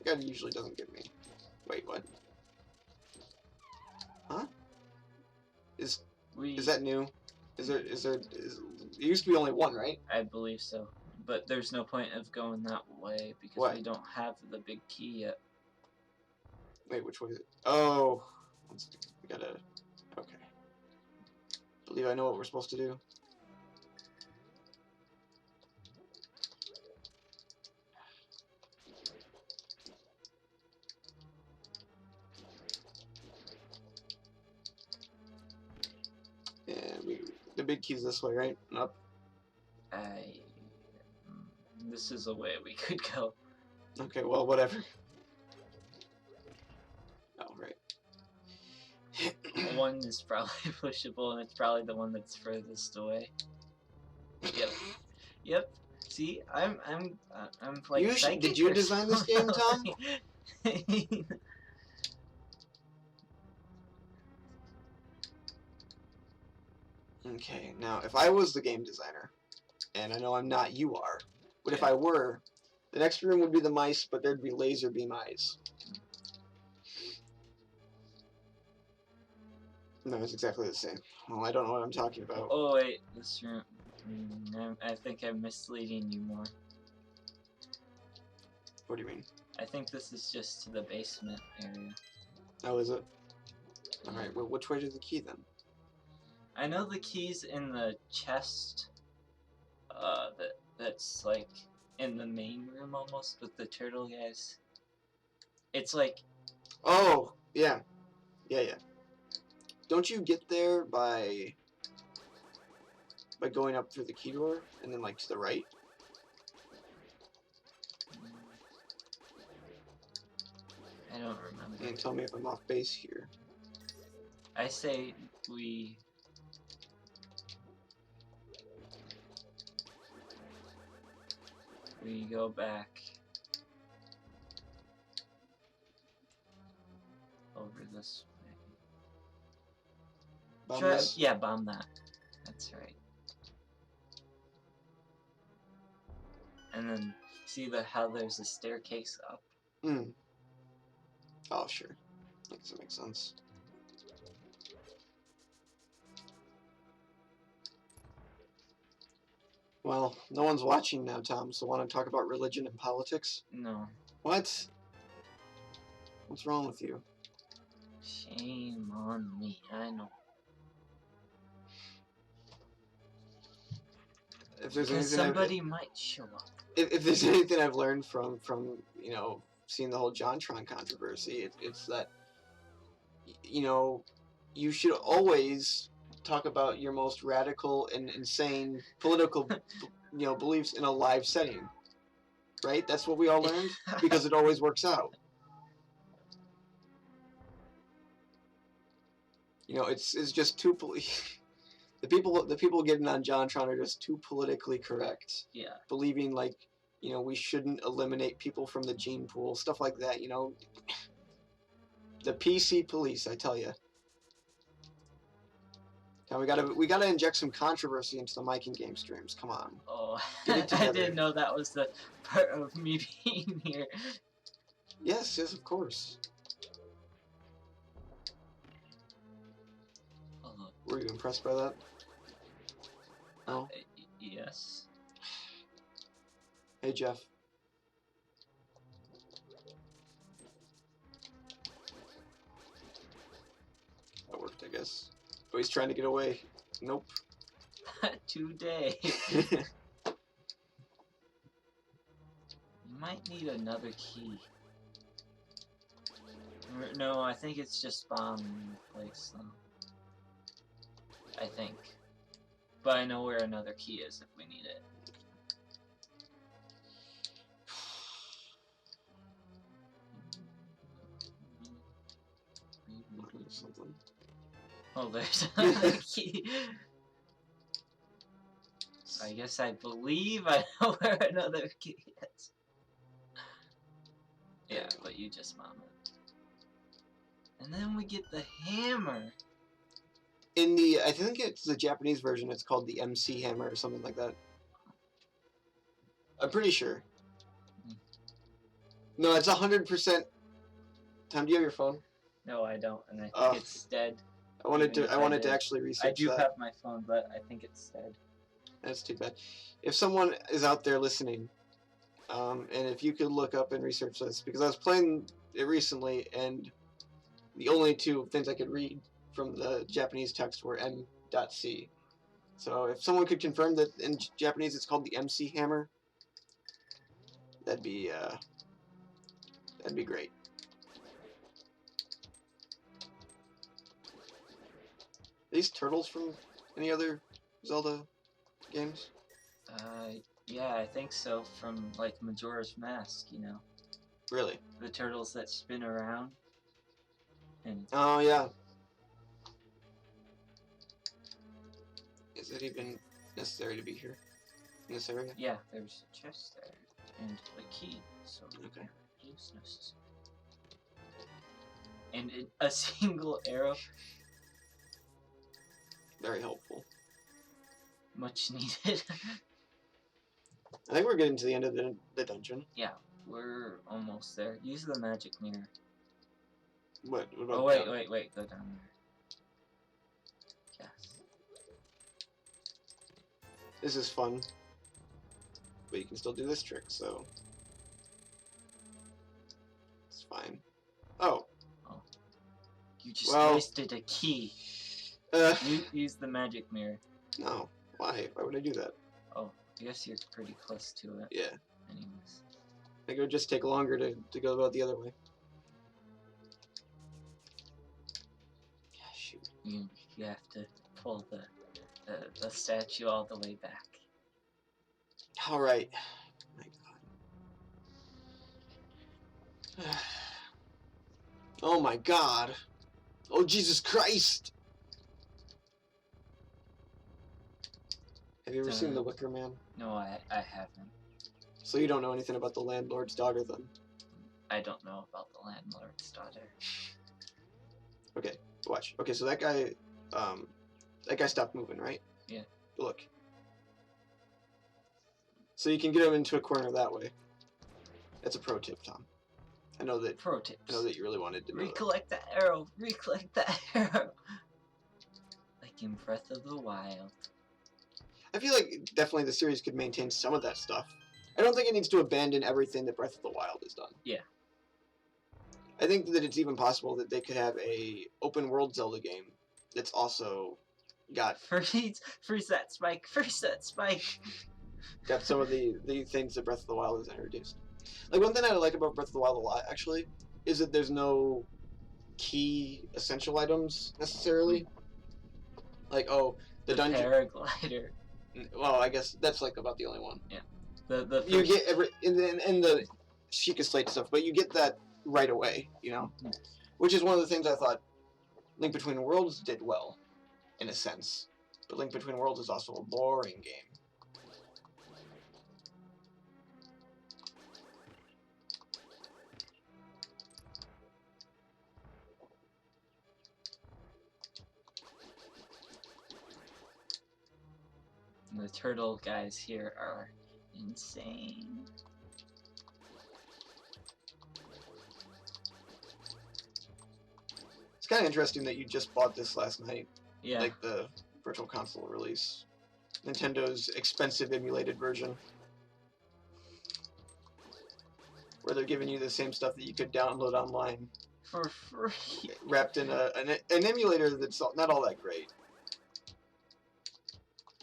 S2: God usually doesn't give me. Wait, what? Huh? Is that new? There used to be only one, right?
S1: I believe so. But there's no point of going that way because we don't have the big key yet.
S2: Wait, which way is it? Oh, we gotta. Okay. I believe I know what we're supposed to do. And the big key's this way, right? And up.
S1: This is a way we could go.
S2: Okay, well, whatever. Oh, right.
S1: One is probably pushable, and it's probably the one that's furthest away. Yep. Yep. See, I'm like psychic.
S2: Did you design this game, Tom? Okay, now if I was the game designer, and I know I'm not, you are, but if I were, the next room would be the mice, but there'd be laser beam eyes. No, it's exactly the same. Well, I don't know what I'm talking about.
S1: Oh wait, this room. I think I'm misleading you more.
S2: What do you mean?
S1: I think this is just to the basement area.
S2: Oh, is it? Alright, well, which way is the key then?
S1: I know the key's in the chest. That's like in the main room almost with the turtle guys. It's like.
S2: Oh yeah. Don't you get there by going up through the key door and then like to the right?
S1: I don't remember.
S2: And tell me if I'm off base here.
S1: I say we go back over this way.
S2: Bomb
S1: Try,
S2: this?
S1: yeah, bomb that. That's right. And then see how there's a staircase up.
S2: Oh sure. I guess that makes sense. Well, no one's watching now, Tom, so want to talk about religion and politics?
S1: No.
S2: What? What's wrong with you?
S1: Shame on me, I know.
S2: If there's
S1: because somebody might show up.
S2: If there's anything I've learned from you know, seeing the whole JonTron controversy, it's that, you know, you should always talk about your most radical and insane political you know, beliefs in a live setting, right? That's what we all learned, because it always works out. You know, it's just too the people getting on JonTron are just too politically correct.
S1: Yeah. Believing
S2: like, you know, we shouldn't eliminate people from the gene pool, stuff like that. You know, the PC police, I tell you. Now we gotta inject some controversy into the Miking game streams. Come on.
S1: Oh, I didn't know that was the part of me being here.
S2: Yes, of course. Were you impressed by that? No?
S1: Yes.
S2: Hey, Jeff. That worked, I guess. Oh, he's trying to get away. Nope.
S1: Today. You might need another key. No, I think it's just bomb in the place, though. I think. But I know where another key is if we need it.
S2: Something.
S1: Oh, there's another key. I guess I believe I know where another key is. Yeah, but you just bomb it. And then we get the hammer.
S2: In the, I think it's the Japanese version, it's called the MC hammer or something like that. I'm pretty sure. No, it's 100%. Tom, do you have your phone?
S1: No, I don't, and I think it's dead.
S2: I wanted to actually research that.
S1: I do have my phone, but I think it's dead.
S2: That's too bad. If someone is out there listening, and if you could look up and research this, because I was playing it recently, and the only two things I could read from the Japanese text were M.C. So if someone could confirm that in Japanese it's called the MC hammer, that'd be great. Are these turtles from any other Zelda games?
S1: Yeah, I think so. From like Majora's Mask, you know.
S2: Really?
S1: The turtles that spin around. And
S2: oh yeah. Is it even necessary to be here in this area?
S1: Yeah, there's a chest there and a key, so okay. It is necessary. And a single arrow.
S2: Very helpful.
S1: Much needed.
S2: I think we're getting to the end of the dungeon.
S1: Yeah, we're almost there. Use the magic mirror.
S2: What about
S1: oh, wait. Go down there. Yes.
S2: This is fun. But you can still do this trick, so... it's fine. Oh.
S1: You just wasted a key. Use the magic mirror.
S2: No. Why? Why would I do that?
S1: Oh, I guess you're pretty close to it.
S2: Yeah.
S1: Anyways.
S2: I think it would just take longer to go about the other way. Yeah, shoot.
S1: You have to pull the statue all the way back.
S2: All right. My God. Oh my God. Oh Jesus Christ. Have you ever seen The Wicker Man?
S1: No, I haven't.
S2: So you don't know anything about the landlord's daughter then?
S1: I don't know about the landlord's daughter.
S2: Okay, watch. Okay, so that guy stopped moving, right?
S1: Yeah.
S2: Look. So you can get him into a corner that way. That's a pro tip, Tom. I know that.
S1: Pro tips.
S2: I know that you really wanted to know.
S1: Recollect that arrow. Recollect that arrow. Like in Breath of the Wild.
S2: I feel like definitely the series could maintain some of that stuff. I don't think it needs to abandon everything that Breath of the Wild has done.
S1: Yeah.
S2: I think that it's even possible that they could have a open world Zelda game that's also got
S1: freeze that spike. Freeze that spike.
S2: Got some of the things that Breath of the Wild has introduced. Like one thing I like about Breath of the Wild a lot actually is that there's no key essential items necessarily. Like the dungeon
S1: paraglider.
S2: Well, I guess that's like about the only one.
S1: Yeah. The
S2: you get every in the Sheikah Slate stuff, but you get that right away, you know, which is one of the things I thought Link Between Worlds did well, in a sense. But Link Between Worlds is also a boring game.
S1: And the turtle guys here are insane.
S2: It's kind of interesting that you just bought this last night.
S1: Yeah.
S2: Like the Virtual Console release. Nintendo's expensive emulated version. Where they're giving you the same stuff that you could download online.
S1: For free.
S2: Wrapped in an emulator that's not all that great.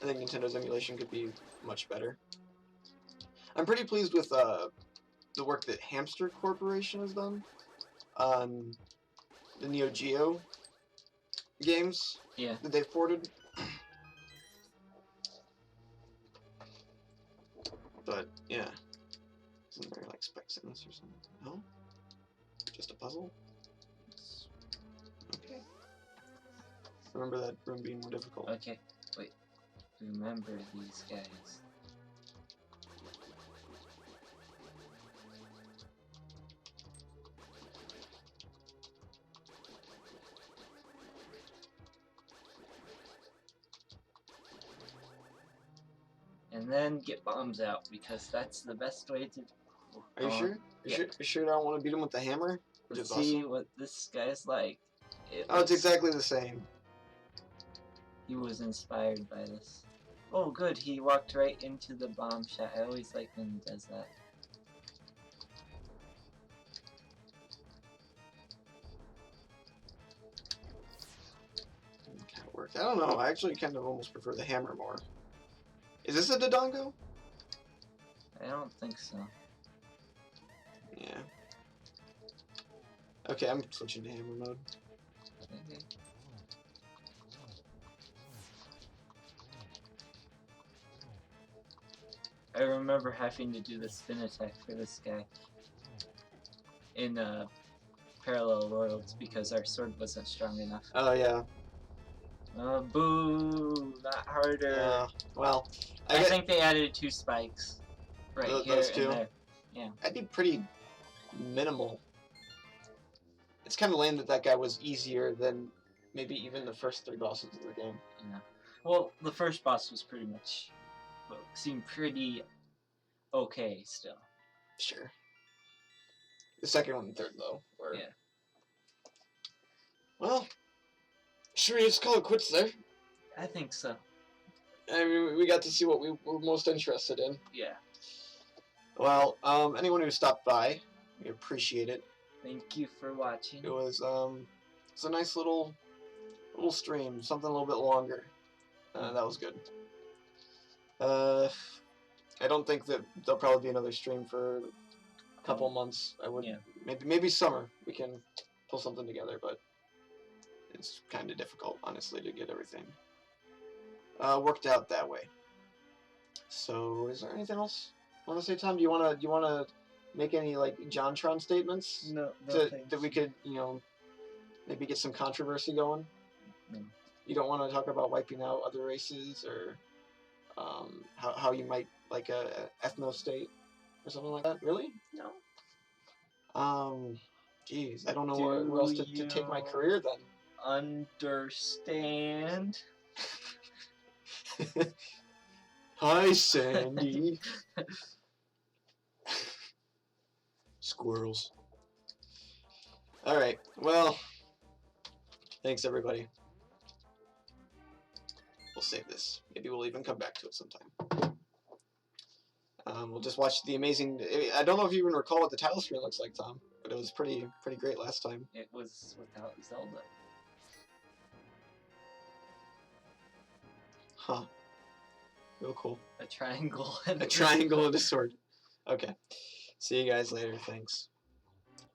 S2: I think Nintendo's emulation could be much better. I'm pretty pleased with the work that Hamster Corporation has done on the Neo Geo games that they've ported. But, yeah. Isn't there, like, specs in this or something? No? Just a puzzle? Okay. Remember that room being more difficult.
S1: Okay, wait. Remember these guys. And then get bombs out, because that's the best way to...
S2: Are you sure? You sure you don't want to beat him with the hammer?
S1: Let's see what this guy's like.
S2: It's exactly the same.
S1: He was inspired by this. Oh good, he walked right into the bomb shot. I always like when he does that.
S2: Kind of worked. I don't know. I actually kind of almost prefer the hammer more. Is this a Dodongo?
S1: I don't think so.
S2: Yeah. Okay, I'm switching to hammer mode.
S1: Okay. I remember having to do the spin attack for this guy in Parallel Worlds because our sword wasn't strong enough.
S2: Oh yeah.
S1: Boo! Not harder.
S2: Well,
S1: I think they added 2 spikes right here
S2: those two?
S1: and there. Yeah.
S2: That'd be pretty minimal. It's kind of lame that guy was easier than maybe even the first 3 bosses of the game.
S1: Yeah. Well, the first boss was pretty much seemed pretty okay still.
S2: Sure. The second one and third though were.
S1: Yeah.
S2: Well, should we just call it quits there?
S1: I think so.
S2: I mean, we got to see what we were most interested in.
S1: Yeah.
S2: Well, anyone who stopped by, we appreciate it.
S1: Thank you for watching.
S2: It was it's a nice little little stream, something a little bit longer. That was good. I don't think that there'll probably be another stream for a couple months. I would maybe summer we can pull something together, but it's kind of difficult, honestly, to get everything worked out that way. So, is there anything else you want to say, Tom? Do you wanna make any like JonTron statements?
S1: No,
S2: that we could maybe get some controversy going.
S1: No.
S2: You don't want to talk about wiping out other races or how you might like a ethno state or something like that. Really?
S1: No.
S2: Geez, I don't know where else to take my career then.
S1: Understand?
S2: Hi, Sandy. Squirrels. All right. Well, thanks everybody. We'll save this. Maybe we'll even come back to it sometime. We'll just watch the amazing. I don't know if you even recall what the title screen looks like, Tom, but it was pretty great last time.
S1: It was without Zelda.
S2: Huh. Real cool.
S1: A triangle and
S2: a triangle and a sword. Okay. See you guys later. Thanks.